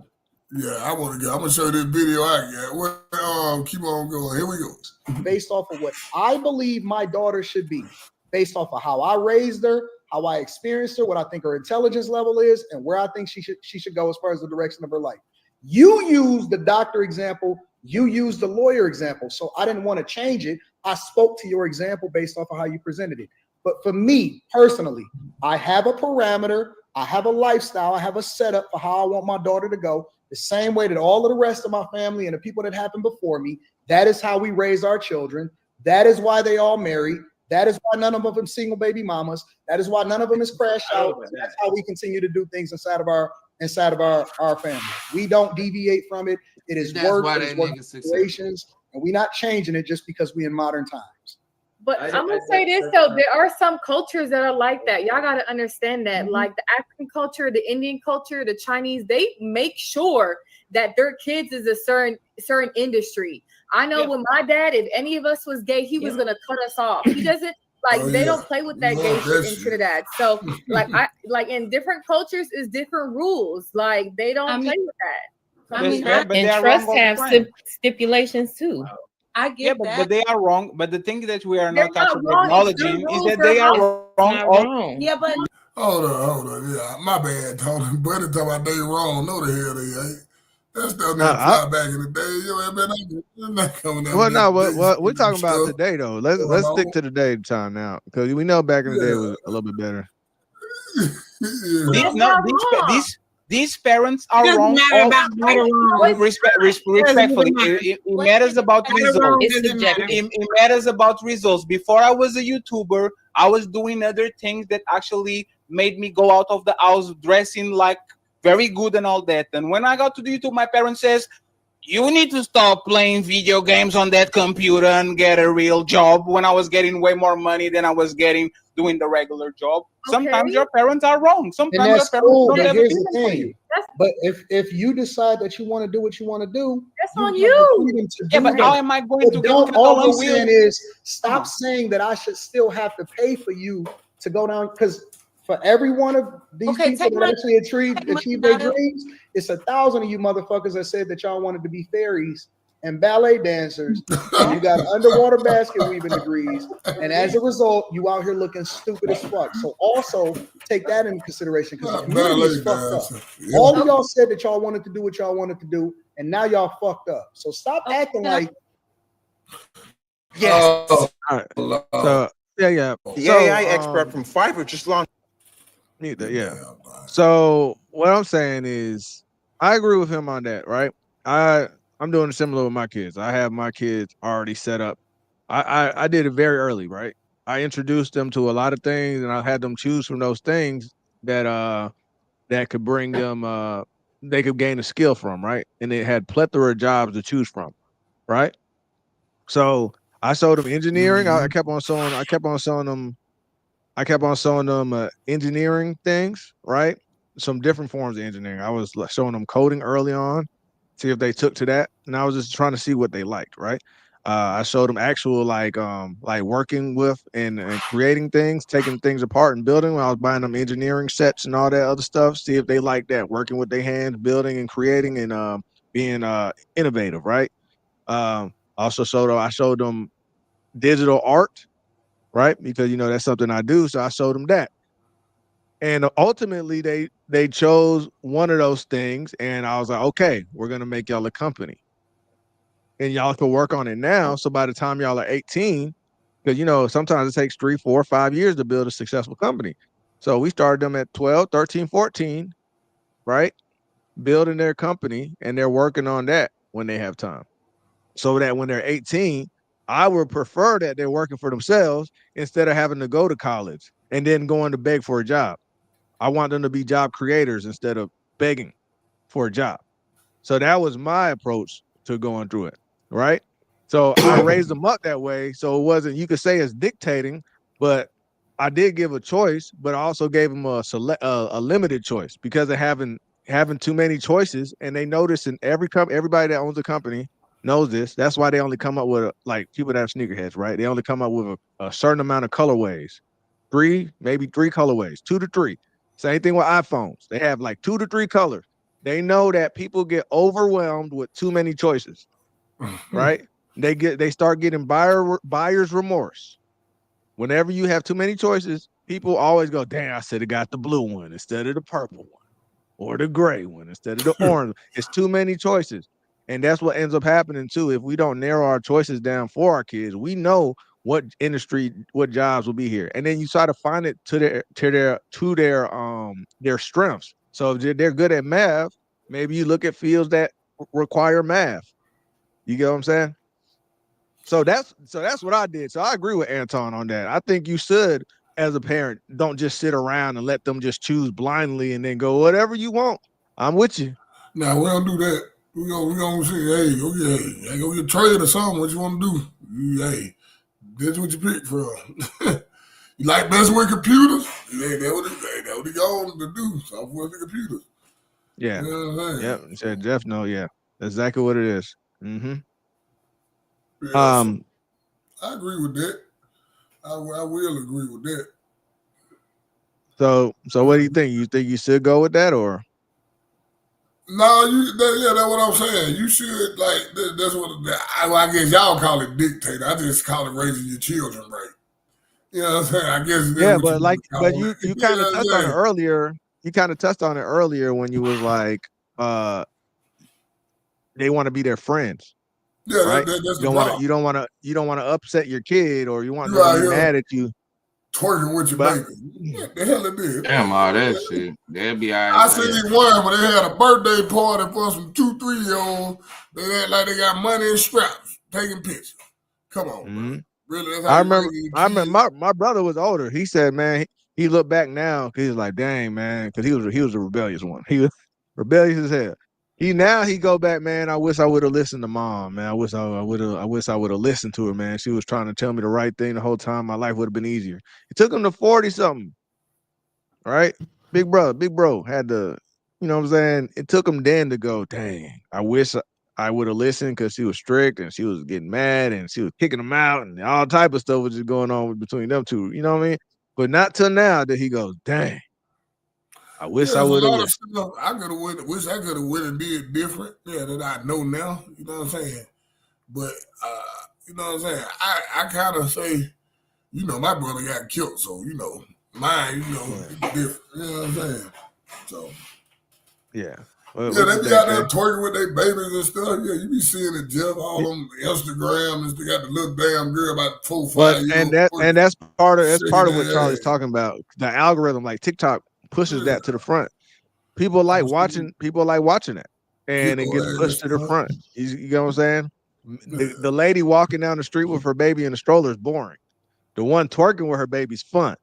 Speaker 3: Yeah, I want to go. I'm gonna show you this video I got. Well, keep on going. Here we go.
Speaker 7: Based off of what I believe my daughter should be, based off of how I raised her, how I experienced her, what I think her intelligence level is, and where I think she should go as far as the direction of her life. You used the doctor example, you used the lawyer example, so I didn't want to change it. I spoke to your example based off of how you presented it. But for me personally, I have a parameter, I have a lifestyle, I have a setup for how I want my daughter to go. The same way that all of the rest of my family and the people that happened before me, that is how we raise our children. That is why they all married. That is why none of them are single baby mamas. That is why none of them is crashed out. That's how we continue to do things inside of our family. We don't deviate from it. It is
Speaker 4: That's
Speaker 7: work,
Speaker 4: why
Speaker 7: it is
Speaker 4: that
Speaker 7: work
Speaker 4: nigga
Speaker 7: situations, and we're not changing it just because we in modern times.
Speaker 5: But I'm gonna say this though, there are some cultures that are like that. Y'all gotta understand that, like the African culture, the Indian culture, the Chinese, they make sure that their kids is a certain industry. I know when my dad, if any of us was gay, he was gonna cut us off. He doesn't they don't play with that gay shit into that. So like in different cultures is different rules. Like they don't play with that.
Speaker 9: I mean, and
Speaker 10: trusts have stipulations too.
Speaker 11: I get
Speaker 9: but,
Speaker 11: that.
Speaker 9: but they are wrong. But the thing that we are
Speaker 5: They're
Speaker 9: not
Speaker 5: not
Speaker 9: actually
Speaker 5: wrong.
Speaker 9: acknowledging
Speaker 5: It's
Speaker 9: is
Speaker 5: good
Speaker 9: that they are
Speaker 5: rules
Speaker 9: wrong.
Speaker 11: Yeah, but
Speaker 3: Hold on. Yeah, my bad, Tony. Buddy talking about they wrong. No, the hell they ain't. That stuff not fly back in the day. You ain't not coming up.
Speaker 2: Well, no, what we're talking about today though. Let's stick to the day time now because we know back in the day it was a little bit better.
Speaker 9: These parents are
Speaker 11: doesn't
Speaker 9: wrong.
Speaker 11: matter about right or wrong.
Speaker 9: Respectfully, it matters about results. It matters about results. Before I was a YouTuber, I was doing other things that actually made me go out of the house dressing like very good and all that. And when I got to the YouTube, my parents says, you need to stop playing video games on that computer and get a real job. When I was getting way more money than I was getting doing the regular job. Sometimes your parents are wrong. Sometimes
Speaker 7: And that's
Speaker 9: your parents
Speaker 7: cool,
Speaker 9: don't
Speaker 7: but
Speaker 9: have
Speaker 7: here's the
Speaker 9: opinion for you.
Speaker 7: thing. But if you decide that you want to do what you want to do,
Speaker 5: that's on
Speaker 7: have the
Speaker 5: you.
Speaker 7: freedom to
Speaker 9: Yeah,
Speaker 7: do
Speaker 9: but
Speaker 7: that.
Speaker 9: how am I going
Speaker 7: But
Speaker 9: to
Speaker 7: don't,
Speaker 9: get
Speaker 7: all I'm
Speaker 9: the wheel?
Speaker 7: saying is stop saying that I should still have to pay for you to go down, because for every one of these people that actually achieve their dreams, it's 1,000 of you motherfuckers that said that y'all wanted to be fairies and ballet dancers, and you got underwater basket weaving degrees, and as a result, you out here looking stupid as fuck. So also take that into consideration because the community is fucked up. All of y'all said that y'all wanted to do what y'all wanted to do, and now y'all fucked up. So stop acting like
Speaker 2: All right. So yeah.
Speaker 12: The
Speaker 2: So,
Speaker 12: AI expert from Fiverr just launched.
Speaker 2: Yeah. So what I'm saying is, I agree with him on that, right? I'm doing similar with my kids. I have my kids already set up. I did it very early, right? I introduced them to a lot of things, and I had them choose from those things that could bring them they could gain a skill from, right? And they had plethora of jobs to choose from, right? So I showed them engineering. I kept on showing them engineering things, right? Some different forms of engineering. I was showing them coding early on, see if they took to that, and I was just trying to see what they liked, right? I showed them actual like working with and creating things, taking things apart and building. I was buying them engineering sets and all that other stuff, see if they like that, working with their hands, building and creating and being innovative, right? I showed them digital art, right? Because that's something I do, so I showed them that. And ultimately they chose one of those things, and I was like, okay, we're gonna make y'all a company. And y'all can work on it now. So by the time y'all are 18, because sometimes it takes 3, 4, 5 years to build a successful company. So we started them at 12, 13, 14, right? Building their company, and they're working on that when they have time. So that when they're 18, I would prefer that they're working for themselves instead of having to go to college and then going to beg for a job. I want them to be job creators instead of begging for a job. So that was my approach to going through it, right? So I raised them up that way. So it wasn't, you could say it's dictating, but I did give a choice, but I also gave them a limited choice because of having too many choices. And they notice in everybody that owns a company knows this. That's why they only come up with like people that have sneakerheads, right? They only come up with a certain amount of colorways, maybe three colorways, 2 to 3. Same thing with iPhones. They have like 2 to 3 colors. They know that people get overwhelmed with too many choices, right? They start getting buyer's remorse. Whenever you have too many choices, people always go, "Damn, I should have got the blue one instead of the purple one, or the gray one instead of the orange." It's too many choices, and that's what ends up happening too. If we don't narrow our choices down for our kids, we know what industry, what jobs will be here, and then you try to find it to their strengths. So if they're good at math, maybe you look at fields that require math. You get what I'm saying? So that's what I did. So I agree with Anton on that. I think you should, as a parent, don't just sit around and let them just choose blindly and then go whatever you want. I'm with you.
Speaker 3: Now we don't do that. We gonna say, hey, go get trade or something. What you want to do? Hey, that's what you pick from. You like messing with computers? Hey, that what he going to do. Software with the computers.
Speaker 2: Yeah.
Speaker 3: You know what I'm saying?
Speaker 2: Yeah. Said Jeff. No. Yeah. That's exactly what it is. Mm-hmm.
Speaker 3: Yeah, so I agree with that. I will agree with that.
Speaker 2: So what do you think? You think you should go with that, or?
Speaker 3: No, that's what I'm saying. You should, like, that's what I guess y'all call it dictator. I just call it raising your children right. You know what I'm saying? I guess.
Speaker 2: Yeah, but you kind of touched on it earlier. You kind of touched on it earlier when you was like, they want to be their friends.
Speaker 3: Yeah,
Speaker 2: right?
Speaker 3: that's
Speaker 2: you don't want to upset your kid, or you want them to be mad at you.
Speaker 3: Twerking with your baby. What the hell it is?
Speaker 4: Damn, all that shit. They'll be all right.
Speaker 3: I seen this one when they had a birthday party for some 2-3-year-olds. They act like they got money and straps, taking pictures. Come on, bro. Really? That's how
Speaker 2: I remember my brother was older. He said, man, he looked back now because he was like, dang, man, because he was a rebellious one. He was rebellious as hell. He go back, man. I wish I would have listened to mom, man. I wish I would have listened to her, man. She was trying to tell me the right thing the whole time. My life would have been easier. It took him to 40-something. Right? Big bro had to, you know what I'm saying? It took him then to go, dang, I wish I would have listened, because she was strict and she was getting mad and she was kicking him out and all type of stuff was just going on between them two. You know what I mean? But not till now that he goes, dang. I wish I would have.
Speaker 3: I could have wish I could have went and did different. Yeah, that I know now. You know what I'm saying? But you know what I'm saying? I kind of say, you know, my brother got killed, so you know, mine, you know, it's different. You know what I'm saying? So
Speaker 2: yeah.
Speaker 3: They be out there twerking with their babies and stuff. Yeah, you be seeing it, Jeff, all them Instagram, and they got the little damn girl about 4-5 years old.
Speaker 2: And that's part of what Charlie's talking about. The algorithm, like TikTok, pushes that to the front. People like watching it, and it gets pushed to the front. You know what I'm saying? The lady walking down the street with her baby in a stroller is boring. The one twerking with her baby's fun.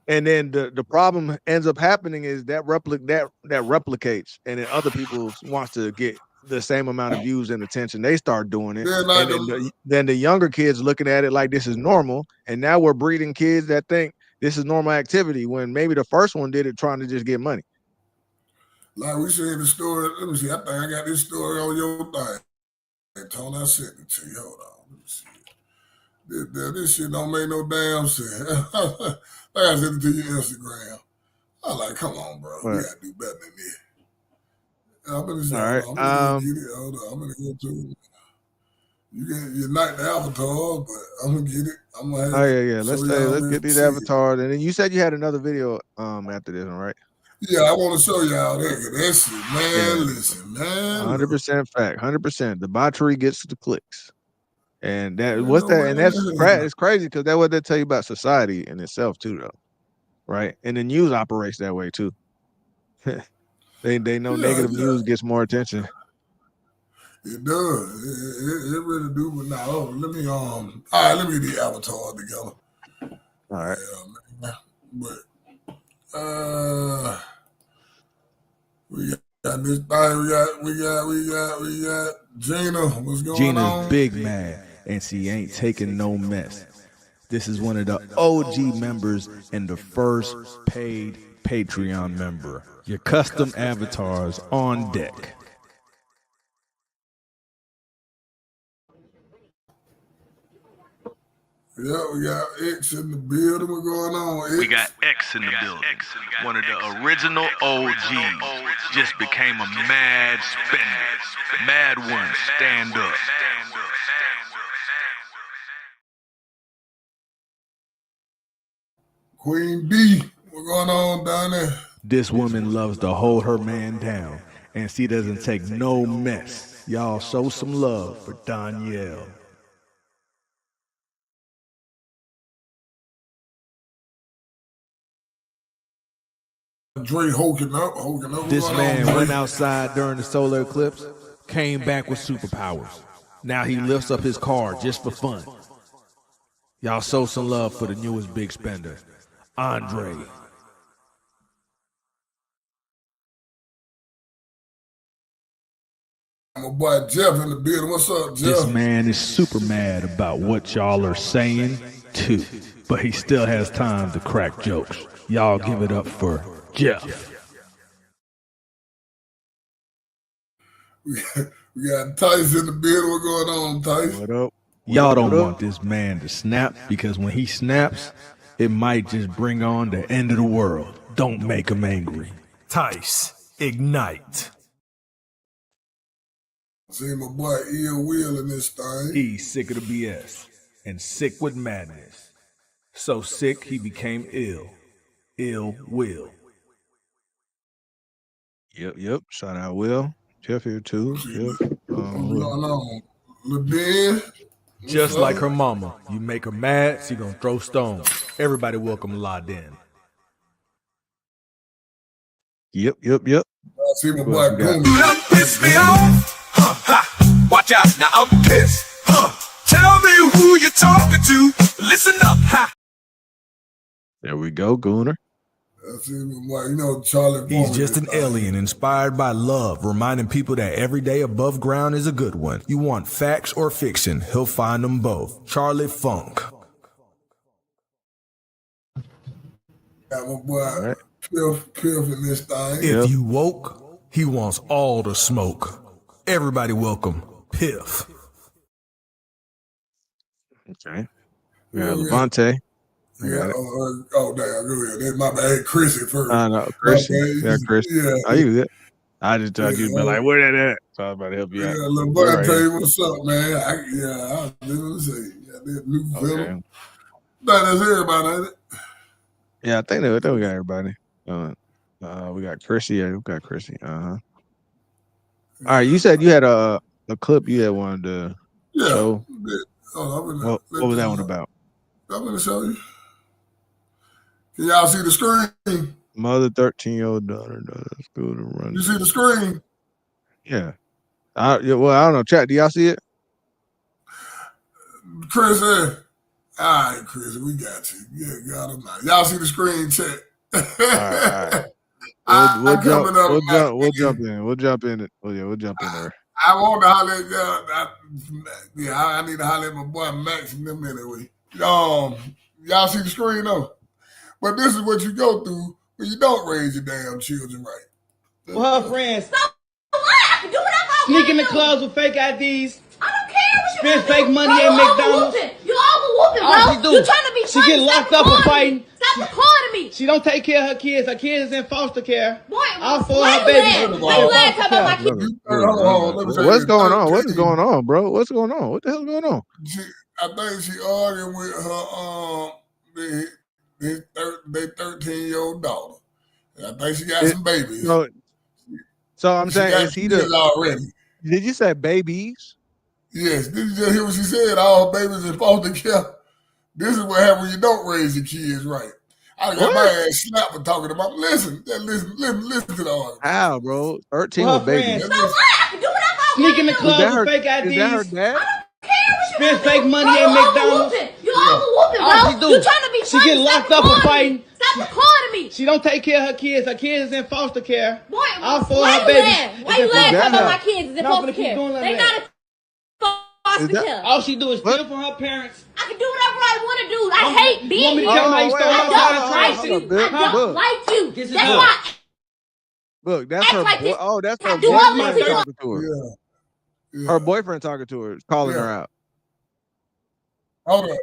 Speaker 2: And then the problem ends up happening is that replicates, and then other people wants to get the same amount of views and attention. They start doing it, and then the younger kids looking at it like this is normal, and now we're breeding kids that think this is normal activity when maybe the first one did it trying to just get money.
Speaker 3: Like we said the story. Let me see. I think I got this story on your thing. Tony, I sent it to you. Hold on. Let me see. This shit don't make no damn sense. I sent it to your Instagram. I'm like, come on, bro. We gotta do better than this. I'm gonna say,
Speaker 2: all right.
Speaker 3: Get it. Hold on. I'm gonna go to it. You're not the avatar, but I'm gonna get it. I'm gonna have
Speaker 2: Let's get these avatars. And then you said you had another video after this one, right?
Speaker 3: Yeah, I want to show y'all that. That's it, man. Yeah. Listen, man.
Speaker 2: 100% fact. 100%. The botchery gets the clicks. And it's crazy because that's what they tell you about society in itself too, though. Right? And the news operates that way too. They know negative news gets more attention.
Speaker 3: It does. It really do. But now, let me all right, let me get the avatar together.
Speaker 2: All right.
Speaker 3: Yeah, but we got this thing. We got Gina. What's going on?
Speaker 2: Gina's big mad, and she ain't taking no mess. This is one of the OG members and the first paid Patreon member. Your custom avatars on deck.
Speaker 3: Yeah, we got X in the building. What's going on? X?
Speaker 13: We got X in the building. One of the original OGs just became a mad spender. Mad one, stand up.
Speaker 3: Queen B. What's going on down there?
Speaker 14: This woman loves to hold her man down, and she doesn't take no mess. Y'all show some love for Danielle.
Speaker 3: Dre hoking up.
Speaker 14: This
Speaker 3: What's
Speaker 14: man
Speaker 3: going on,
Speaker 14: went
Speaker 3: Dre?
Speaker 14: outside during the solar eclipse, came back with superpowers. Now he lifts up his car just for fun. Y'all show some love for the newest big spender, Andre.
Speaker 3: My boy Jeff in the building. What's up, Jeff?
Speaker 14: This man is super mad about what y'all are saying, too. But he still has time to crack jokes. Y'all give it up for Jeff.
Speaker 3: We got Tice in the building. What's going on, Tice?
Speaker 2: What up?
Speaker 14: Y'all don't want this man to snap, because when he snaps, it might just bring on the end of the world. Don't make him angry. Tice, ignite.
Speaker 3: See my boy Ill Will in this thing.
Speaker 14: He's sick of the BS and sick with madness. So sick he became ill. Ill Will.
Speaker 2: Yep. Shout out Will. Jeff here too. Yep.
Speaker 3: What's going on? LeBen.
Speaker 14: Just like her mama, you make her mad, she gonna throw stones. Everybody welcome La Den.
Speaker 2: Yep.
Speaker 3: I see my boy Boom.
Speaker 1: You done pissed me off. Ha. Watch out, now I'm pissed. Tell me who you're talking to. Listen up. Ha.
Speaker 2: There we go, Gooner.
Speaker 3: I see my boy, you know, Charlie.
Speaker 14: He's
Speaker 3: Boy,
Speaker 14: just an alien inspired by love, reminding people that every day above ground is a good one. You want facts or fiction, he'll find them both. Charlie Funk.
Speaker 3: Got my boy Piff in this thing.
Speaker 14: If you woke, he wants all the smoke. Everybody welcome Piff.
Speaker 2: Okay. We got Levante.
Speaker 3: Yeah. Oh, damn. Go ahead. That's my bad. Chrissy first.
Speaker 2: No, Chrissy. Yeah, Chrissy.
Speaker 3: Yeah.
Speaker 2: I use it. I just thought you'd be like, where that at? So I was about to help you out.
Speaker 3: Yeah, Levante, what's up, man? I was going to say, that new film. That's everybody, ain't it?
Speaker 2: Yeah, I think we got everybody. We got Chrissy. Yeah, we got Chrissy. All right, you said you had a clip you had wanted to show. What was that one about?
Speaker 3: I'm going to show you. Can y'all see the screen?
Speaker 2: Mother 13-year-old daughter does school to run.
Speaker 3: You see the screen?
Speaker 2: Yeah. I don't know. Chat, do y'all see it?
Speaker 3: Chris, all right, Chris, we got you. Yeah, got him now. Y'all see the screen, chat?
Speaker 2: All right. We'll jump in. We'll jump in it. Oh yeah, we'll jump in there.
Speaker 3: I want to holler at y'all. I need to holler at my boy Max and them anyway. Y'all see the screen though? But this is what you go through when you don't raise your damn children right.
Speaker 15: Well, her friends
Speaker 16: What? I can do whatever I
Speaker 15: sneak in the
Speaker 16: want to
Speaker 15: clubs with fake IDs.
Speaker 16: I don't care what you
Speaker 15: Spend
Speaker 16: do.
Speaker 15: fake money
Speaker 16: Bro,
Speaker 15: at McDonald's.
Speaker 16: You overwhooping,
Speaker 15: All
Speaker 16: bro.
Speaker 15: she do,
Speaker 16: You trying to be
Speaker 15: she
Speaker 16: funny.
Speaker 15: get locked up for fighting.
Speaker 16: Stop recording me.
Speaker 15: She don't take care of her kids. Her kids is in foster care.
Speaker 16: Boy,
Speaker 15: All four
Speaker 16: why
Speaker 15: of her
Speaker 16: you
Speaker 15: babies.
Speaker 16: laugh? Why you laugh about my kids?
Speaker 2: What's going on? What's going on, bro? What's going on? What the hell's going on?
Speaker 3: I think she arguing with her they 13-year-old daughter. And I think she got some babies.
Speaker 2: So I'm saying, is he the
Speaker 3: already?
Speaker 2: Did you say babies?
Speaker 3: Yes. Did you just hear what she said? All her babies in foster care. This is what happens when you don't raise your kids right. I got my ass slapped for talking about. Listen to the argument.
Speaker 2: How, bro? 13
Speaker 15: Well,
Speaker 2: with babies.
Speaker 16: So what? I can do whatever I
Speaker 15: Sneak in the
Speaker 16: want to
Speaker 15: clubs
Speaker 2: her-
Speaker 15: with fake IDs.
Speaker 2: Is that her dad?
Speaker 15: Spend fake money
Speaker 16: Bro,
Speaker 15: at
Speaker 16: you
Speaker 15: McDonald's.
Speaker 16: overwhooping. You overwhooping,
Speaker 15: All
Speaker 16: bro.
Speaker 15: she do,
Speaker 16: You trying to be
Speaker 15: she
Speaker 16: funny.
Speaker 15: get
Speaker 16: Stop
Speaker 15: locked up for
Speaker 16: recording
Speaker 15: fighting.
Speaker 16: me. Stop recording me.
Speaker 15: She don't take care of her kids. Her kids is in foster care.
Speaker 16: Boy,
Speaker 15: All four
Speaker 16: why
Speaker 15: of her
Speaker 16: you
Speaker 15: babies.
Speaker 16: laugh? Why you laugh about my kids is in
Speaker 15: No, I'm
Speaker 16: foster
Speaker 15: finna keep
Speaker 16: care?
Speaker 15: doing like
Speaker 16: They
Speaker 15: that.
Speaker 16: not in foster care.
Speaker 15: All she do is steal from her parents.
Speaker 16: I can do whatever I want to do. I hate being
Speaker 15: You want me to
Speaker 16: here.
Speaker 15: tell them how you stole
Speaker 16: I
Speaker 15: my
Speaker 16: don't
Speaker 15: daughter?
Speaker 16: like
Speaker 2: Hold
Speaker 16: you.
Speaker 2: up, Bill.
Speaker 16: I don't
Speaker 2: Look.
Speaker 16: like you.
Speaker 15: This is
Speaker 16: That's
Speaker 15: look.
Speaker 16: why.
Speaker 2: Look, that's
Speaker 16: Act
Speaker 2: her.
Speaker 16: like this.
Speaker 2: Oh, that's her
Speaker 16: Do all
Speaker 2: boyfriend
Speaker 16: this shit.
Speaker 2: talking to her.
Speaker 3: Yeah.
Speaker 2: Her boyfriend talking to her, calling her out.
Speaker 3: Hold up.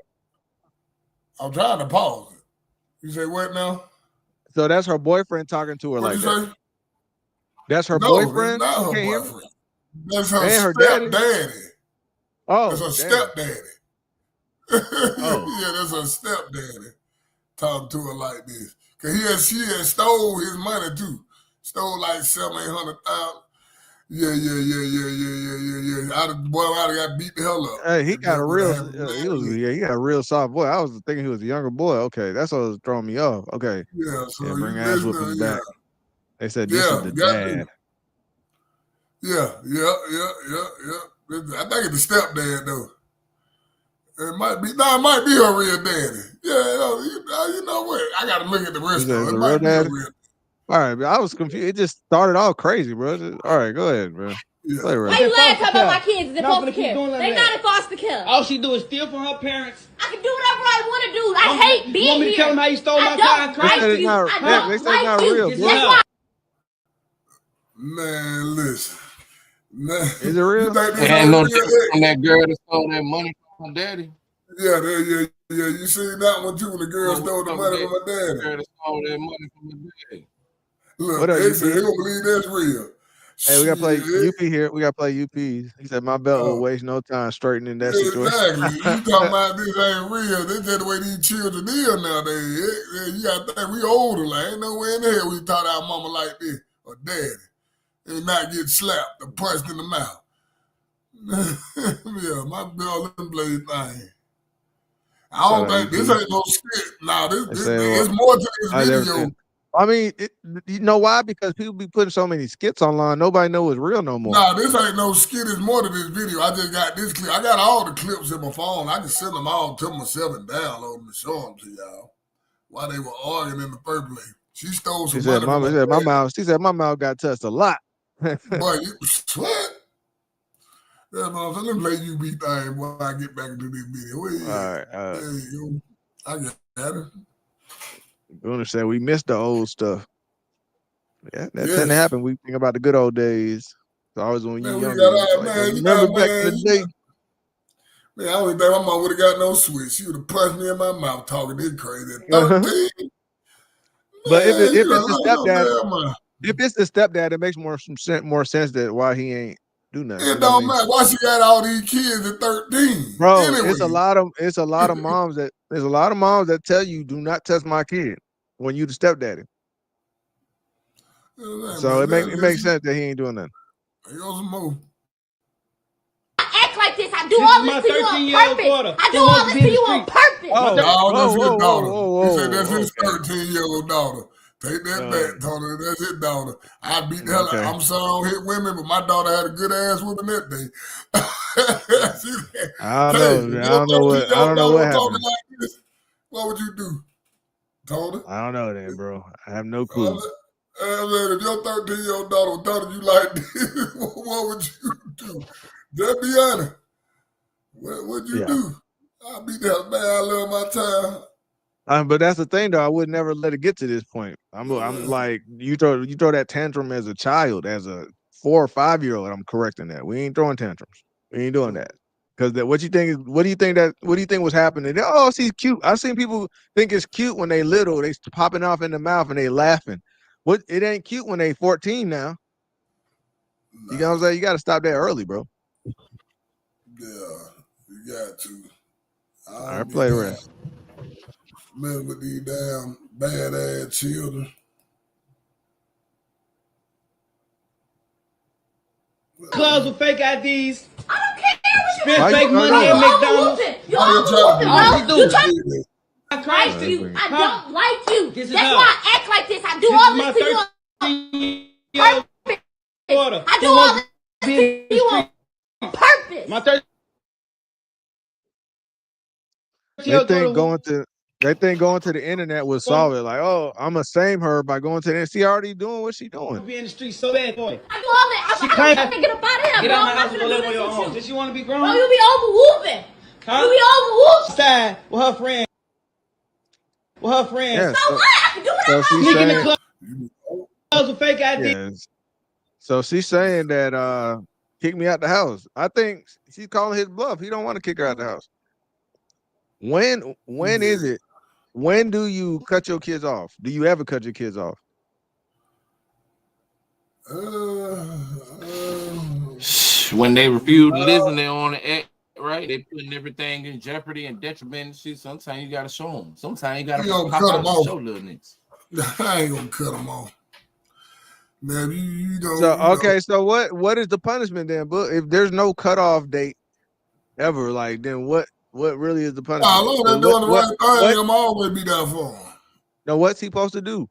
Speaker 3: I'm trying to pause it. You say what now?
Speaker 2: So that's her boyfriend talking to her
Speaker 3: What
Speaker 2: like
Speaker 3: you
Speaker 2: that.
Speaker 3: say?
Speaker 2: That's her
Speaker 3: No,
Speaker 2: boyfriend.
Speaker 3: that's not her
Speaker 2: Can't hear me?
Speaker 3: boyfriend. That's her
Speaker 2: And her daddy?
Speaker 3: stepdaddy.
Speaker 2: Oh,
Speaker 3: That's her
Speaker 2: damn.
Speaker 3: stepdaddy.
Speaker 2: Oh.
Speaker 3: Yeah, that's her stepdaddy talking to her like this. Cause she had stole his money too. Stole like $700,000-800,000. Yeah. Boy, I'd have got beat the hell up.
Speaker 2: Hey, he got a real.
Speaker 3: Yeah.
Speaker 2: He got a real soft boy. I was thinking he was a younger boy. Okay, that's what was throwing me off. Okay,
Speaker 3: Yeah, so
Speaker 2: yeah,
Speaker 3: you
Speaker 2: bring ass
Speaker 3: listen
Speaker 2: whoopings
Speaker 3: to,
Speaker 2: back. They said this is the
Speaker 3: got to.
Speaker 2: dad.
Speaker 3: Yeah. I think it's the stepdad though. It might be her real daddy. Yeah, you know what? I gotta look at the
Speaker 2: He
Speaker 3: rest
Speaker 2: said
Speaker 3: of
Speaker 2: it's
Speaker 3: it. It
Speaker 2: a
Speaker 3: might
Speaker 2: real
Speaker 3: be her
Speaker 2: daddy.
Speaker 3: real.
Speaker 2: All right, but I was confused. It just started all crazy, bro. All right, go ahead, bro.
Speaker 3: Yeah.
Speaker 2: Play
Speaker 16: Why
Speaker 2: right.
Speaker 16: you lying talking about my kids is in
Speaker 15: Not
Speaker 16: foster
Speaker 15: gonna keep
Speaker 16: care?
Speaker 15: doing like
Speaker 16: They
Speaker 15: that.
Speaker 16: not in foster care.
Speaker 15: All she do is steal from her parents.
Speaker 16: I can do whatever I want to do. I hate
Speaker 15: You
Speaker 16: being
Speaker 15: want me to
Speaker 16: here.
Speaker 15: tell them how you stole my
Speaker 16: I
Speaker 15: car?
Speaker 16: don't
Speaker 2: They
Speaker 16: like
Speaker 2: said it's
Speaker 16: you.
Speaker 2: not.
Speaker 16: I
Speaker 2: They
Speaker 16: don't
Speaker 2: said it's
Speaker 16: like
Speaker 2: not
Speaker 16: you.
Speaker 2: real,
Speaker 15: This
Speaker 2: bro.
Speaker 15: is
Speaker 16: That's
Speaker 15: her.
Speaker 16: why.
Speaker 3: Man, listen. Man,
Speaker 2: Is it real?
Speaker 3: you think this
Speaker 4: Ain't
Speaker 3: ain't
Speaker 4: no
Speaker 3: real?
Speaker 4: difference from that girl that stole that money from her daddy.
Speaker 3: Yeah. You seen that one too when the girl stole the money from her daddy.
Speaker 4: Girl that stole that money from her daddy.
Speaker 3: Look,
Speaker 2: What up,
Speaker 3: they said
Speaker 2: UP?
Speaker 3: they gonna believe that's real.
Speaker 2: Hey, we gotta play
Speaker 3: Shit.
Speaker 2: UP here. We gotta play UPs. He said my belt will
Speaker 3: Oh.
Speaker 2: waste no time straightening that situation.
Speaker 3: Exactly. You talking about this ain't real. This just the way these children is nowadays. You gotta think we older. Like, ain't no way in the hell we taught our mama like this or daddy. And not get slapped or punched in the mouth. Yeah, my belt and blade thing. I don't
Speaker 2: Shout out
Speaker 3: think this
Speaker 2: UP.
Speaker 3: ain't no skit. Nah,
Speaker 2: They say,
Speaker 3: it's
Speaker 2: well,
Speaker 3: more to this
Speaker 2: how's
Speaker 3: video.
Speaker 2: everything? I mean, you know why? Because people be putting so many skits online. Nobody know it's real no more.
Speaker 3: Nah, this ain't no skit. It's more to this video. I just got this clip. I got all the clips in my phone. I can send them all to myself and download them and show them to y'all. While they were arguing in the first place. She stole some
Speaker 2: She said,
Speaker 3: money from
Speaker 2: my mouth. She said my mouth got touched a lot.
Speaker 3: Boy, what? That's what I'm saying. Let me play UB thing while I get back into this video. Where you at?
Speaker 2: All right.
Speaker 3: There you go. I got it.
Speaker 2: Gonna say we missed the old stuff. Yeah, that tend to
Speaker 3: Yes.
Speaker 2: happen. We think about the good old days. It's always when
Speaker 3: Man,
Speaker 2: you're
Speaker 3: we
Speaker 2: younger.
Speaker 3: got
Speaker 2: it's
Speaker 3: out,
Speaker 2: like,
Speaker 3: man. You
Speaker 2: remember
Speaker 3: know,
Speaker 2: back
Speaker 3: man,
Speaker 2: in the
Speaker 3: you
Speaker 2: day?
Speaker 3: know. Man, I don't even think my mom would have got no switch. She would have punched me in my mouth talking this crazy. At 13.
Speaker 2: But if
Speaker 3: Man,
Speaker 2: it's
Speaker 3: you
Speaker 2: the
Speaker 3: know, like no
Speaker 2: stepdad,
Speaker 3: damn mind.
Speaker 2: if it's the stepdad, it makes more sense that why he ain't do nothing.
Speaker 3: It
Speaker 2: You know what I
Speaker 3: don't
Speaker 2: mean?
Speaker 3: matter. Why she got all these kids at 13?
Speaker 2: Bro,
Speaker 3: Anyway.
Speaker 2: it's a lot of moms that tell you do not touch my kid when you the stepdaddy. So it makes sense that he ain't doing nothing.
Speaker 3: Here goes some more.
Speaker 16: Act like this. I do
Speaker 15: This
Speaker 16: all
Speaker 15: is my
Speaker 16: this to you on
Speaker 15: 13-year-old
Speaker 16: purpose.
Speaker 15: daughter.
Speaker 16: I do
Speaker 15: That
Speaker 16: all
Speaker 15: wants
Speaker 16: this
Speaker 15: to be
Speaker 16: to
Speaker 15: in
Speaker 16: you
Speaker 15: the
Speaker 16: on
Speaker 15: street.
Speaker 16: purpose.
Speaker 2: Oh,
Speaker 3: No, that's his daughter. He said
Speaker 2: whoa,
Speaker 3: that's his
Speaker 2: okay.
Speaker 3: 13-year-old daughter. Take that back, Tony. That's his daughter. I beat the hell out.
Speaker 2: Okay.
Speaker 3: I'm sorry I don't hit women, but my daughter had a good ass whooping that day.
Speaker 2: I don't know what happened.
Speaker 3: Like this, what would you do, Tony?
Speaker 2: I don't know that, bro. I have no clue.
Speaker 3: If your 13-year-old daughter was talking to you like this, what would you do? Just be honest. What would you do? I beat the hell, man. I love my time.
Speaker 2: But that's the thing, though. I would never let it get to this point. I'm like you throw that tantrum as a child, as a 4 or 5-year-old. I'm correcting that. We ain't throwing tantrums. We ain't doing that. Because what do you think was happening? Oh, she's cute. I've seen people think it's cute when they little. They popping off in the mouth and they laughing. What? It ain't cute when they 14 now. You know what I'm saying? You got to stop that early, bro.
Speaker 3: Yeah, you got to.
Speaker 2: All right, play the rest.
Speaker 3: Man, with these damn bad ass children.
Speaker 15: Clubs with fake IDs.
Speaker 16: I don't care what you
Speaker 15: Spend fake money at McDonald's.
Speaker 16: You overwhooping, bro. You try
Speaker 15: I
Speaker 16: like you. I don't like you.
Speaker 15: This is
Speaker 16: That's
Speaker 15: her.
Speaker 16: why I act like this. I do
Speaker 15: This
Speaker 16: all
Speaker 15: is
Speaker 16: this to you on
Speaker 15: my 13-year-old daughter.
Speaker 16: I do all this to you on purpose.
Speaker 15: My 13
Speaker 2: They think going to the internet will solve it. Like, oh, I'm gonna shame her by going to the internet. She already doing what she doing.
Speaker 15: be in the street so bad, boy.
Speaker 16: I do all that. I'm trying to get up out of here,
Speaker 15: Get
Speaker 16: bro.
Speaker 15: out my
Speaker 16: I'm
Speaker 15: house
Speaker 16: not
Speaker 15: and
Speaker 16: gonna
Speaker 15: go
Speaker 16: do
Speaker 15: live on
Speaker 16: this
Speaker 15: your
Speaker 16: with
Speaker 15: own.
Speaker 16: you.
Speaker 15: Does she want to be grown?
Speaker 16: Bro, you be over whooping.
Speaker 15: Huh?
Speaker 16: You be over whooping.
Speaker 15: Side with her friend. With her friends.
Speaker 2: Yeah,
Speaker 16: So what? I can do whatever
Speaker 2: so
Speaker 16: I
Speaker 2: she's
Speaker 15: Sneak in the
Speaker 2: saying,
Speaker 15: clubs with fake IDs.
Speaker 2: yes. So she's saying that kick me out the house. I think she's calling his bluff. He don't want to kick her out the house. When is it when do you cut your kids off? Do you ever cut your kids off?
Speaker 4: When they refuse to listen, they on the act right. They putting everything in jeopardy and detriment and shit. Sometimes you gotta show them. Sometimes you gotta pop out and show little niggas.
Speaker 3: I ain't gonna cut them off. Man, you don't.
Speaker 2: So okay, so what is the punishment then? But if there's no cutoff date ever, like then what really is the punishment?
Speaker 3: Nah, long as they're doing the right thing, I'm always be there for them.
Speaker 2: Now what's he supposed to do?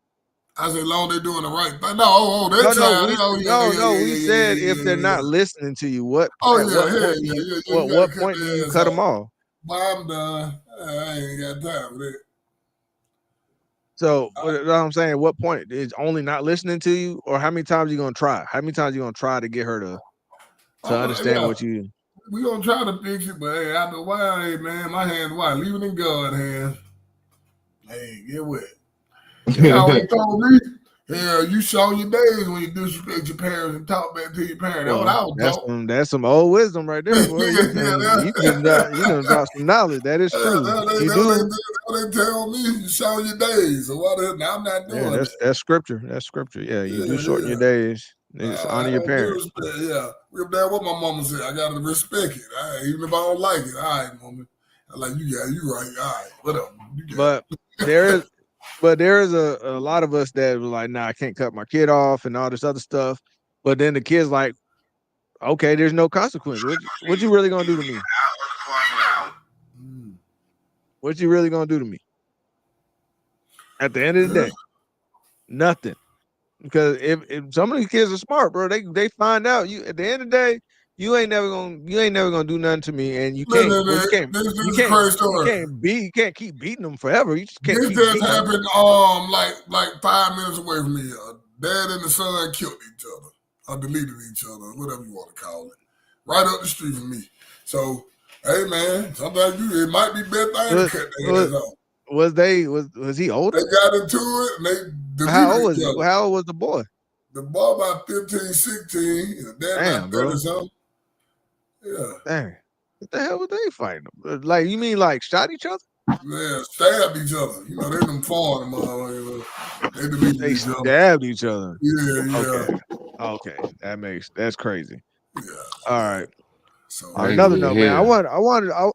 Speaker 3: I said, long as they're doing the right thing. No,
Speaker 2: We said if they're not listening to you, what?
Speaker 3: Oh
Speaker 2: What point do you cut them off?
Speaker 3: But I'm done. I ain't got time for that.
Speaker 2: So what I'm saying, what point is only not listening to you, or how many times you gonna try? How many times you gonna try to get her to understand what you?
Speaker 3: We gonna try to fix it, but hey, after a while, hey man, my hands wide. Leave it in God's hands. Hey, get with it. You always told me, hell, you show your days when you disrespect your parents and talk back to your parents. That's what I was taught.
Speaker 2: That's some old wisdom right there, boy. You done got some knowledge. That is true.
Speaker 3: They tell me you show your days. So what? Now I'm not doing that.
Speaker 2: That's scripture. That's scripture. Yeah, you do shorten your days. Honor your parents.
Speaker 3: Yeah, that's what my mama said. I gotta respect it. Even if I don't like it, all right, mama. I'm like, you right. All right, whatever.
Speaker 2: But there is a lot of us that were like, nah, I can't cut my kid off and all this other stuff. But then the kid's like, okay, there's no consequence. What you really gonna do to me? What you really gonna do to me? At the end of the day, nothing. Because if some of these kids are smart, bro, they find out you at the end of the day, you ain't never gonna do nothing to me, and you can't keep beating them forever. You just can't.
Speaker 3: This just happened like 5 minutes away from me. Dad and the son killed each other, or deleted each other, whatever you want to call it, right up the street from me. So, hey man, sometimes it might be better thing to cut their heads off.
Speaker 2: Was he older?
Speaker 3: They got into it and they deleted each other.
Speaker 2: How old was the boy?
Speaker 3: The boy about 15, 16, and the dad about 30 something. Yeah.
Speaker 2: Dang. What the hell were they fighting? Like, you mean like shot each other?
Speaker 3: Yeah, stabbed each other. You know, they them foreign
Speaker 2: They stabbed each other.
Speaker 3: Yeah.
Speaker 2: Okay. That's crazy.
Speaker 3: Yeah.
Speaker 2: All right.
Speaker 3: So
Speaker 2: another note, man.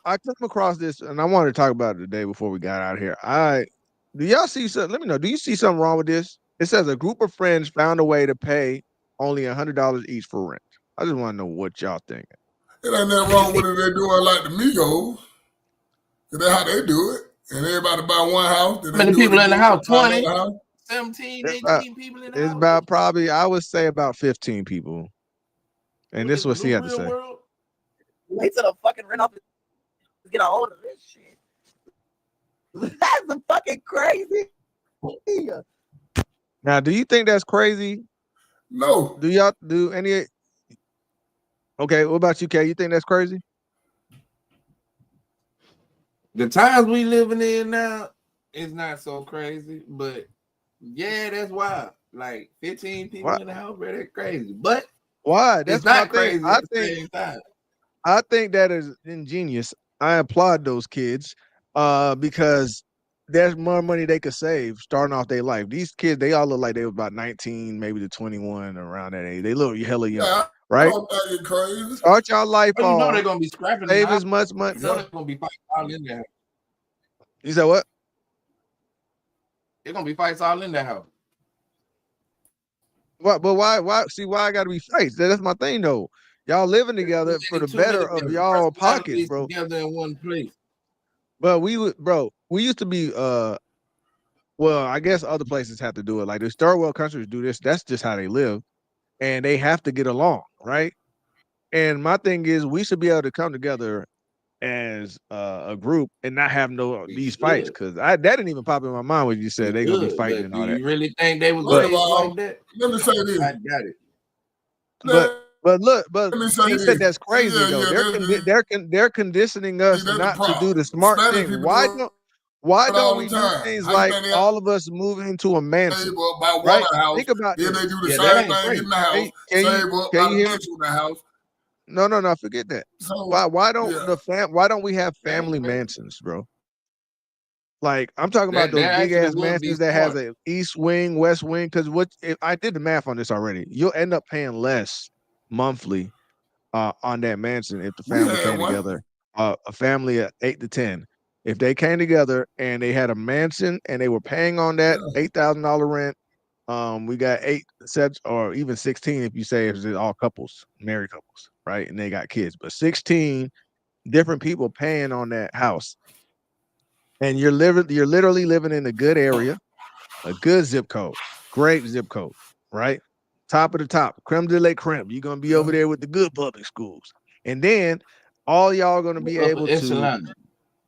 Speaker 2: I came across this and I wanted to talk about it today before we got out of here. Do y'all see something? Let me know. Do you see something wrong with this? It says a group of friends found a way to pay only $100 each for rent. I just want to know what y'all think.
Speaker 3: It ain't nothing wrong with it. They're doing like the Migos. That's how they do it. And everybody buy one house.
Speaker 4: How many people in the house? 20, 17, 18 people in the house?
Speaker 2: It's about probably, I would say about 15 people. And this is what he had to say.
Speaker 17: Wait till the fucking rent off get a hold of this shit. That's fucking crazy.
Speaker 2: Now, do you think that's crazy?
Speaker 3: No.
Speaker 2: Do y'all do any? Okay, what about you, Kay? You think that's crazy?
Speaker 4: The times we living in now is not so crazy, but yeah, that's wild. Like 15 people in the house, bro, that's crazy. But
Speaker 2: why? That's
Speaker 4: not
Speaker 2: crazy. I think that is ingenious. I applaud those kids because there's more money they could save starting off their life. These kids, they all look like they were about 19, maybe to 21, around that age. They look hella young, right?
Speaker 3: Crazy.
Speaker 2: Start your life
Speaker 4: but you
Speaker 2: off.
Speaker 4: know they're gonna be scrapping.
Speaker 2: Save as much money.
Speaker 4: You know they're gonna be fights all in there.
Speaker 2: You said what?
Speaker 4: They're gonna be fights all in that house.
Speaker 2: What? But why? See, why I got to be fights? That's my thing, though. Y'all living together for the better of y'all pockets, bro.
Speaker 4: Together in one place.
Speaker 2: But we used to be well, I guess other places have to do it. Like the third world countries do this. That's just how they live. And they have to get along, right? And my thing is we should be able to come together as a group and not have these fights. Because that didn't even pop in my mind when you said they're gonna be fighting and all that.
Speaker 4: You really think they was like that?
Speaker 3: Let me say this.
Speaker 4: I got it.
Speaker 2: But he said that's crazy though. They're conditioning us not to do the smart thing. Why don't we do things like all of us moving into a mansion? Right? Think about
Speaker 3: then they do the same thing in the house.
Speaker 2: Can you hear me?
Speaker 3: In the house.
Speaker 2: No, forget that. So, why don't we have family mansions, bro? Like I'm talking about
Speaker 4: That
Speaker 2: those big
Speaker 4: actually
Speaker 2: ass
Speaker 4: would be
Speaker 2: mansions that has
Speaker 4: smart.
Speaker 2: a east wing, west wing. Because what if I did the math on this already? You'll end up paying less monthly on that mansion if the
Speaker 3: We
Speaker 2: family
Speaker 3: had
Speaker 2: came
Speaker 3: one.
Speaker 2: together. A family of 8 to 10. If they came together and they had a mansion and they were paying on that $8,000 rent, we got 8 sets or even 16 if you say it's all couples, married couples, right? And they got kids, but 16 different people paying on that house. And you're literally living in a good area, a good zip code, great zip code, right? Top of the top, creme de la creme. You're gonna be over there with the good public schools, and then all y'all gonna be
Speaker 4: Upper
Speaker 2: able to,
Speaker 4: echelon.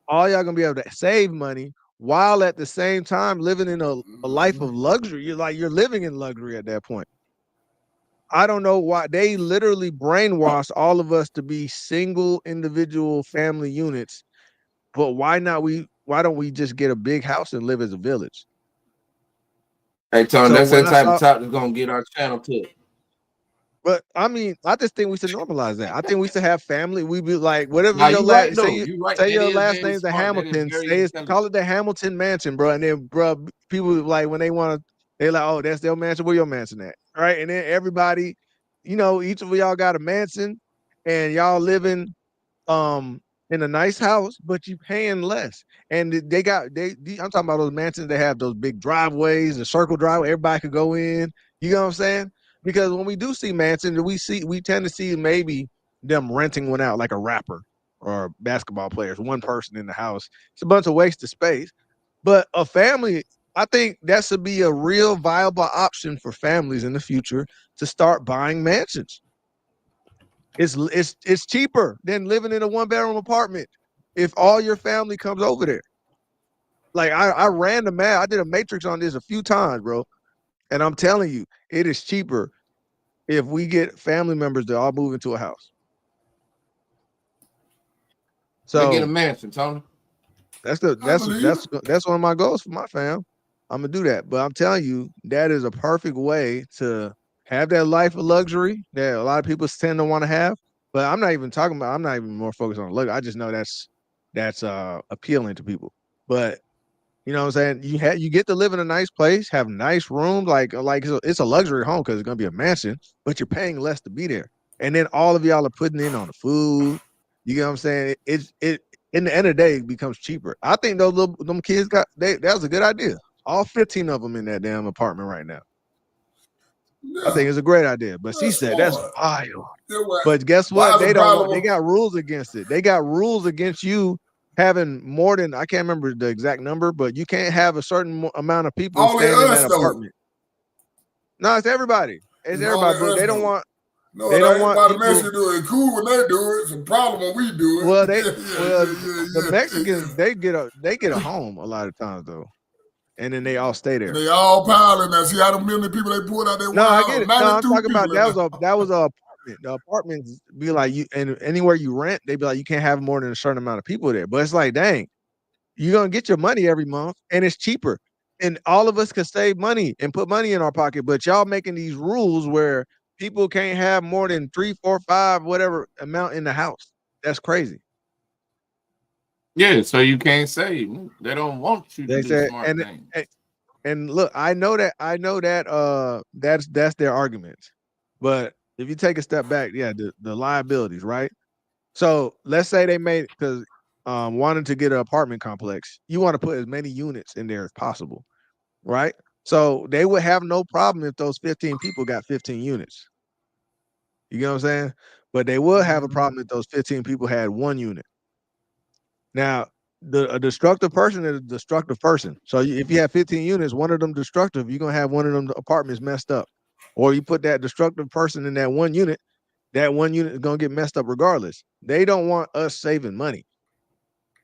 Speaker 2: all y'all gonna be able to save money while at the same time living in a life of luxury. You're living in luxury at that point. I don't know why they literally brainwashed all of us to be single individual family units. But why don't we just get a big house and live as a village?
Speaker 4: Hey, Tony,
Speaker 2: So
Speaker 4: that's
Speaker 2: when
Speaker 4: that
Speaker 2: I
Speaker 4: type of
Speaker 2: saw,
Speaker 4: talk that's gonna get our channel to.
Speaker 2: but I mean, I just think we should normalize that. I think we should have family. We be like, whatever
Speaker 4: Now
Speaker 2: your
Speaker 4: you right
Speaker 2: last
Speaker 4: though. You right.
Speaker 2: say
Speaker 4: That
Speaker 2: your
Speaker 4: is
Speaker 2: last
Speaker 4: very
Speaker 2: name's the
Speaker 4: smart. That is
Speaker 2: Hamilton.
Speaker 4: very
Speaker 2: Say it's
Speaker 4: intelligent.
Speaker 2: call it the Hamilton Mansion, bro. And then, bro, people like when they want to, they're like, oh, that's their mansion. Where your mansion at? Right? And then everybody, each of y'all got a mansion, and y'all living in a nice house, but you paying less. And I'm talking about those mansions that have those big driveways, the circle driveway, everybody could go in. You know what I'm saying? Because when we do see mansions, we tend to see maybe them renting one out like a rapper or basketball players, one person in the house. It's a bunch of wasted space. But a family, I think that should be a real viable option for families in the future to start buying mansions. It's cheaper than living in a 1-bedroom apartment if all your family comes over there. Like I ran the math. I did a matrix on this a few times, bro. And I'm telling you, it is cheaper if we get family members to all move into a house.
Speaker 4: They get a
Speaker 2: So
Speaker 4: mansion, Tony.
Speaker 2: that's
Speaker 3: I believe it.
Speaker 2: that's one of my goals for my fam. I'm gonna do that. But I'm telling you, that is a perfect way to have that life of luxury that a lot of people tend to want to have. But I'm not even more focused on luxury. I just know that's appealing to people. But you know what I'm saying? You get to live in a nice place, have nice rooms, like it's a luxury home because it's gonna be a mansion, but you're paying less to be there. And then all of y'all are putting in on the food. You get what I'm saying? It in the end of the day it becomes cheaper. I think them kids that was a good idea. All 15 of them in that damn apartment right now. I
Speaker 3: Yeah,
Speaker 2: think it's a great idea. But she
Speaker 3: that's
Speaker 2: said that's
Speaker 3: smart.
Speaker 2: wild.
Speaker 3: Yeah, well,
Speaker 2: But guess
Speaker 3: why
Speaker 2: what?
Speaker 3: is
Speaker 2: They
Speaker 3: the
Speaker 2: don't want.
Speaker 3: problem?
Speaker 2: They got rules against it. They got rules against you having more than I can't remember the exact number, but you can't have a certain amount of people
Speaker 3: Only
Speaker 2: staying in
Speaker 3: us
Speaker 2: that
Speaker 3: though.
Speaker 2: apartment. No, it's everybody. It's
Speaker 3: It's only
Speaker 2: everybody, but
Speaker 3: us
Speaker 2: they don't
Speaker 3: though.
Speaker 2: want.
Speaker 3: No,
Speaker 2: They
Speaker 3: it
Speaker 2: don't
Speaker 3: ain't
Speaker 2: want
Speaker 3: about the
Speaker 2: people.
Speaker 3: Mexicans do it. It's cool when they do it. It's a problem when we do it.
Speaker 2: Well, the
Speaker 3: Yeah.
Speaker 2: Mexicans they get a home a lot of times though, and then they all stay
Speaker 3: And
Speaker 2: there.
Speaker 3: they all piling now. See how many people they pulled out their
Speaker 2: No,
Speaker 3: one
Speaker 2: I
Speaker 3: house?
Speaker 2: get it. No, I'm
Speaker 3: 92
Speaker 2: talking
Speaker 3: people
Speaker 2: about
Speaker 3: in there.
Speaker 2: that was a apartment. The apartments be like you, and anywhere you rent, they be like you can't have more than a certain amount of people there. But it's like, dang, you're gonna get your money every month, and it's cheaper. And all of us could save money and put money in our pocket. But y'all making these rules where people can't have more than 3, 4, 5, whatever amount in the house. That's crazy.
Speaker 4: Yeah, so you can't save. They don't want you to
Speaker 2: They
Speaker 4: do
Speaker 2: said,
Speaker 4: smart things.
Speaker 2: and look, I know that that's their argument. But if you take a step back, yeah, the liabilities, right? So let's say they made because wanting to get an apartment complex, you want to put as many units in there as possible, right? So they would have no problem if those 15 people got 15 units. You get what I'm saying? But they would have a problem if those 15 people had 1 unit. Now, a destructive person is a destructive person. So if you have 15 units, one of them destructive, you're gonna have one of them apartments messed up. Or you put that destructive person in that 1 unit, that 1 unit is gonna get messed up regardless. They don't want us saving money.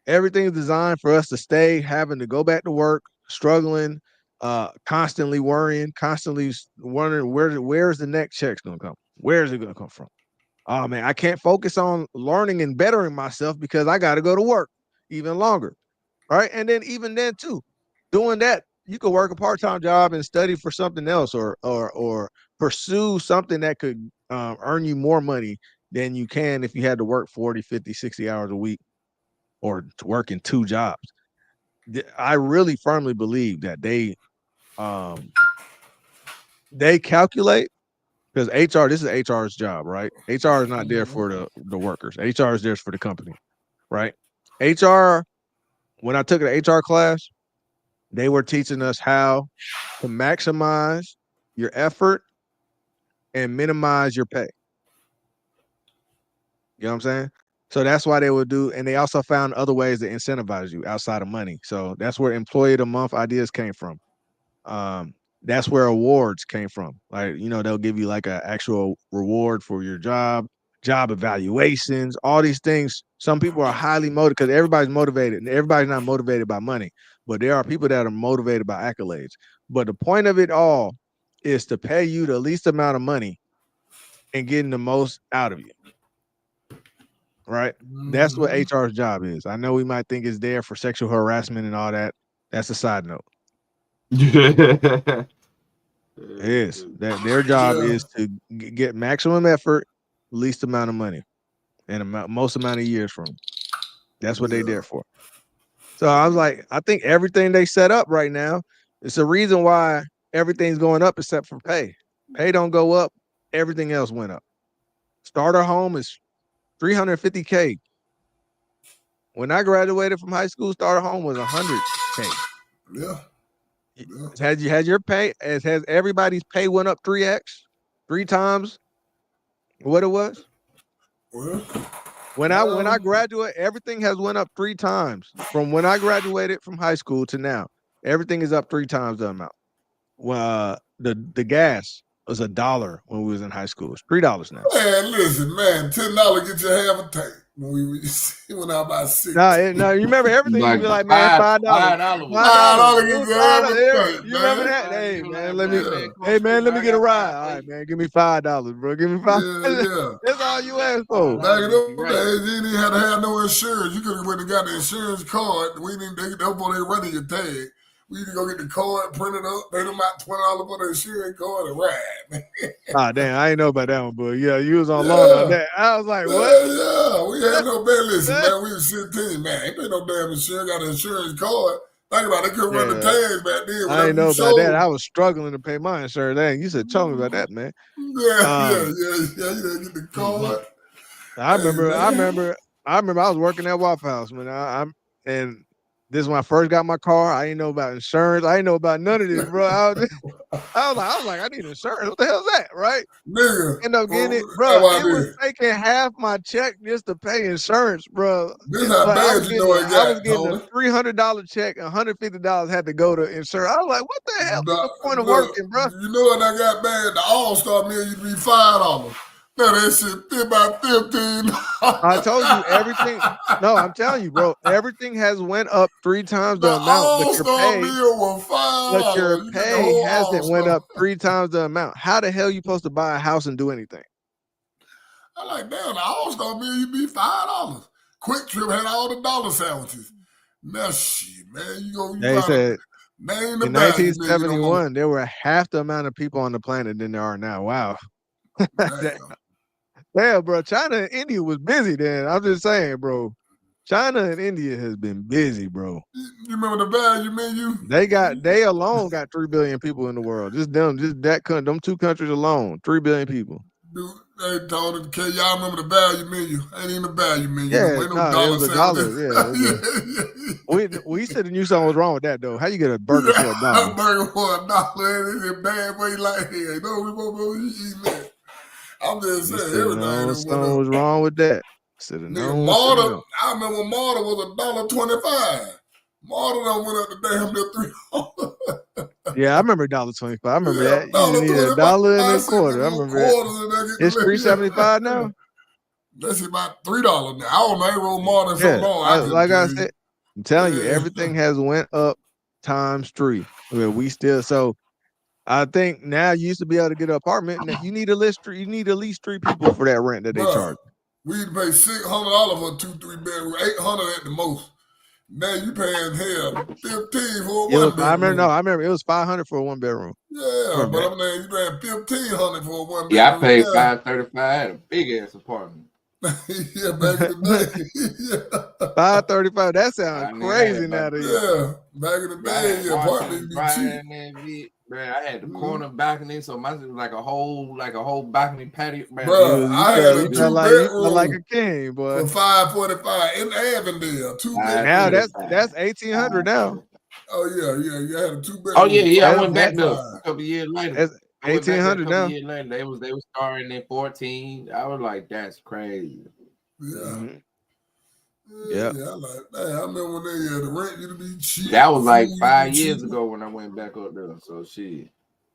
Speaker 2: Everything is designed for us to stay having to go back to work, struggling, constantly worrying, constantly wondering where's the next check's gonna come? Where is it gonna come from? Oh man, I can't focus on learning and bettering myself because I got to go to work even longer, right? And then even then too, doing that, you could work a part-time job and study for something else, or pursue something that could earn you more money than you can if you had to work 40, 50, 60 hours a week or to work in 2 jobs. I really firmly believe that they calculate, because HR, this is HR's job, right? HR is not there for the workers. HR is there for the company, right? HR, when I took an HR class, they were teaching us how to maximize your effort and minimize your pay. You know what I'm saying? So that's why they would do, and they also found other ways to incentivize you outside of money. So that's where employee of the month ideas came from. That's where awards came from. Like, you know, they'll give you like an actual reward for your job evaluations, all these things. Some people are highly motivated because everybody's motivated, and everybody's not motivated by money, but there are people that are motivated by accolades. But the point of it all is to pay you the least amount of money and getting the most out of you. Right? That's what HR's job is. I know we might think it's there for sexual harassment and all that. That's a side note. It is that their job is to get maximum effort, least amount of money, and most amount of years from them. That's what they're there for. So I was like, I think everything they set up right now, it's a reason why everything's going up except for pay. Pay don't go up. Everything else went up. Starter home is $350K. When I graduated from high school, starter home was $100K.
Speaker 3: Yeah.
Speaker 2: Has your pay, has everybody's pay went up 3 times what it was?
Speaker 3: Well,
Speaker 2: when I graduated, everything has went up 3 times from when I graduated from high school to now. Everything is up 3 times the amount. Well, the gas was $1 when we was in high school. It's $3 now.
Speaker 3: Man, listen, man, $10 get you half a tank. When we went out by 6.
Speaker 2: No, you remember everything? You'd be like, man, $5.
Speaker 3: $5 get you half a tank.
Speaker 2: You remember that? Hey, man, let me get a ride. All right, man, give me $5, bro. Give me $5.
Speaker 3: Yeah.
Speaker 2: That's all you asked for.
Speaker 3: Back in those days, you didn't have to have no insurance. You could have went and got the insurance card. We didn't take it up on they running your tag. We need to go get the card, print it up, pay them out $20 for the insurance card and ride.
Speaker 2: Ah, damn, I ain't know about that one, but yeah, you was on loan on that. I was like, what?
Speaker 3: Yeah, we had no bad listen, man. We was 16, man. Ain't pay no damn insurance, got an insurance card. Think about it, they couldn't run the tags back then.
Speaker 2: I ain't know about that. I was struggling to pay my insurance. Dang, you said tell me about that, man.
Speaker 3: Yeah, you didn't get the card.
Speaker 2: I remember I was working at Waffle House, man. And this is when I first got my car. I didn't know about insurance. I didn't know about none of this, bro. I was like, I need insurance. What the hell is that, right?
Speaker 3: Nigga.
Speaker 2: End up getting it, bro. It was taking half my check just to pay insurance, bro.
Speaker 3: This how bad you know it got.
Speaker 2: I was getting a $300 check, $150 had to go to insurance. I was like, what the hell? What's the point of working, bro?
Speaker 3: You know when I got bad, the All-Star meal used to be $5. Now that shit about 15.
Speaker 2: I told you everything. No, I'm telling you, bro. Everything has went up 3 times the amount, but your pay hasn't went up 3 times the amount. How the hell you supposed to buy a house and do anything?
Speaker 3: I like, damn, the All-Star meal used to be $5. Quick Trip had all the dollar sandwiches. Now shit, man,
Speaker 2: They said
Speaker 3: in
Speaker 2: 1971 there were half the amount of people on the planet than there are now. Wow. Damn, bro. China and India was busy then. I'm just saying, bro. China and India has been busy, bro.
Speaker 3: You remember the value menu?
Speaker 2: They alone got 3 billion people in the world. Them 2 countries alone, 3 billion people.
Speaker 3: Dude, they told it, okay, y'all remember the value menu? Ain't even the value menu.
Speaker 2: Yeah, it was $1. Yeah, we said knew something was wrong with that though. How you get a burger for $1?
Speaker 3: A burger for $1. It's a bad way like here. No, we won't eat that. I'm just saying everything.
Speaker 2: Something was wrong with that.
Speaker 3: I remember Marta was $1.25. Marta done went up to damn near $3.
Speaker 2: Yeah, I remember $1.25. I remember that. You need $1.25. I remember that. It's $3.75 now.
Speaker 3: That's about $3 now. I don't know. I wrote Marta so long.
Speaker 2: Like I said, I'm telling you, everything has went up times 3. We still so. I think now you used to be able to get an apartment. And you need at least 3 people for that rent that they charge.
Speaker 3: We pay $600 for a 2-3 bedroom, $800 at the most. Now you paying hell $15 for a 1 bedroom.
Speaker 2: I remember it was $500 for a 1 bedroom.
Speaker 3: Yeah, but I'm saying you paying $1,500 for a 1 bedroom.
Speaker 4: Yeah, I paid $535. I had a big ass apartment.
Speaker 3: Yeah, back in the day. Yeah.
Speaker 2: $535. That sounds crazy now to you.
Speaker 3: Yeah, back in the day, yeah, apartments be cheap.
Speaker 4: Man, I had the corner balcony, so my was like a whole balcony patio. Man,
Speaker 3: Bro, I had a
Speaker 2: You felt like a
Speaker 3: 2-bedroom
Speaker 2: king, boy.
Speaker 3: for $545 in Avondale. 2-bedroom.
Speaker 2: Now that's $1,800 now.
Speaker 3: Oh yeah. You had a 2-bedroom.
Speaker 4: Oh yeah. I went back
Speaker 3: there
Speaker 4: there a couple years later.
Speaker 2: That's $1,800 now.
Speaker 4: Years later, they was starting in 14. I was like, that's crazy.
Speaker 3: Yeah.
Speaker 2: Yeah.
Speaker 3: Yeah, I like that. I remember when the rent used to be cheap.
Speaker 4: That was like
Speaker 3: food
Speaker 4: 5
Speaker 3: used to be
Speaker 4: years
Speaker 3: cheap.
Speaker 4: ago when I went back up there. So shit.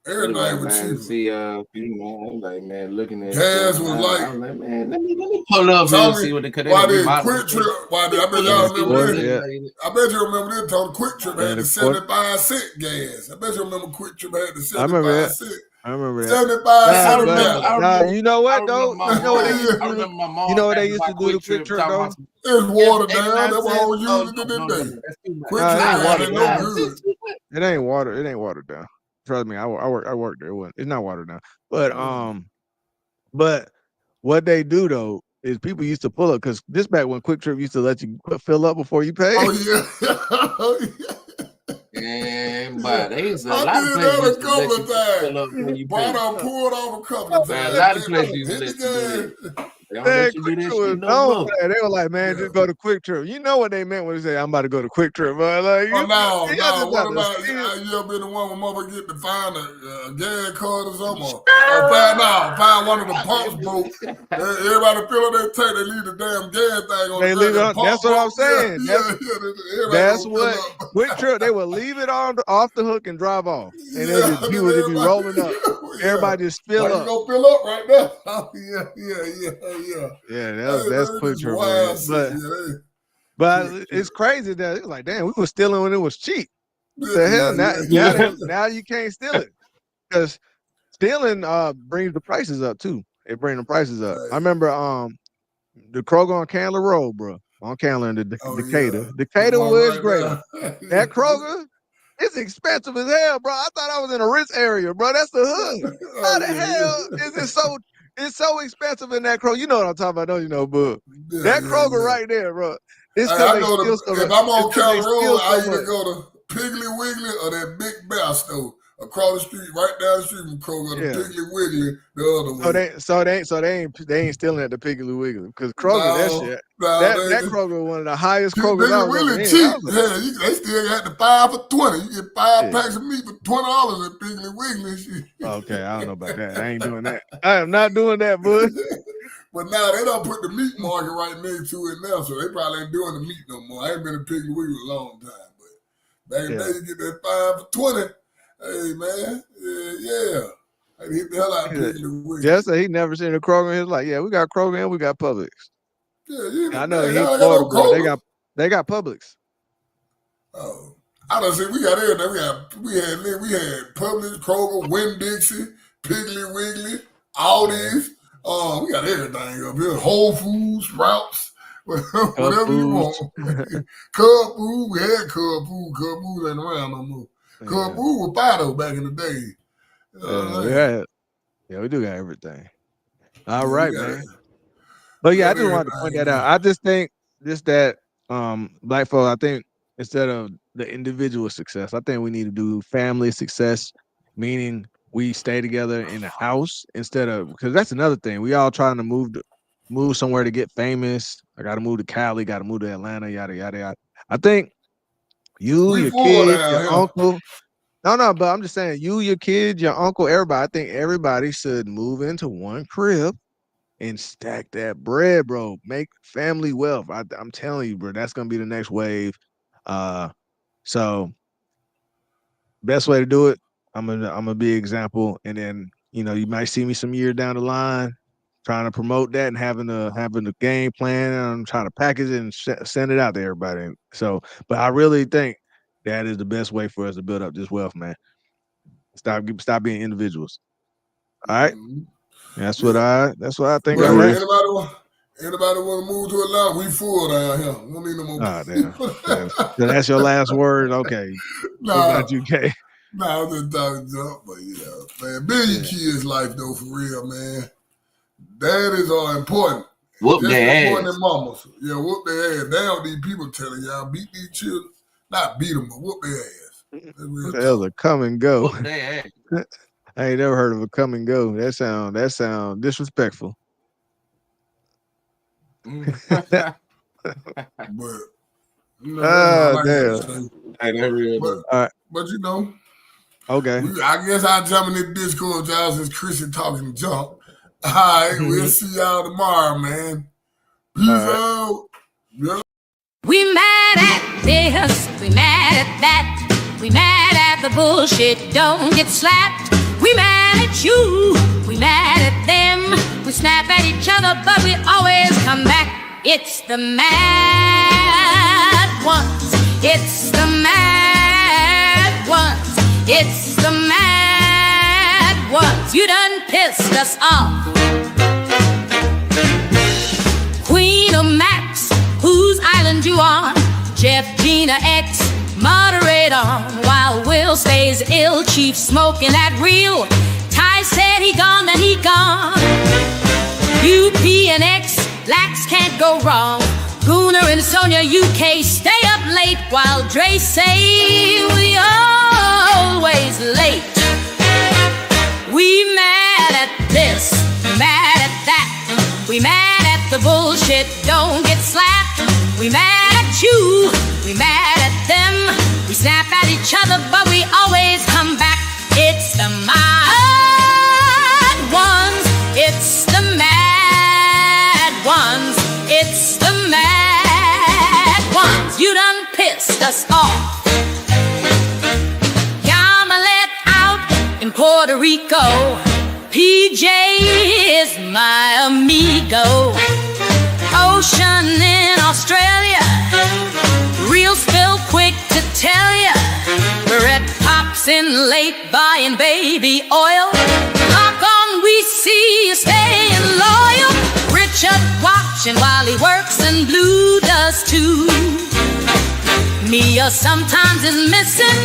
Speaker 3: Everything was cheap.
Speaker 4: See, I was like, man, looking at
Speaker 3: Gas
Speaker 4: stuff,
Speaker 3: was
Speaker 4: I
Speaker 3: like,
Speaker 4: was like, man, let me pull up and see what they could.
Speaker 3: Why did Quick Trip? I bet y'all remember this.
Speaker 2: Yeah.
Speaker 3: I bet you remember this. Tony Quick Trip had
Speaker 2: the
Speaker 3: the 75-cent gas. I bet you remember Quick Trip had the
Speaker 2: I remember that.
Speaker 3: 75-cent.
Speaker 2: I remember that.
Speaker 3: 75 cents.
Speaker 2: Nah, you know what though? You know what they used to
Speaker 4: I
Speaker 2: do?
Speaker 4: remember my mom.
Speaker 2: You know what they used to do to Quick Trip though?
Speaker 3: It's watered down. That's what I was using it today. Quick Trip
Speaker 2: Nah, it ain't
Speaker 3: ain't
Speaker 2: watered
Speaker 3: no good.
Speaker 2: It ain't watered down. Trust me, I worked there. It's not watered down. But what they do though is people used to pull up because this back when Quick Trip used to let you fill up before you pay.
Speaker 3: Oh yeah.
Speaker 4: And but they used to,
Speaker 3: I
Speaker 4: a lot of
Speaker 3: did
Speaker 4: places
Speaker 3: that a
Speaker 4: used to let
Speaker 3: couple
Speaker 4: you
Speaker 3: of
Speaker 4: fill up when
Speaker 3: times.
Speaker 4: you
Speaker 3: Brought
Speaker 4: pay.
Speaker 3: out, pulled off a couple of
Speaker 4: Man,
Speaker 3: times.
Speaker 4: a lot of places used to
Speaker 3: Hit
Speaker 4: let
Speaker 3: the
Speaker 4: you do
Speaker 3: gas.
Speaker 4: that. They don't
Speaker 2: Man,
Speaker 4: let you do
Speaker 2: Quick
Speaker 4: this
Speaker 2: Trip was
Speaker 4: shit no
Speaker 2: known
Speaker 4: more.
Speaker 2: for that. They were like, man, just go to Quick Trip. You know what they meant when they say, I'm about to go to Quick Trip. But like,
Speaker 3: Oh no.
Speaker 2: just
Speaker 3: What
Speaker 2: about to
Speaker 3: about
Speaker 2: steal.
Speaker 3: you ever been the one where mama get to find a gas card or something? Or find one of the pumps broke. Everybody fill up their tank, they leave the damn gas thing on
Speaker 2: They
Speaker 3: the
Speaker 2: leave it
Speaker 3: ground.
Speaker 2: on. That's what I'm saying. That's what
Speaker 3: what.
Speaker 2: Quick Trip. They would leave it on off the hook and drive off, and people would just be rolling up. Everybody just fill
Speaker 3: Like,
Speaker 2: up.
Speaker 3: you gonna fill up right now? Oh, yeah.
Speaker 2: Yeah, that's Quick Trip, man. But it's crazy that it's like, damn, we were stealing when it was cheap. The hell now you can't steal it because stealing brings the prices up too. It brings the prices up. I remember the Kroger on Candler Road, bro, on Candler in Decatur. Decatur was great. That Kroger, it's expensive as hell, bro. I thought I was in a rich area, bro. That's the hood. How the hell is it so? It's so expensive in that Kroger. You know what I'm talking about, don't you know, bud? That Kroger right there, bro. It's
Speaker 3: Hey,
Speaker 2: because
Speaker 3: I
Speaker 2: they
Speaker 3: go
Speaker 2: steal
Speaker 3: to,
Speaker 2: so
Speaker 3: if
Speaker 2: much.
Speaker 3: I'm on
Speaker 2: It's 'cause they
Speaker 3: Candler Road,
Speaker 2: steal
Speaker 3: I
Speaker 2: so
Speaker 3: either
Speaker 2: much.
Speaker 3: go to Piggly Wiggly or that Big Bear store across the street, right down the street from Kroger, the
Speaker 2: Yeah.
Speaker 3: Piggly Wiggly the other way.
Speaker 2: They ain't stealing at the Piggly Wiggly because Kroger, that shit. That Kroger was one of the highest Krogers I
Speaker 3: Piggly
Speaker 2: was ever
Speaker 3: Wiggly
Speaker 2: in.
Speaker 3: cheap.
Speaker 2: I was like,
Speaker 3: Yeah, they still got the 5 for $20. You get 5
Speaker 2: Yeah.
Speaker 3: packs of meat for $20 at Piggly Wiggly and shit.
Speaker 2: okay, I don't know about that. I ain't doing that. I am not doing that, bud.
Speaker 3: But now they don't put the meat market right next to it now, so they probably ain't doing the meat no more. I ain't been to Piggly Wiggly a long time, but back in the day, you get that 5 for $20. Hey man, yeah. I hit the hell out of Piggly Wiggly.
Speaker 2: Just so he never seen a Kroger. He's like, yeah, we got Kroger and we got Publix.
Speaker 3: Yeah,
Speaker 2: I know
Speaker 3: man,
Speaker 2: he's
Speaker 3: y'all
Speaker 2: Florida,
Speaker 3: no
Speaker 2: bro.
Speaker 3: Kroger.
Speaker 2: They got Publix.
Speaker 3: Oh, I done said we got everything. We had Publix, Kroger, Winn-Dixie, Piggly Wiggly, Aldi's. We got everything up here. Whole Foods, Sprouts, whatever you want. Cub Food, we had Cub Food. Cub Food ain't around no more. Cub Food was Fido back in the day.
Speaker 2: Yeah, we do got everything. All right, man. But yeah, I just wanted to point that out. I just think that black folk, I think instead of the individual success, I think we need to do family success, meaning we stay together in the house instead of, because that's another thing. We all trying to move somewhere to get famous. I got to move to Cali, got to move to Atlanta, yada, yada, yada. I think you, your kids, your uncle. No, but I'm just saying you, your kids, your uncle, everybody. I think everybody should move into one crib and stack that bread, bro. Make family wealth. I'm telling you, bro, that's gonna be the next wave. So best way to do it, I'm gonna be an example, and then you might see me some years down the line trying to promote that and having a game plan, and I'm trying to package it and send it out to everybody. So, but I really think that is the best way for us to build up this wealth, man. Stop being individuals. All right. That's what I think.
Speaker 3: Well,
Speaker 2: on that.
Speaker 3: anybody want to move to Atlanta? We full down here. We don't need no more.
Speaker 2: Damn. So that's your last word. Okay.
Speaker 3: Nah.
Speaker 2: What about you, Kay?
Speaker 3: Nah, I'm just talking junk, but man, build your kids' life though, for real, man. Daddies are important.
Speaker 4: Whoop
Speaker 3: Just
Speaker 4: their
Speaker 3: supporting
Speaker 4: ass.
Speaker 3: their mamas. Yeah, whoop their ass. They don't need people telling y'all beat these children. Not beat them, but whoop their ass. That's real
Speaker 2: That was a come and go.
Speaker 4: Whoop their ass.
Speaker 2: I ain't never heard of a come and go. That sound disrespectful.
Speaker 3: But you know, that's what I
Speaker 2: damn.
Speaker 3: like to say.
Speaker 4: Hey, that real.
Speaker 3: But you know,
Speaker 2: Okay.
Speaker 3: I guess I'll jump in this Discord, y'all, since Chris is talking junk. All right, we'll see y'all tomorrow, man. Peace out. Yeah.
Speaker 16: We mad at this, we mad at that, we mad at the bullshit, don't get slapped. We mad at you, we mad at them. We snap at each other, but we always come back. It's the mad ones, it's the mad ones, it's the mad ones. You done pissed us off. Queen of Maps, whose island you on? Jeff, Gina, X, moderate on. While Will stays ill, Chief smoking that real. Ty said he gone, then he gone. UP and X, blacks can't go wrong. Gooner and Sonia, UK, stay up late. While Dre say we always late. We mad at this, mad at that. We mad at the bullshit, don't get slapped. We mad at you, we mad at them. We snap at each other, but we always come back. It's the mad ones, it's the mad ones, it's the mad ones. You done pissed us off. Yama let out in Puerto Rico. PJ is my amigo. Ocean in Australia, real spill quick to tell ya. Red pops in late buying baby oil. Knock on, we see you staying loyal. Richard watching while he works and Blue does too. Mia sometimes is missing,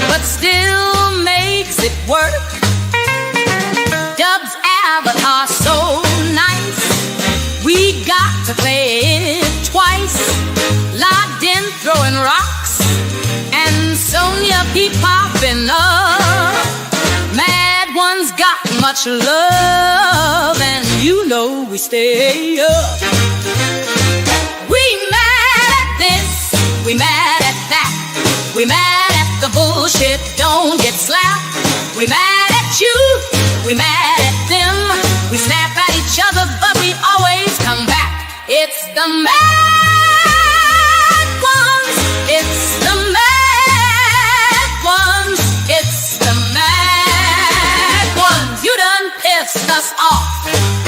Speaker 16: but still makes it work. Dub's avatar so nice, we got to play it twice. Locked in throwing rocks, and Sonia keep popping up. Mad ones got much love, and you know we stay up. We mad at this, we mad at that. We mad at the bullshit, don't get slapped. We mad at you, we mad at them. We snap at each other, but we always come back. It's the mad ones, it's the mad ones, it's the mad ones. You done pissed us off.